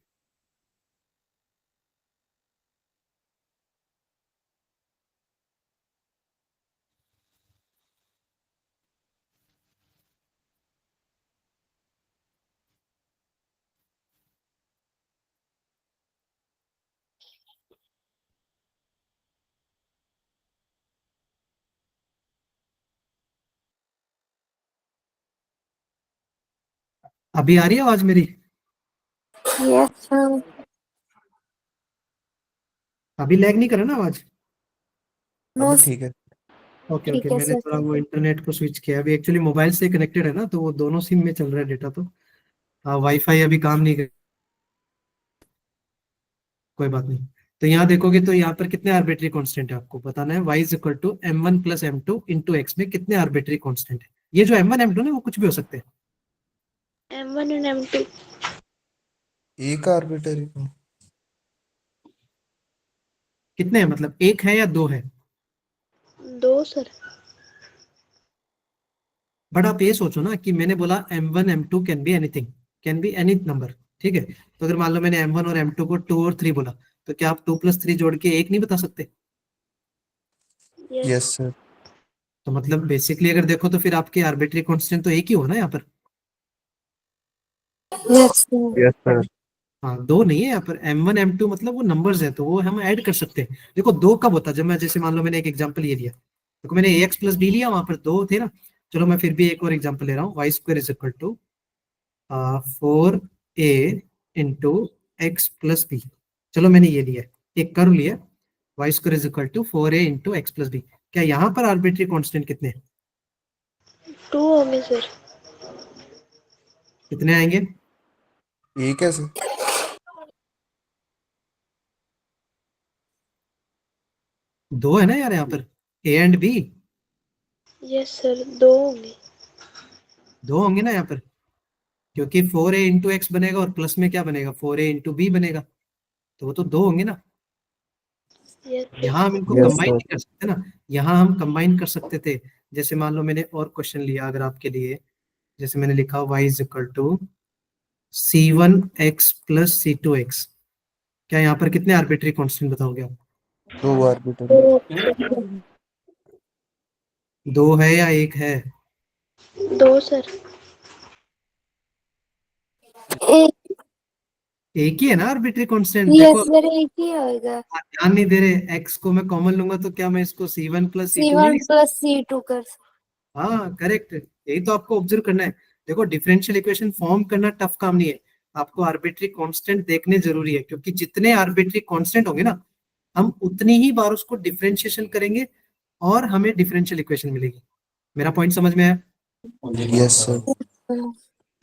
अभी आ रही है आवाज मेरी? Yes, sir. अभी लैग नहीं कर रहा ना आवाज? No, अभी ठीक है। ओके ओके, ठीक है मैंने सर। थोड़ा वो इंटरनेट को स्विच किया। अभी एक्चुअली मोबाइल से कनेक्टेड है ना, तो वो दोनों सिम में चल रहा है डेटा। तो हाँ, वाईफाई अभी काम नहीं कर, कोई बात नहीं। तो यहाँ देखोगे तो यहाँ पर कितने आर्बिट्री कांस्टेंट है आपको बताना है। y is equal to m1 plus m2 into x में कितने आर्बिट्री कांस्टेंट है। ये जो m1 m2 ना वो कुछ भी हो सकते हैं। M1 and M2 एक आर्बिट्री को कितने हैं, मतलब एक है या दो है? 2 सर। बट आप ये सोचो ना कि मैंने बोला m1 m2 can be anything, can be any number, ठीक है। तो अगर मान लो मैंने m1 और m2 को 2 और 3 बोला, तो क्या आप 2 प्लस 3 जोड़ के एक नहीं बता सकते? यस। Yes sir. तो मतलब बेसिकली अगर देखो तो फिर आपके आर्बिट्री कांस्टेंट तो एक ही हो ना यहाँ पर। Yes, sir. Yes sir. हाँ, दो नहीं है यहाँ पर। m1 m2 मतलब वो नंबर्स है, तो वो हम ऐड कर सकते हैं। देखो दो कब होता है, जब मैं जैसे मान लो मैंने एक एग्जांपल ये दिया, देखो मैंने ax प्लस बी लिया, वहां पर दो थे ना। चलो मैं फिर भी एक और एग्जांपल ले रहा हूँ। Y square is equal to 4a into x plus b. चलो मैंने ये लिया, एक कर्व लिया, y square is equal to 4a into x plus b. क्या यहाँ पर आर्बिट्री कांस्टेंट कितने हैं? 2 होंगे सर। कितने आएंगे? ये कैसे? दो है ना यार यहाँ पर, a and b। Yes sir, 2 होंगे। दो होंगे ना यहाँ पर, क्योंकि 4a इंटू एक्स बनेगा और प्लस में क्या बनेगा, 4a इंटू बी बनेगा। तो वो तो दो होंगे ना। Yes sir. यहाँ हम इनको यस कंबाइन सर। नहीं कर सकते ना, यहाँ हम कंबाइन कर सकते थे। जैसे मान लो मैंने और क्वेश्चन लिया अगर आपके लिए, जैसे मैंने लिखा y is equal to c1x plus c2x। क्या यहाँ पर कितने आर्बिट्री कांस्टेंट बताओगे आप? दो आर्बिट्री। 2 है या एक है? 2 सर। एक। एक ही है ना आर्बिट्री कांस्टेंट। Yes, देखो sir. एक ही होगा। आप ध्यान नहीं दे रहे, x को मैं कॉमन लूंगा तो क्या मैं इसको c1 प्लस c2 नहीं C1 लिख? plus C2 कर। हाँ करेक्ट, यही तो आपको ऑब्जर्व करना है। देखो डिफरेंशियल इक्वेशन फॉर्म करना टफ काम नहीं है, आपको आर्बिट्री कांस्टेंट देखने जरूरी है, क्योंकि जितने आर्बिट्री कांस्टेंट होंगे ना, हम उतनी ही बार उसको डिफरेंशिएशन करेंगे और हमें डिफरेंशियल इक्वेशन मिलेगी। मेरा पॉइंट समझ में आया? Yes sir.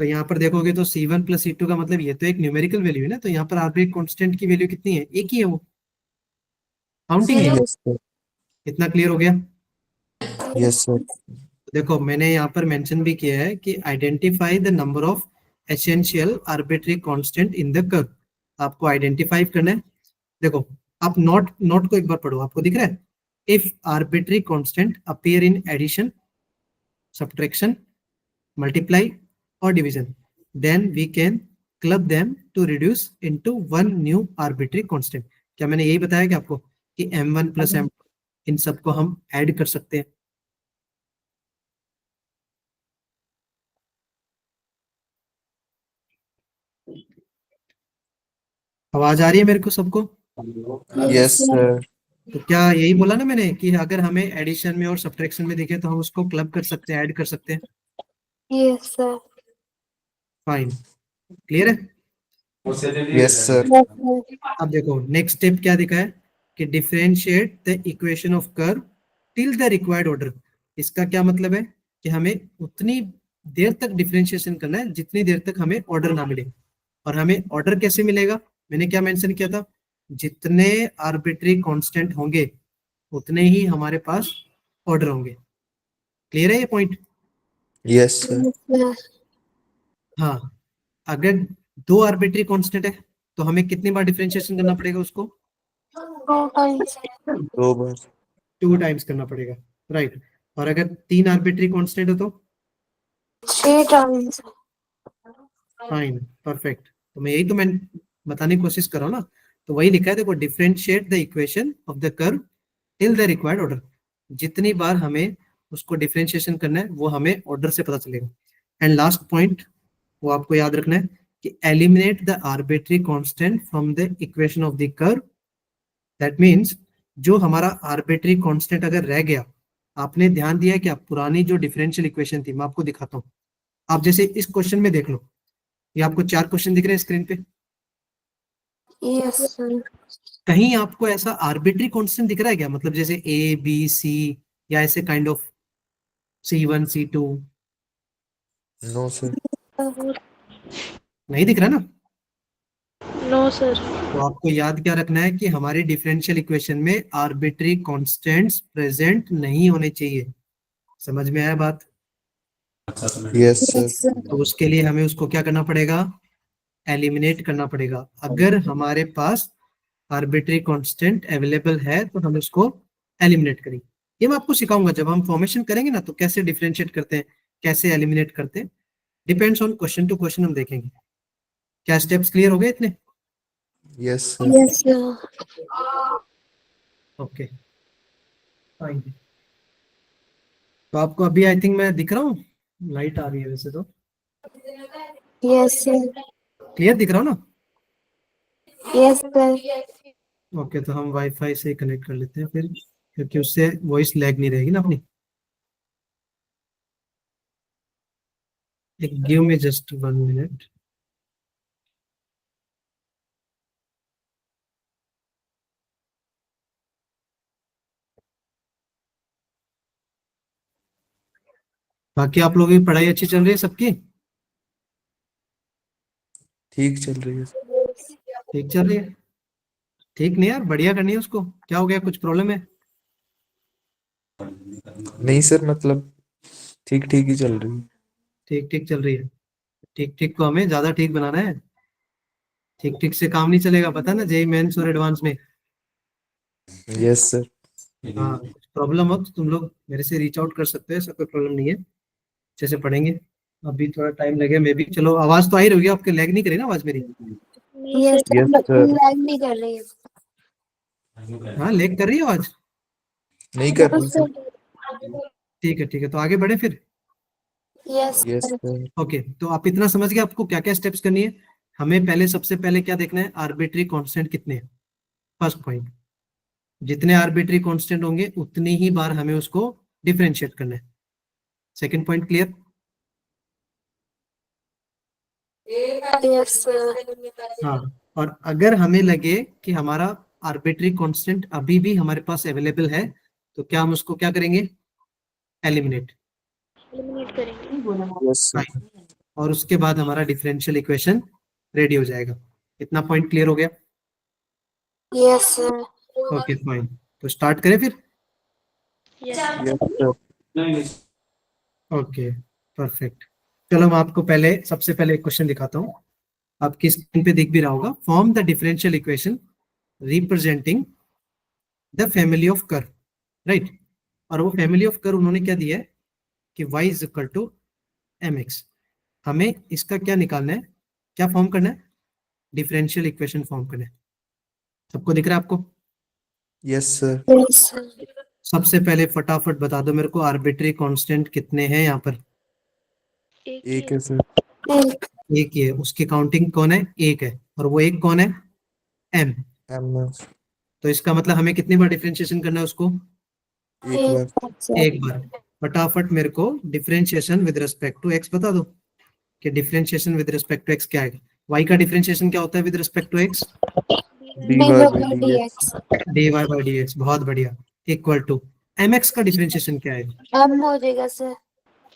तो यहाँ पर देखोगे तो c1 प्लस c2 का मतलब ये तो एक न्यूमेरिकल वैल्यू है ना, तो यहाँ पर आर्बिट्री कांस्टेंट की वैल्यू कितनी है, एक ही है, वो काउंटिंग है। Yes sir. इतना क्लियर हो गया? Yes sir. देखो मैंने यहाँ पर मेंशन भी किया है कि identify the number of essential arbitrary constant in the curve. आपको आइडेंटिफाई करना है। देखो आप नोट नोट को एक बार पढ़ो, आपको दिख रहा है, if arbitrary constant appear in addition, subtraction, multiply और division, then we can club them to reduce into one new arbitrary constant. क्या मैंने यही बताया कि आपको कि m1 प्लस m, इन सबको हम ऐड कर सकते हैं। आवाज आ रही है मेरे को सबको? Yes sir. तो क्या यही बोला ना मैंने कि अगर हमें एडिशन में और सब्ट्रैक्शन में दिखे तो हम उसको क्लब कर सकते हैं, ऐड कर सकते हैं। Yes, sir. फाइन, क्लियर है? Yes sir. Yes, sir. अब देखो नेक्स्ट स्टेप क्या दिखा है कि differentiate the equation of curve till the required order. इसका क्या मतलब है कि हमें उतनी देर तक डिफरेंशिएशन करना है जितनी देर तक हमें ऑर्डर ना मिले। और हमें ऑर्डर कैसे मिलेगा, मैंने क्या मेंशन किया था, जितने आर्बिट्री कांस्टेंट होंगे उतने ही हमारे पास ऑर्डर होंगे। क्लियर है ये point? Yes sir. Yes, sir. हाँ, अगर दो आर्बिट्री कांस्टेंट है तो हमें कितनी बार डिफरेंशिएशन करना पड़ेगा उसको? 2 times. दो बार। 2 टाइम्स करना पड़ेगा, राइट। और अगर तीन आर्बिट्री कांस्टेंट हो तो? 3 times. Fine, perfect. तो मैं यही तो मैं बताने की कोशिश कर रहा हूँ ना। तो वही लिखा है देखो, differentiate the equation of the curve till the required order. जितनी बार हमें उसको डिफरेंशिएशन करना है वो हमें ऑर्डर से पता चलेगा। एंड लास्ट पॉइंट वो आपको याद रखना है कि eliminate the arbitrary constant from the equation of the curve. That means जो हमारा आर्बिट्री कांस्टेंट अगर रह गया, आपने ध्यान दिया कि आप पुरानी जो डिफरेंशियल इक्वेशन थी, मैं आपको दिखाता हूँ। आप जैसे इस क्वेश्चन में देख लो, ये आपको 4 क्वेश्चन दिख रहे हैं स्क्रीन पे। Yes sir. कहीं आपको ऐसा आर्बिट्री कांस्टेंट दिख रहा है क्या, मतलब जैसे ए बी सी या ऐसे kind of C1 C2? No sir. नहीं दिख रहा ना? No sir. तो आपको याद क्या रखना है कि हमारी डिफरेंशियल इक्वेशन में आर्बिट्री कांस्टेंट्स प्रेजेंट नहीं होने चाहिए। समझ में आया बात? Yes sir. Yes sir. तो उसके लिए हमें उसको क्या करना पड़ेगा, एलिमिनेट करना पड़ेगा। अगर हमारे पास आर्बिट्री कांस्टेंट अवेलेबल है तो हम उसको एलिमिनेट करेंगे। ये मैं आपको सिखाऊंगा जब हम फॉर्मेशन करेंगे ना, तो कैसे डिफरेंशिएट करते हैं, कैसे एलिमिनेट करते हैं, depends on question to question हम देखेंगे। क्या स्टेप्स क्लियर हो गए इतने? Yes sir. Yes sir. Okay fine. तो आपको अभी आई थिंक मैं दिख रहा हूँ, लाइट आ रही है वैसे तो। Yes sir. क्लियर दिख रहा हूँ ना? Yes sir. ओके तो हम वाईफाई से कनेक्ट कर लेते हैं फिर, क्योंकि उससे वॉइस लैग नहीं रहेगी ना अपनी। एक गिव मी जस्ट 1 मिनट। बाकी आप लोगों की पढ़ाई अच्छी चल रही है सबकी? ठीक चल रही है। ठीक चल रही है? ठीक नहीं यार, बढ़िया करनी है उसको। क्या हो गया, कुछ प्रॉब्लम है? नहीं सर, मतलब ठीक ठीक ही चल रही है। ठीक ठीक चल रही है? ठीक ठीक को हमें ज्यादा ठीक बनाना है। ठीक ठीक से काम नहीं चलेगा, पता ना, जेई मेंस और एडवांस में। Yes sir. हाँ, कुछ प्रॉब्लम हो तो तुम लोग मेरे से रीच आउट कर सकते हो, ऐसा कोई प्रॉब्लम नहीं है। अच्छे से पढ़ेंगे। अभी थोड़ा टाइम लगे मे बी, चलो आवाज तो आ ही रही होगी, आपके लैग नहीं करी ना आवाज मेरी? नहीं yes sir. Yes sir. Sir. Lag नहीं कर रही है। हाँ लैग कर रही है आवाज? नहीं कर नो रही सर। सर। ठीक है तो आगे बढ़े फिर। Yes yes sir. Sir. Okay तो आप इतना समझ गए आपको क्या क्या स्टेप्स करनी है। हमें पहले, सबसे पहले क्या देखना है, आर्बिट्री कांस्टेंट कितने हैं। फर्स्ट पॉइंट, जितने आर्बिट्री कांस्टेंट होंगे उतनी ही बार हमें उसको डिफरेंशिएट करना है। Second point clear? Yes sir. हाँ, और अगर हमें लगे कि हमारा आर्बिट्री कांस्टेंट अभी भी हमारे पास अवेलेबल है, तो क्या हम उसको क्या करेंगे, एलिमिनेट। एलिमिनेट करेंगे। Yes sir. और उसके बाद हमारा डिफरेंशियल इक्वेशन रेडी हो जाएगा। इतना पॉइंट क्लियर हो गया? Yes sir. ओके फाइन, तो स्टार्ट करें फिर। Yes. Yes sir. Okay perfect. चलो मैं आपको पहले, सबसे पहले एक क्वेश्चन दिखाता हूँ। आपकी स्क्रीन पे दिख भी रहा होगा, form the differential equation representing the family of curve, right. और वो फैमिली ऑफ कर्व उन्होंने क्या दिया है कि y is equal to mx। हमें इसका क्या निकालना है, क्या फॉर्म करना है, डिफरेंशियल इक्वेशन फॉर्म करना है। सबको दिख रहा है आपको? Yes sir. Yes sir. सबसे पहले फटाफट बता दो मेरे को, आर्बिट्री कांस्टेंट कितने हैं यहाँ पर? एक एक ही है सर। एक। एक ही है, उसकी काउंटिंग कौन है, एक है, और वो एक कौन है, m। एम। तो इसका मतलब हमें कितनी बार डिफरेंशिएशन करना है उसको? एक बार। एक सर। एक बार। फटाफट मेरे को differentiation with respect to x बता दो, कि differentiation with respect to x क्या आएगा। y का डिफरेंशिएशन क्या होता है with respect to x? D d y by by by d d x. X. dy by dx, बहुत बढ़िया। इक्वल टू mx का डिफरेंशिएशन क्या आएगा? एम हो जाएगा सर।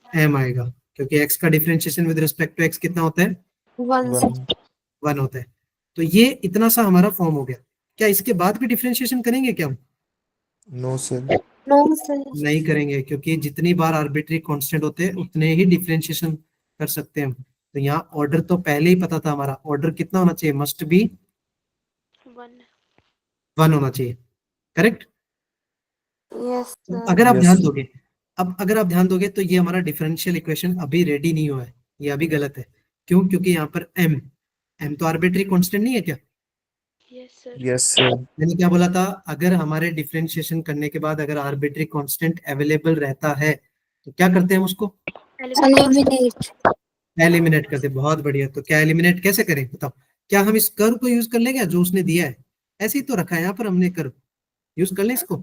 m आएगा, क्योंकि x का differentiation with respect to x कितना होता है? One one. सर। 1 होता है। तो ये इतना सा हमारा फॉर्म हो गया। क्या इसके बाद भी डिफरेंशिएशन करेंगे क्या हम? No sir. No sir. नहीं करेंगे, क्योंकि जितनी बार आर्बिट्री कांस्टेंट होते हैं उतने ही डिफरेंशिएशन कर सकते हैं हम। तो यहाँ ऑर्डर तो पहले ही पता था हमारा, ऑर्डर कितना होना चाहिए, मस्ट बी वन। 1 होना चाहिए, करेक्ट। Yes sir. अगर आप यस। ध्यान दोगे, अब अगर आप ध्यान दोगे तो ये हमारा डिफरेंशियल इक्वेशन अभी रेडी नहीं हुआ है, ये अभी गलत है। क्यों? क्योंकि यहाँ पर m तो आर्बिट्री कांस्टेंट नहीं है क्या? Yes sir. Yes sir. मैंने क्या बोला था, अगर हमारे डिफरेंशिएशन करने के बाद अगर आर्बिट्री कांस्टेंट अवेलेबल रहता है तो क्या करते हैं हम उसको? एलिमिनेट। एलिमिनेट करते हैं। बहुत बढ़िया। तो क्या एलिमिनेट कैसे करें बताओ? क्या हम इस कर्व को यूज कर लेंगे जो उसने दिया है? ऐसे ही तो रखा है यहाँ पर हमने कर्व, यूज कर लें इसको?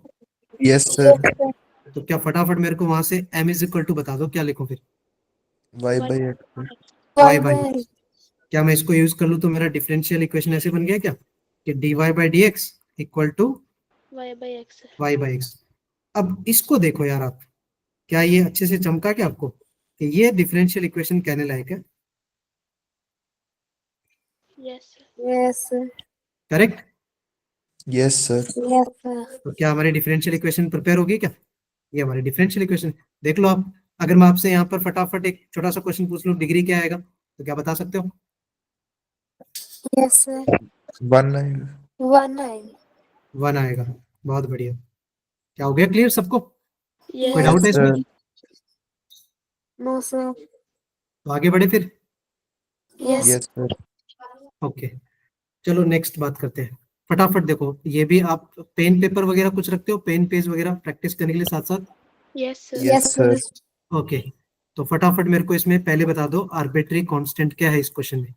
Yes sir. तो क्या फटाफट मेरे को वहां से m इज इक्वल टू बता दो, क्या लिखो फिर? Y one. By x. y one by by. क्या मैं इसको यूज कर लूँ तो मेरा डिफरेंशियल इक्वेशन ऐसे बन गया क्या कि dy by d x equal to y by x. y by x. अब इसको देखो यार आप, क्या ये अच्छे से चमका क्या आपको कि ये डिफरेंशियल इक्वेशन कहने लायक है? Yes Yes, sir. Correct? Yes sir. Yes, sir. तो क्या हमारी डिफरेंशियल इक्वेशन प्रिपेयर होगी क्या? ये हमारी डिफरेंशियल इक्वेशन देख लो आप। अगर मैं आपसे यहाँ पर फटाफट एक छोटा सा क्वेश्चन पूछ लूँ डिग्री क्या आएगा, तो क्या बता सकते हो? Yes, sir. 19। 19. 1 आएगा। बहुत बढ़िया। क्या हो गया क्लियर सबको? कोई यस डाउट है इसमें? सर। No, sir. तो आगे बढ़े फिर। Yes. Yes sir. ओके, चलो नेक्स्ट बात करते हैं। फटाफट देखो, ये भी आप पेन पेपर वगैरह कुछ रखते हो, पेन पेज वगैरह प्रैक्टिस करने के लिए साथ साथ? Yes sir. Yes sir. Okay, तो फटाफट मेरे को इसमें पहले बता दो आर्बिट्री कांस्टेंट क्या है इस क्वेश्चन में।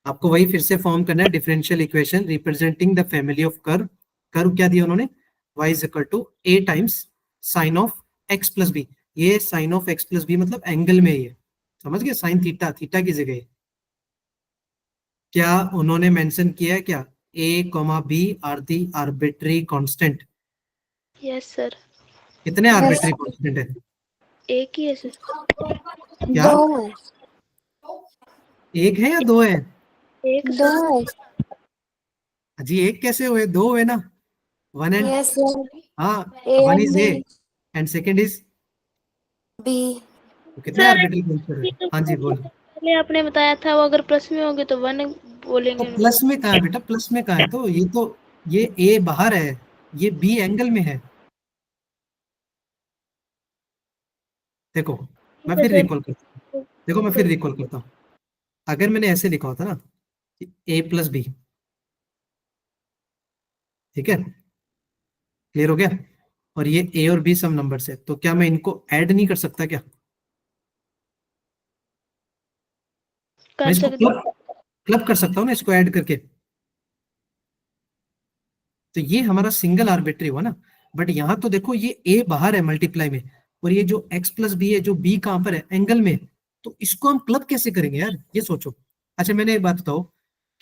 आपको वही फिर से फॉर्म करना है, differential equation representing the family of curve. Curve क्या दिया उन्होंने? y is equal to a times sine of x plus b. ये sine of x plus b मतलब एंगल में ये, समझ गए? साइन थीटा, थीटा की जगह। क्या उन्होंने मेंशन किया है क्या a, b are the arbitrary constant? Yes sir. कितने Yes. आर्बिट्री कांस्टेंट है? एक ही है सर। क्या? 2 है। एक है या दो है? एक 2 सर। है। जी एक कैसे हुए? दो हुए ना। One and Yes, sir. हाँ, A one and is a B. And second is, B. तो कितने सर आर्बिट्री कांस्टेंट है? हाँ जी बोलो। पहले आपने बताया था वो अगर प्लस में होगे तो 1 तो बोलेंगे। प्लस में कहाँ है बेटा? प्लस में कहाँ है? तो ये ए बाहर है, ये बी एंगल में है। देखो मैं फिर रिकॉल करता हूँ, देखो मैं फिर रिकॉल करता हूँ। अगर मैंने ऐसे लिखा होता ना ए प्लस बी, ठीक है, क्लियर हो गया, और ये ए और बी सम नंबर्स है, तो क्या मैं इनको ऐड नहीं कर सकता क्या? मैं कर इसको सकते। क्लब कर सकता हूँ ना, इसको ऐड करके। तो ये हमारा सिंगल आर्बिट्री हुआ ना। बट यहाँ तो देखो ये ए बाहर है मल्टीप्लाई में, और ये जो एक्स प्लस बी है, जो बी कहाँ पर है? एंगल में। तो इसको हम क्लब कैसे करेंगे यार, ये सोचो। अच्छा मैंने एक बात बताओ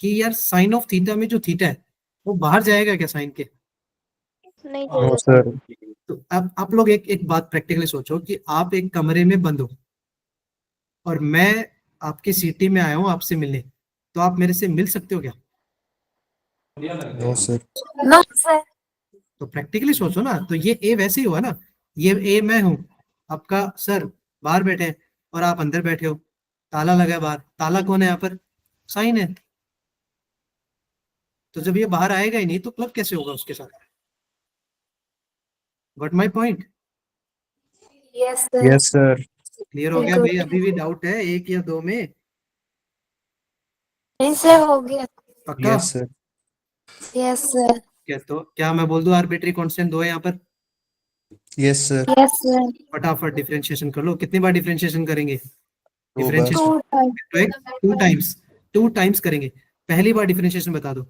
कि यार साइन ऑफ थीटा में जो थीटा है वो बाहर जाएगा क्या साइन के? नहीं नो जाएगा। सर। तो अब आप लोग एक एक बात प्रैक्टिकली सोचो कि आप एक कमरे में बंद हो और मैं आपकी सिटी में आया हूँ आपसे मिलने, तो आप मेरे से मिल सकते हो क्या? No sir. No, sir. तो प्रैक्टिकली सोचो ना, तो ये ए वैसे ही हुआ ना। ये ए मैं हूं, आपका सर बाहर बैठे हैं और आप अंदर बैठे हो, ताला लगा है बाहर। ताला कौन है यहाँ पर? साइन है। तो जब ये बाहर आएगा ही नहीं तो क्लब कैसे होगा उसके साथ? Got my point? Yes, sir. Yes sir. Clear हो गया Good. भाई? अभी भी डाउट है एक या दो में? नहीं सर, हो गया। पक्का? Yes sir. Yes, sir. क्या तो क्या मैं बोल दूं आर्बिट्री कांस्टेंट दो है यहाँ पर? Yes sir. Yes, sir. फटाफट डिफरेंशिएशन कर लो। कितनी बार डिफरेंशिएशन करेंगे? 2 बार। Differentiation 2 times. Two times, two times करेंगे। पहली बार डिफरेंशिएशन बता दो,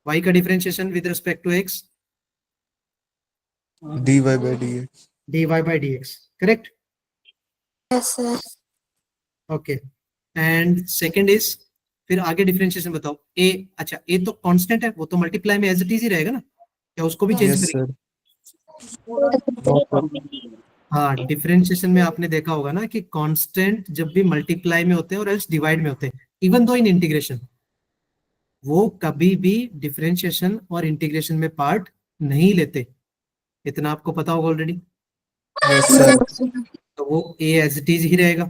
y का differentiation with respect to x, dy by d x. dy by dx, correct? Yes, sir. Okay, and second is, फिर आगे डिफरेंशिएशन बताओ। a, अच्छा a तो कांस्टेंट है, वो तो मल्टीप्लाई में एज इट इज ही रहेगा ना, क्या उसको भी चेंज यस करेंगे? सर। No sir. हाँ, डिफरेंशिएशन में आपने देखा होगा ना कि कांस्टेंट जब भी मल्टीप्लाई में होते हैं और एल्स डिवाइड में होते हैं, इवन दो इन इंटीग्रेशन, वो कभी भी डिफरेंशिएशन और इंटीग्रेशन में पार्ट नहीं लेते। इतना आपको पता होगा ऑलरेडी। Yes sir. तो वो ए एज इट इज ही रहेगा।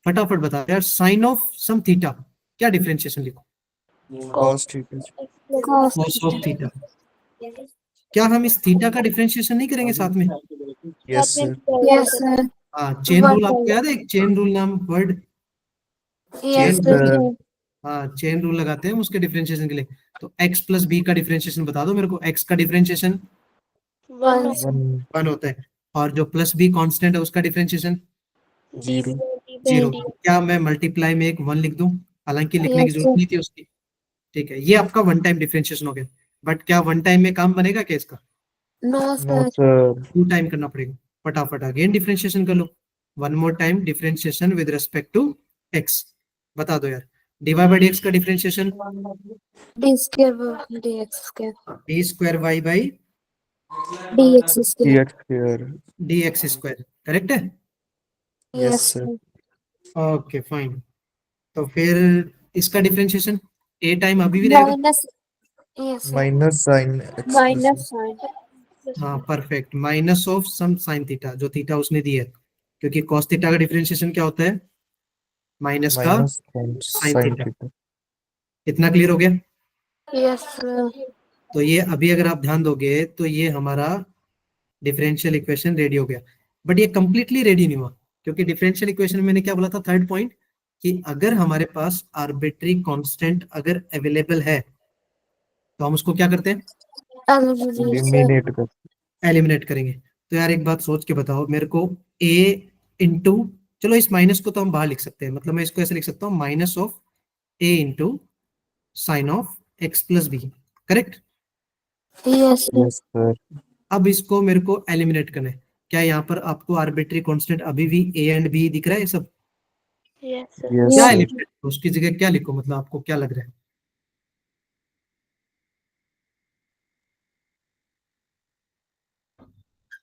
फटाफट बता यार, साइन ऑफ सम थीटा क्या डिफरेंशिएशन लिखो? Cos theta. Cos. Cos of theta. क्या हम इस थीटा का डिफरेंशिएशन नहीं करेंगे साथ में? Yes sir. Yes, sir. हाँ, चेन One रूल आपको time. याद है? एक चेन रूल नाम word, Yes, Yes, sir. sir. हाँ चेन रूल लगाते हैं हम उसके डिफरेंशिएशन के लिए। तो x प्लस बी का डिफरेंशिएशन बता दो मेरे को। x का डिफरेंशिएशन 1. 1 1 होता है, और जो प्लस बी कांस्टेंट है उसका डिफरेंशिएशन 0। 0। क्या मैं मल्टीप्लाई में एक 1 लिख दूं? हालांकि लिखने की Yes, जरूरत sir. नहीं थी उसकी। ठीक है, ये आपका वन टाइम डिफरेंशिएशन हो गया। बट क्या वन टाइम में काम बनेगा क्या इसका? No, No sir. sir. Two time करना पड़ेगा। फटाफट अगेन डिफरेंशिएशन कर लो। One more time differentiation with respect to x, बता दो यार। dy by dx का differentiation d square dx square d square y by dx square. dx square. dx square, correct है? Yes, Yes, sir. sir. Okay fine. तो फिर इसका differentiation a time अभी भी रहेगा। Minus. Yes, sir. Minus sin x plus Minus sign. हाँ perfect, minus of some sine theta, जो theta उसने दी है, क्योंकि cos थीटा का डिफरेंशिएशन क्या होता है? माइनस का minus sine sin theta. theta. कितना क्लियर हो गया? Yes, sir. तो ये अभी अगर आप ध्यान दोगे तो ये हमारा डिफरेंशियल इक्वेशन रेडी हो गया। बट ये कंप्लीटली रेडी नहीं हुआ, क्योंकि डिफरेंशियल इक्वेशन में मैंने क्या बोला था, थर्ड पॉइंट, कि अगर हमारे पास आर्बिट्री कांस्टेंट अगर अवेलेबल है तो हम उसको क्या करते हैं? Eliminate, sir. Eliminate कर. एलिमिनेट करेंगे। तो यार एक बात सोच के बताओ मेरे को, a इंटू, चलो इस माइनस को तो हम बाहर लिख सकते हैं, मतलब मैं इसको ऐसे लिख सकता हूँ, minus of a into sine of x plus b, correct? Yes, sir. Yes, sir. अब इसको मेरे को एलिमिनेट करना है। क्या यहाँ पर आपको आर्बिट्री कांस्टेंट अभी भी a एंड b दिख रहा है? ये सब Yes, sir. Yes, क्या sir. एलिमिनेट, उसकी जगह क्या लिखो, मतलब आपको क्या लग रहा है?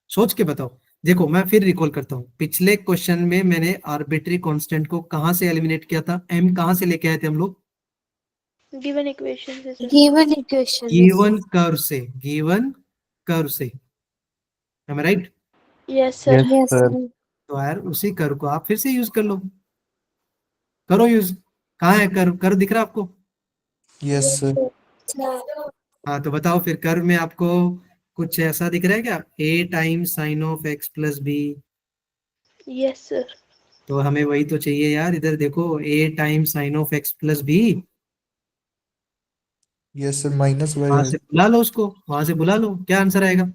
सोच के बताओ। देखो मैं फिर रिकॉल करता हूँ, पिछले क्वेश्चन में मैंने आर्बिट्री कांस्टेंट को कहाँ से एलिमिनेट किया था? m कहाँ से लेके आए थे हम लोग? Given equation से sir. Given equation. Given curve से, गिवन कर्व से, am I right? Yes, sir. Yes, Yes, sir. sir. तो यार उसी कर्व को आप फिर से यूज कर लो, करो यूज। कहाँ है कर्व? कर्व दिख रहा है आपको? Yes, sir. हाँ तो बताओ फिर, कर्व में आपको कुछ ऐसा दिख रहा है क्या? a times sine of x plus b. Yes, sir. तो हमें वही तो चाहिए यार, इधर देखो, a times sine of x plus b. Yes, sir. Minus y वहां है. से बुला लो उसको, वहां से बुला लो, क्या आंसर आएगा?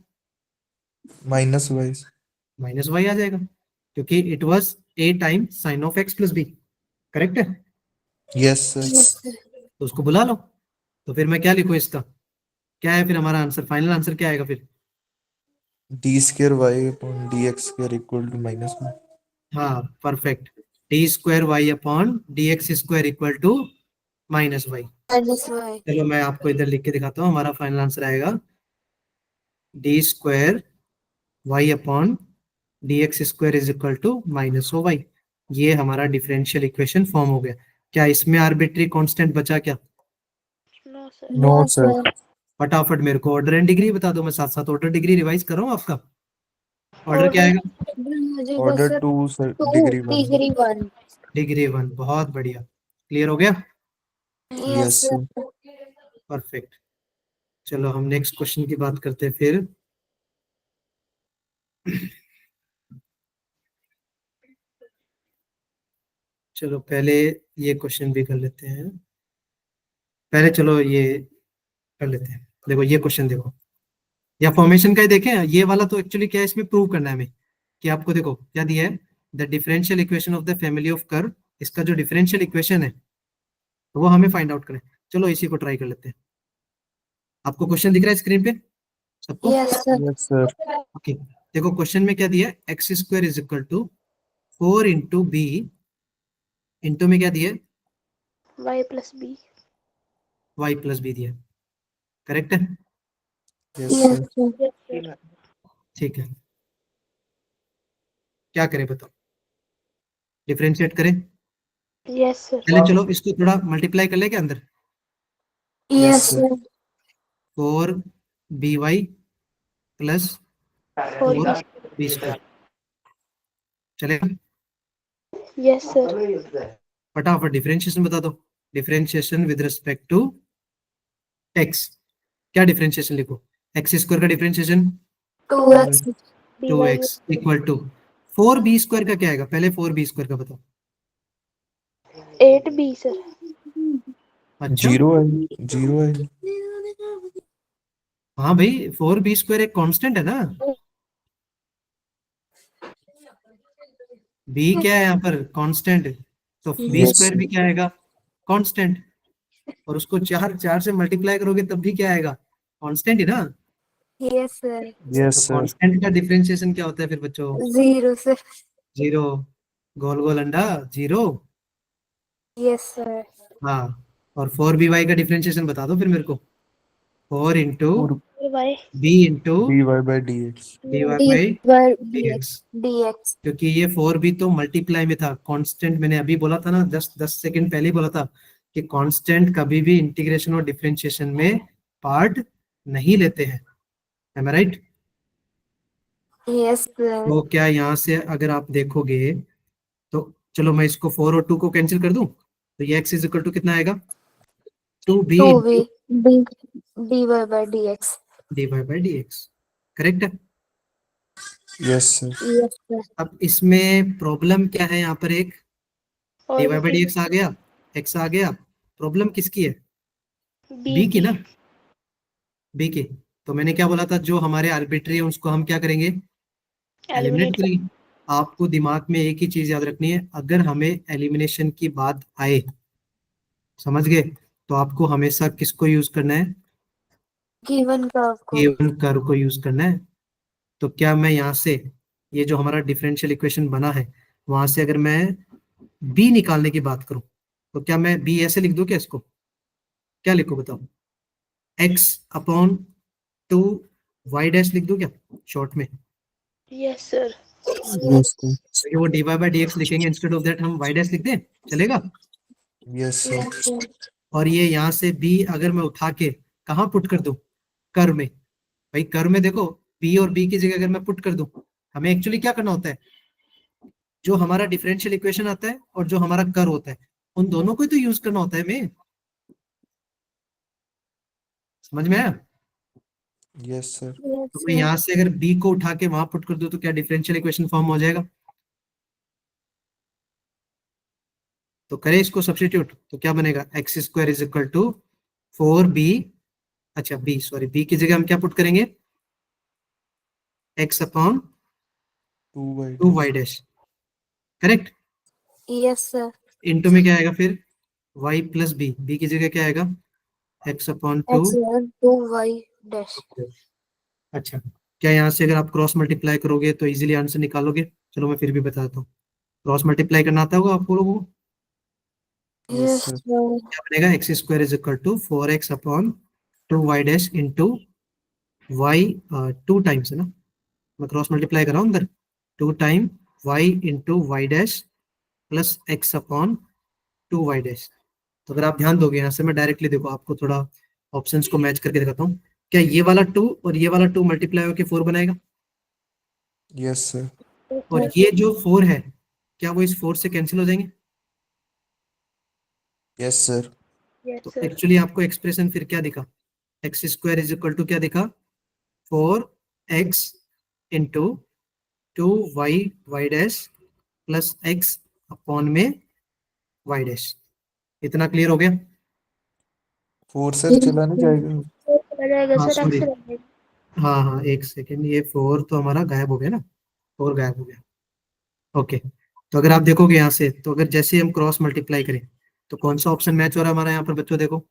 Minus y. माइनस वाई आ जाएगा, क्योंकि it was a times sine of x plus b, correct है? Yes, sir. Yes, sir. तो उसको बुला लो। तो फिर मैं क्या लिखूं इसका, क्या है फिर हमारा आंसर, फाइनल आंसर क्या आएगा फिर? d square y upon dx square equal to minus 1. हाँ perfect, d square y upon d x square equal to minus y. Minus y. चलो मैं आपको इधर लिख के दिखाता हूँ, हमारा फाइनल आंसर आएगा d square y upon d x square is equal to minus o y. ये हमारा डिफरेंशियल इक्वेशन फॉर्म हो गया। क्या इसमें आर्बिट्री कांस्टेंट बचा क्या? No, sir. No, No, sir. sir. फटाफट मेरे को ऑर्डर एंड डिग्री बता दो, मैं साथ साथ ऑर्डर डिग्री रिवाइज कर रहा हूँ आपका। ऑर्डर क्या आएगा? Order 2, sir. Degree 1. Degree 1. Degree 1, बहुत बढ़िया, क्लियर हो गया, Yes, Yes, sir. sir. Perfect. चलो हम नेक्स्ट क्वेश्चन की बात करते हैं फिर। चलो पहले ये क्वेश्चन भी कर लेते हैं, पहले चलो ये कर लेते हैं। देखो ये क्वेश्चन देखो, या फॉर्मेशन का ही देखें, ये वाला तो एक्चुअली क्या है, इसमें प्रूव करना है हमें कि आपको देखो क्या दिया है, the differential equation of the family of curve. इसका जो डिफरेंशियल इक्वेशन है वो हमें फाइंड आउट करें। चलो इसी को ट्राई कर लेते हैं। आपको क्वेश्चन दिख रहा है स्क्रीन पे सबको? Yes, sir. Yes, sir. Okay, देखो क्वेश्चन में क्या दिया है, x square is equal to 4 into b, into में क्या दिया है, Y plus B. Y plus b दिया है, करेक्ट है? Yes, Yes, sir. sir. Yes, sir. ठीक है, क्या करें बताओ, डिफरेंशिएट करें? Yes, sir. पहले चलो इसको थोड़ा मल्टीप्लाई कर ले क्या अंदर, Yes, sir. sir. 4 b y plus 4 4 B. B square, चलेगा? Yes, sir. फटाफट डिफरेंशिएशन बता दो, differentiation with respect to x. क्या डिफरेंशिएशन लिखो, एक्स स्क्वायर का differentiation 2x. 2x equal to 4b square का क्या आएगा, पहले 4b स्क्वायर का बताओ। 8B, sir. अच्छा 0 है. 0 है. हाँ भाई, 4b स्क्वायर एक कांस्टेंट है ना, b क्या है यहाँ पर, कांस्टेंट, तो b Yes, स्क्वायर भी क्या आएगा, कांस्टेंट, और उसको 4 से मल्टीप्लाई करोगे तब भी क्या आएगा, कांस्टेंट ही ना। Yes, sir. Yes, तो sir. कांस्टेंट का डिफरेंशिएशन क्या होता है फिर बच्चों? 0, sir. जीरो, गोल गोल अंडा जीरो। Yes, sir. हाँ, और 4by का डिफरेंशिएशन बता दो फिर मेरे को। 4 इंटू और y b into dy/dx। dy d by by dx, dx। क्योंकि ये 4b तो मल्टीप्लाई में था, कांस्टेंट मैंने अभी बोला था ना, 10 सेकंड पहले ही बोला था कि कांस्टेंट कभी भी इंटीग्रेशन और डिफरेंशिएशन में पार्ट नहीं लेते हैं। M I right? Yes sir. तो क्या यहाँ से अगर आप देखोगे तो चलो मैं इसको 4 और 2 को कैंसिल कर दूं, तो ये x इज इक्वल टू कितना आएगा, 2b 2v d dy by dx। dy by dx। Correct है? Yes sir. Yes sir. अब इसमें प्रॉब्लम क्या है, यहाँ पर एक dy और बाई dx आ गया, x आ गया, प्रॉब्लम किसकी है, बी b की की ना, b की। तो मैंने क्या बोला था, जो हमारे आर्बिट्री है उसको हम क्या करेंगे, एलिमिनेट एलिमिनेट कर। करेंगे। आपको दिमाग में एक ही चीज याद रखनी है, अगर हमें एलिमिनेशन की बात आए, समझ गए, तो आपको हमेशा किसको यूज करना है, गिवन कर्व को। गिवन कर्व को यूज करना है। तो क्या मैं यहाँ से ये जो हमारा डिफरेंशियल इक्वेशन बना है, वहां से अगर मैं बी निकालने की बात करूं, तो क्या मैं बी ऐसे लिख दूं क्या, इसको क्या लिखूं बताओ, एक्स अपॉन 2 वाई डैश लिख दूं क्या शॉर्ट में। Yes sir. Yes sir. तो ये वो d y by d x लिखेंगे, इंस्टेड ऑफ दैट हम वाई डैश लिख दें, चलेगा। Yes sir. Yes sir. और ये यहाँ से बी अगर मैं उठा के कहाँ पुट कर दूं, कर में, भाई कर में देखो, बी और बी की जगह अगर मैं पुट कर दूं, हमें एक्चुअली क्या करना होता है, जो हमारा डिफरेंशियल इक्वेशन आता है और जो हमारा कर होता है, उन दोनों को ही तो यूज करना होता है हमें, समझ में आया। Yes sir. तो मैं यहाँ से अगर बी को उठा के वहां पुट कर दूं, तो क्या डिफरेंशियल इक्वेशन फॉर्म हो जाएगा। तो करें इसको सब्स्टिट्यूट, तो क्या बनेगा, x square is equal to 4b, अच्छा बी सॉरी, बी की जगह हम क्या पुट करेंगे, x upon 2y 2 y dash, correct. Yes sir. Into में क्या आएगा फिर, y प्लस बी, बी की जगह क्या आएगा, x upon 2। X 2y dash. अच्छा, क्या यहाँ से अगर आप क्रॉस मल्टीप्लाई करोगे तो इजीली आंसर निकालोगे, चलो मैं फिर भी बताता हूँ। क्रॉस मल्टीप्लाई करना आता होगा आपको लोगों को। Yes yes sir. सर। क्या बनेगा, x square is equal to 4x upon 2y dash into y, 2 times है ना, मैं क्रॉस मल्टीप्लाई कर रहा हूँ अंदर, 2 time y into y dash plus x upon 2y dash. तो अगर आप ध्यान दोगे यहाँ से, मैं डायरेक्टली देखो आपको थोड़ा ऑप्शंस को मैच करके दिखाता हूँ, क्या ये वाला 2 और ये वाला 2 मल्टीप्लाई होकर 4 बनाएगा, यस सर। और ये जो 4 है, क्या वो इस 4 से कैंसिल हो जाएंगे। Yes sir. यस तो सर। एक्चुअली आपको एक्सप्रेशन फिर क्या दिखा, x square is equal to क्या दिखा, 4x into 2y y dash plus x upon में वाई डैश। इतना क्लियर हो गया। 4 सर चला नहीं जाएगा। चला जाएगा हाँ सर, सॉरी, एक्स रहेगा। हाँ हाँ एक सेकेंड, ये 4 तो हमारा गायब हो गया ना, 4 गायब हो गया। ओके, तो अगर आप देखोगे यहाँ से, तो अगर जैसे हम क्रॉस मल्टीप्लाई करें, तो कौन सा ऑप्शन मैच हो रहा है हमारा यहाँ पर बच्चों, देखो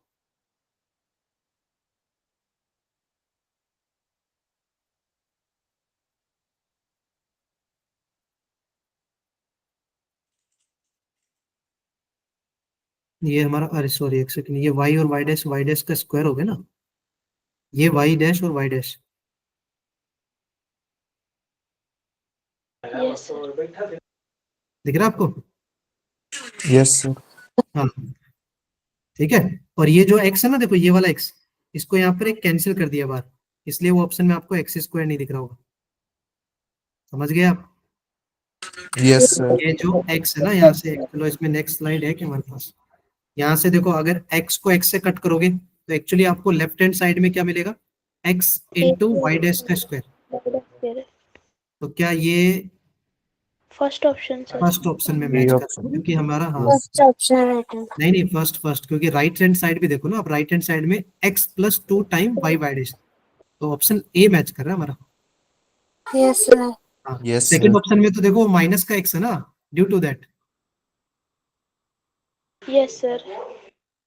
ये हमारा, अरे सॉरी एक सेकंड, ये y और y डैश का स्क्वायर हो गया ना, ये y डैश और y डैश, यस सर। दिख रहा है आपको। Yes sir. हाँ ठीक है, और ये जो x है ना, देखो ये वाला x, इसको यहाँ पर एक कैंसिल कर दिया बाहर, इसलिए वो ऑप्शन में आपको एक्स स्क्वायर नहीं दिख रहा होगा, समझ गए आप। Yes sir. ये जो x है ना यहाँ से, चलो इसमें नेक्स्ट स्लाइड है कि हमारे पास, यहाँ से देखो अगर x को x से कट करोगे, तो एक्चुअली आपको लेफ्ट हैंड साइड में क्या मिलेगा, x इंटू वाई डैश का स्क्वायर। तो क्या ये first option sir. First option में ये मैच कर रहा है, ऑप्शन। क्योंकि हमारा, हाँ यस फर्स्ट ऑप्शन राइट है। नहीं नहीं, फर्स्ट फर्स्ट, क्योंकि राइट हैंड साइड भी देखो ना, आप राइट हैंड साइड में x plus 2 time y y dash, तो ऑप्शन ए मैच कर रहा है हमारा। Yes sir. हाँ, यस सेकंड सर। ऑप्शन में तो देखो माइनस का x है ना, due to that. Yes sir.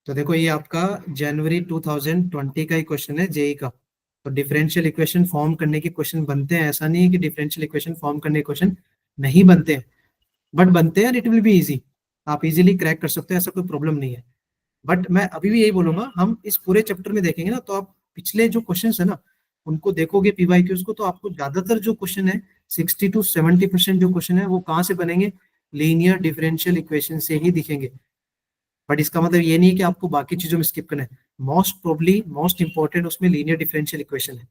तो देखो ये आपका जनवरी 2020 का ही क्वेश्चन है, जेई का। तो डिफरेंशियल इक्वेशन फॉर्म करने के क्वेश्चन बनते हैं, ऐसा नहीं है कि डिफरेंशियल इक्वेशन फॉर्म करने के क्वेश्चन नहीं बनते हैं, बट बनते हैं, इट विल बी इजी, आप इजीली क्रैक कर सकते हैं, ऐसा कोई प्रॉब्लम नहीं है। बट मैं अभी भी यही बोलूंगा, हम इस पूरे चैप्टर में देखेंगे ना, तो आप पिछले जो क्वेश्चन है ना उनको देखोगे पीवाईक्यूज को, तो आपको ज्यादातर जो क्वेश्चन है 60 to 70% जो क्वेश्चन है वो कहाँ से बनेंगे, लीनियर डिफरेंशियल इक्वेशन से ही दिखेंगे। बट इसका मतलब ये नहीं है कि आपको बाकी चीजों में स्किप करना है, मोस्ट प्रोबली मोस्ट इंपॉर्टेंट उसमें लीनियर डिफरेंशियल इक्वेशन है।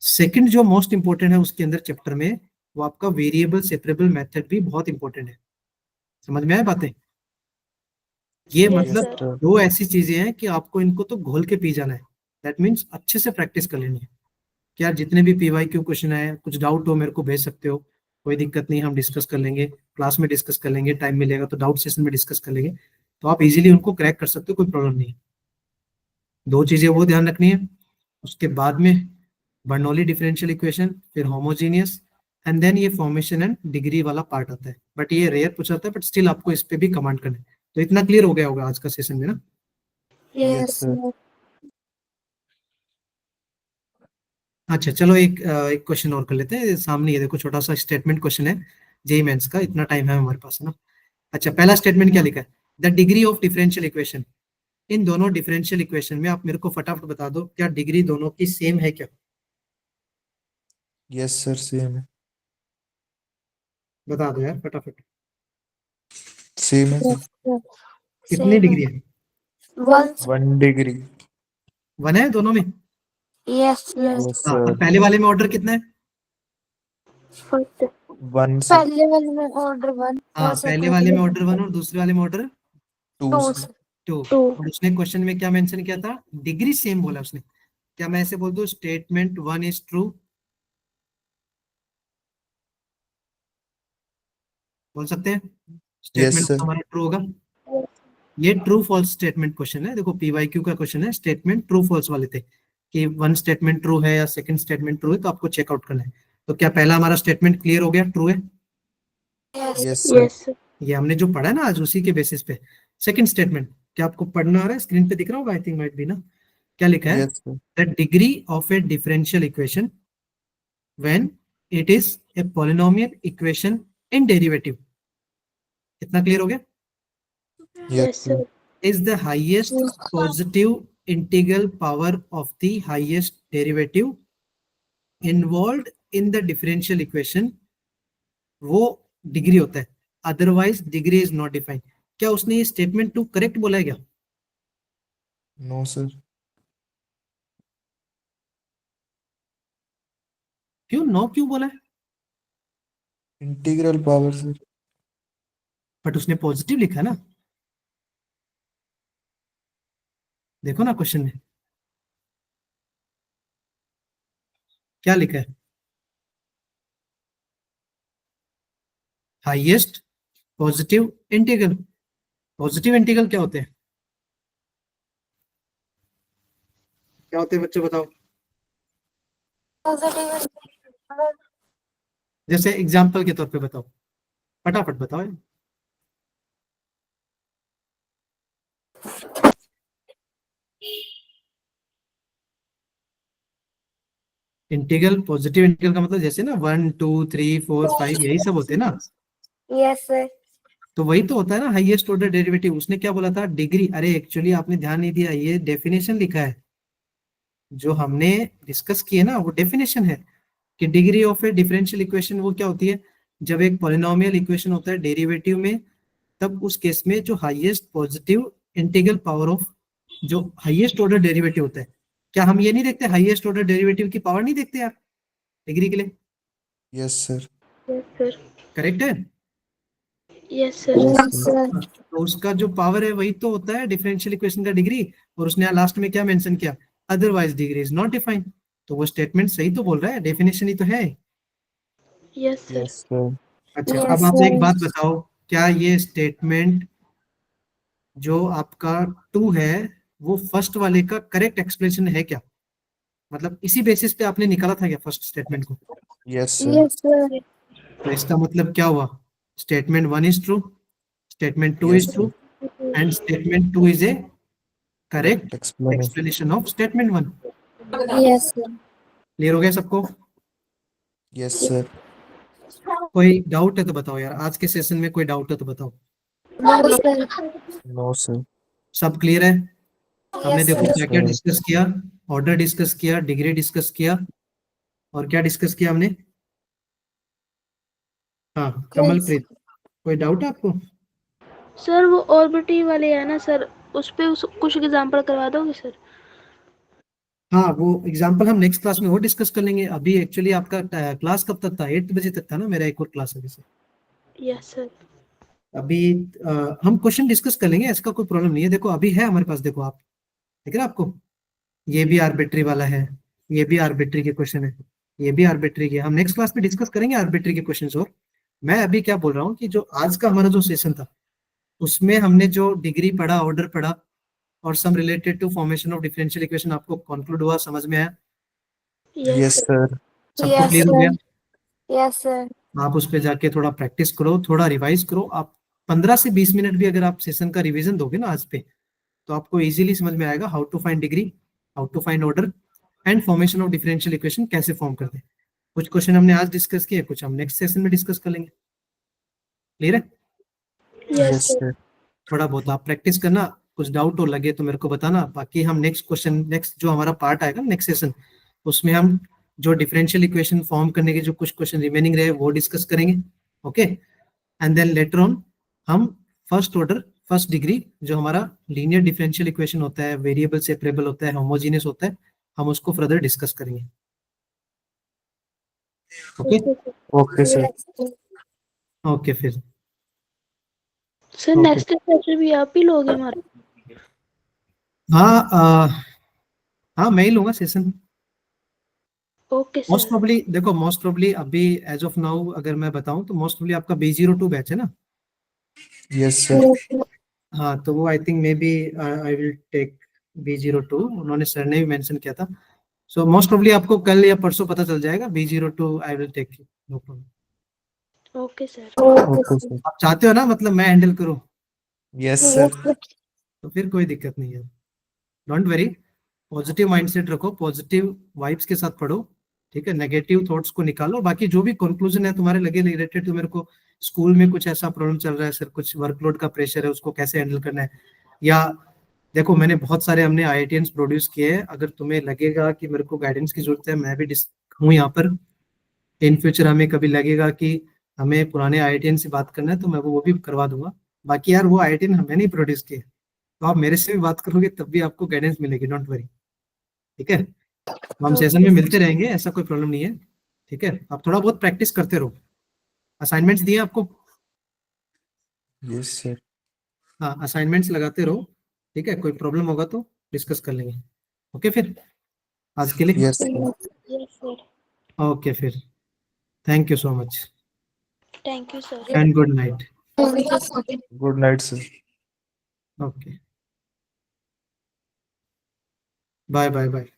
सेकंड जो मोस्ट इंपॉर्टेंट है उसके अंदर चैप्टर में, वो आपका वेरिएबल सेपरेबल मेथड भी बहुत इंपॉर्टेंट है। समझ में आए बातें? ये Yes, मतलब sir. sir. दो ऐसी चीजें हैं कि आपको इनको तो घोल के पी जाना है। दैट मीन्स अच्छे से प्रैक्टिस कर लेनी है कि यार जितने भी पीवाईक्यू क्वेश्चन आए, कुछ डाउट हो मेरे को भेज सकते हो, कोई दिक्कत नहीं, हम डिस्कस कर लेंगे, क्लास में डिस्कस कर लेंगे, टाइम मिलेगा तो डाउट सेशन में डिस्कस कर लेंगे, तो आप इजीली उनको क्रैक कर सकते हो, कोई प्रॉब्लम नहीं है। दो चीजें वो ध्यान रखनी है, उसके बाद में बर्नौली डिफरेंशियल इक्वेशन, फिर होमोजीनियस, एंड देन ये फॉर्मेशन एंड डिग्री वाला पार्ट आता है। बट ये रेयर पूछा जाता है, बट स्टिल आपको इस पे भी कमांड करना है। तो इतना क्लियर हो गया होगा आज का सेशन में ना। Yes, Yes, sir. sir. अच्छा चलो एक एक क्वेश्चन और कर लेते हैं। सामने ये देखो छोटा सा स्टेटमेंट क्वेश्चन है जेई मेंस का, इतना टाइम है हमारे पास है ना। अच्छा पहला स्टेटमेंट क्या लिखा है, the degree of differential equation, इन दोनों डिफरेंशियल इक्वेशन में आप मेरे को फटाफट बता दो क्या डिग्री दोनों की सेम है क्या? Yes, sir. Same है. बता दो यार फटाफट। Same है sir. Yes, sir. कितनी Same. डिग्री है? 1. 1 degree. वन है दोनों में? Yes, yes. Yes, हाँ, sir. और पहले वाले में ऑर्डर कितना है? First. 1 sir. पहले वाले में ऑर्डर 1 हाँ, और पहले सेकंड वाले में में ऑर्डर 1 और दूसरे वाले में ऑर्डर 2 2 sir. 2। 2. और उसने क्वेश्चन में क्या मेंशन किया था, डिग्री सेम बोला उसने। क्या मैं ऐसे बोल दूं स्टेटमेंट 1 इज ट्रू? बोल सकते हैं Yes, स्टेटमेंट sir. हमारा ट्रू होगा? ये ट्रू फॉल्स स्टेटमेंट क्वेश्चन है। देखो पीवाईक्यू का क्वेश्चन है, स्टेटमेंट ट्रू फॉल्स वाले थे कि वन स्टेटमेंट ट्रू है या सेकंड स्टेटमेंट ट्रू है, तो आपको चेकआउट करना है। तो क्या पहला हमारा स्टेटमेंट क्लियर हो गया, ट्रू है? Yes. Yes, sir. Yes, sir. ये हमने जो पढ़ा है ना आज उसी के बेसिस पे। सेकंड स्टेटमेंट क्या आपको पढ़ना आ रहा है, स्क्रीन पे दिख रहा होगा आई थिंक, माइट भी ना। क्या लिखा है, Yes, sir. The degree of a differential equation when it is a polynomial equation in derivative. कितना क्लियर हो गया? Yes, Yes, sir. sir. is the highest positive integral power of the highest derivative involved in the differential equation, वो degree होता है, otherwise degree is not defined. क्या उसने ये statement 2 correct बोला है क्या? No, sir. क्यों नो क्यों बोला है? Integral power, sir. बट उसने पॉजिटिव लिखा है ना, देखो ना क्वेश्चन में क्या लिखा है, highest positive integral. Positive integral क्या होते हैं, क्या होते हैं बच्चों बताओ? Positive. जैसे एग्जाम्पल के तौर पे बताओ, फटाफट बताओ। इंटीग्रल पॉजिटिव इंटीग्रल का मतलब जैसे ना 1 2 3 4 5 यही सब होते हैं ना, Yes, sir. तो वही तो होता है ना हाईएस्ट ऑर्डर डेरिवेटिव। उसने क्या बोला था, डिग्री। अरे एक्चुअली आपने ध्यान नहीं दिया, ये डेफिनेशन लिखा है जो हमने डिस्कस किए ना, वो डेफिनेशन है कि degree of a differential equation वो क्या होती है, जब एक पॉलिनोमियल इक्वेशन होता है डेरिवेटिव में, तब उस केस में जो highest positive integral power of जो हाईएस्ट ऑर्डर डेरिवेटिव होता है। क्या हम ये नहीं देखते, हाईएस्ट ऑर्डर डेरिवेटिव की पावर नहीं देखते यार डिग्री के लिए? Yes, sir. Yes, sir. Correct है? Yes, sir. Yes, sir. तो उसका जो पावर है वही तो होता है डिफरेंशियल इक्वेशन का डिग्री। और उसने लास्ट में क्या मेंशन किया, otherwise degree is not defined. तो वो स्टेटमेंट सही तो बोल रहा है, डेफिनेशन ही तो है। Yes, sir. Yes, sir. अच्छा Yes, अब आप एक sir. बात बताओ, क्या ये स्टेटमेंट जो आपका 2 है वो फर्स्ट वाले का करेक्ट एक्सप्लेनेशन है क्या? मतलब इसी बेसिस पे आपने निकाला था क्या फर्स्ट स्टेटमेंट को? Yes, sir. Yes, sir. तो इसका मतलब क्या हुआ, statement 1 is true, statement 2 Yes, is sir. True, and statement 2 is A correct Explanation. Explanation of statement 1। Yes, sir. Clear हो गया सबको? Yes, sir. कोई डाउट है तो बताओ यार, आज के सेशन में कोई डाउट है तो बताओ। No, sir. No, sir. सब क्लियर है? हमने Yes, देखो sir. क्या क्या sir. डिस्कस किया, ऑर्डर डिस्कस किया, डिग्री डिस्कस किया, और क्या डिस्कस किया हमने? हाँ कमलप्रीत, कोई डाउट है आपको? सर वो ऑर्बिटी वाले है ना सर, उस पे कुछ एग्जांपल करवा दोगे सर? हाँ वो एग्जाम्पल हम नेक्स्ट क्लास में वो डिस्कस कर लेंगे। अभी एक्चुअली आपका क्लास कब तक था? 8 बजे तक था ना, मेरा एक और क्लास अभी से। Yes sir. अभी हम क्वेश्चन डिस्कस कर लेंगे, इसका कोई प्रॉब्लम नहीं है। देखो अभी है हमारे पास, देखो आप ठीक है ना, आपको ये भी आर्बिट्री वाला है, ये भी आर्बिट्री के क्वेश्चन है, ये भी आर्बिट्री के। हम नेक्स्ट क्लास में डिस्कस करेंगे आर्बिट्री के क्वेश्चंस। और मैं अभी क्या बोल रहा हूँ कि जो आज का हमारा जो सेशन था उसमें हमने जो डिग्री पढ़ा, ऑर्डर पढ़ा, और some related to formation of differential equation आपको कंक्लूड हुआ, समझ में आया? Yes Yes, sir. sir. सबको Yes, क्लियर हो गया? sir. Yes, sir. आप उस पर जाके थोड़ा प्रैक्टिस करो, थोड़ा रिवाइज करो। आप 15 से 20 मिनट भी अगर आप सेशन का रिवीजन दोगे ना आज पे, तो आपको इजीली समझ में आएगा how to find degree, how to find order, and formation of differential equation कैसे फॉर्म करते हैं। कुछ क्वेश्चन हमने आज डिस्कस किए, कुछ हम नेक्स्ट सेशन में डिस्कस कर लेंगे। क्लियर है? Yes Yes, sir. sir. थोड़ा बहुत आप प्रैक्टिस करना, कुछ डाउट हो लगे तो मेरे को बताना। बाकी हम नेक्स्ट क्वेश्चन, नेक्स्ट जो हमारा पार्ट आएगा नेक्स्ट सेशन, उसमें हम जो डिफरेंशियल इक्वेशन फॉर्म करने के जो कुछ क्वेश्चन रिमेनिंग रहे वो डिस्कस करेंगे। Okay, and then later on हम फर्स्ट ऑर्डर, फर्स्ट डिग्री जो हमारा लीनियर डिफरेंशियल इक्वेशन होता है, वेरिएबल सेपरेबल होता है, होमोजीनियस होता है, हम उसको फर्दर डिस्कस करेंगे। Okay Okay, sir. Yes, sir. Okay फिर सर ओके। नेक्स्ट सेशन भी आप ही लोगे हमारा? हाँ हाँ मैं ही लूंगा session okay most sir. Probably. देखो मोस्ट प्रोबली अभी एज ऑफ नाउ अगर मैं बताऊं तो मोस्ट प्रोबली आपका B02 बैच है ना। Yes, sir. Yes, sir. हाँ तो वो I think maybe I will take B02, उन्होंने सर ने भी मेंशन किया था। सो मोस्ट प्रोबली आपको कल या परसों पता चल जाएगा। B02 I will take, no problem. Okay sir. Okay, Okay, sir. sir. आप चाहते हो ना, मतलब मैं हैंडल करूँ, Yes, sir. Yes, sir. तो फिर कोई दिक्कत नहीं है। डोंट वरी, पॉजिटिव माइंडसेट रखो, पॉजिटिव वाइब्स के साथ पढ़ो, ठीक है। नेगेटिव थॉट्स को निकालो। बाकी जो भी कंक्लूजन है तुम्हारे लगे रिलेटेड टू, मेरे को स्कूल में कुछ ऐसा प्रॉब्लम चल रहा है सर, कुछ वर्कलोड का प्रेशर है, उसको कैसे हैंडल करना है, या देखो मैंने बहुत सारे हमने IITians प्रोड्यूस किए हैं, अगर तुम्हें लगेगा कि मेरे को गाइडेंस की जरूरत है, मैं भी हूँ यहाँ पर। इन फ्यूचर हमें कभी लगेगा कि हमें पुराने IITians से बात करना है तो मैं वो भी करवा दूंगा। बाकी यार वो IITian हमें नहीं प्रोड्यूस किए, तो आप मेरे से भी बात करोगे तब भी आपको गाइडेंस मिलेगी, डोंट वरी, ठीक है। तो हम सेशन में मिलते रहेंगे, ऐसा कोई प्रॉब्लम नहीं है, ठीक है। आप थोड़ा बहुत प्रैक्टिस करते रहो। असाइनमेंट्स दिए आपको? Yes, sir. हाँ असाइनमेंट्स लगाते रहो, ठीक है। कोई प्रॉब्लम होगा तो डिस्कस कर लेंगे। ओके फिर आज के लिए Yes, sir. Yes sir. Okay फिर, thank you so much thank you sir. And good night. Yes, sir. Good night, sir. Okay, bye bye bye.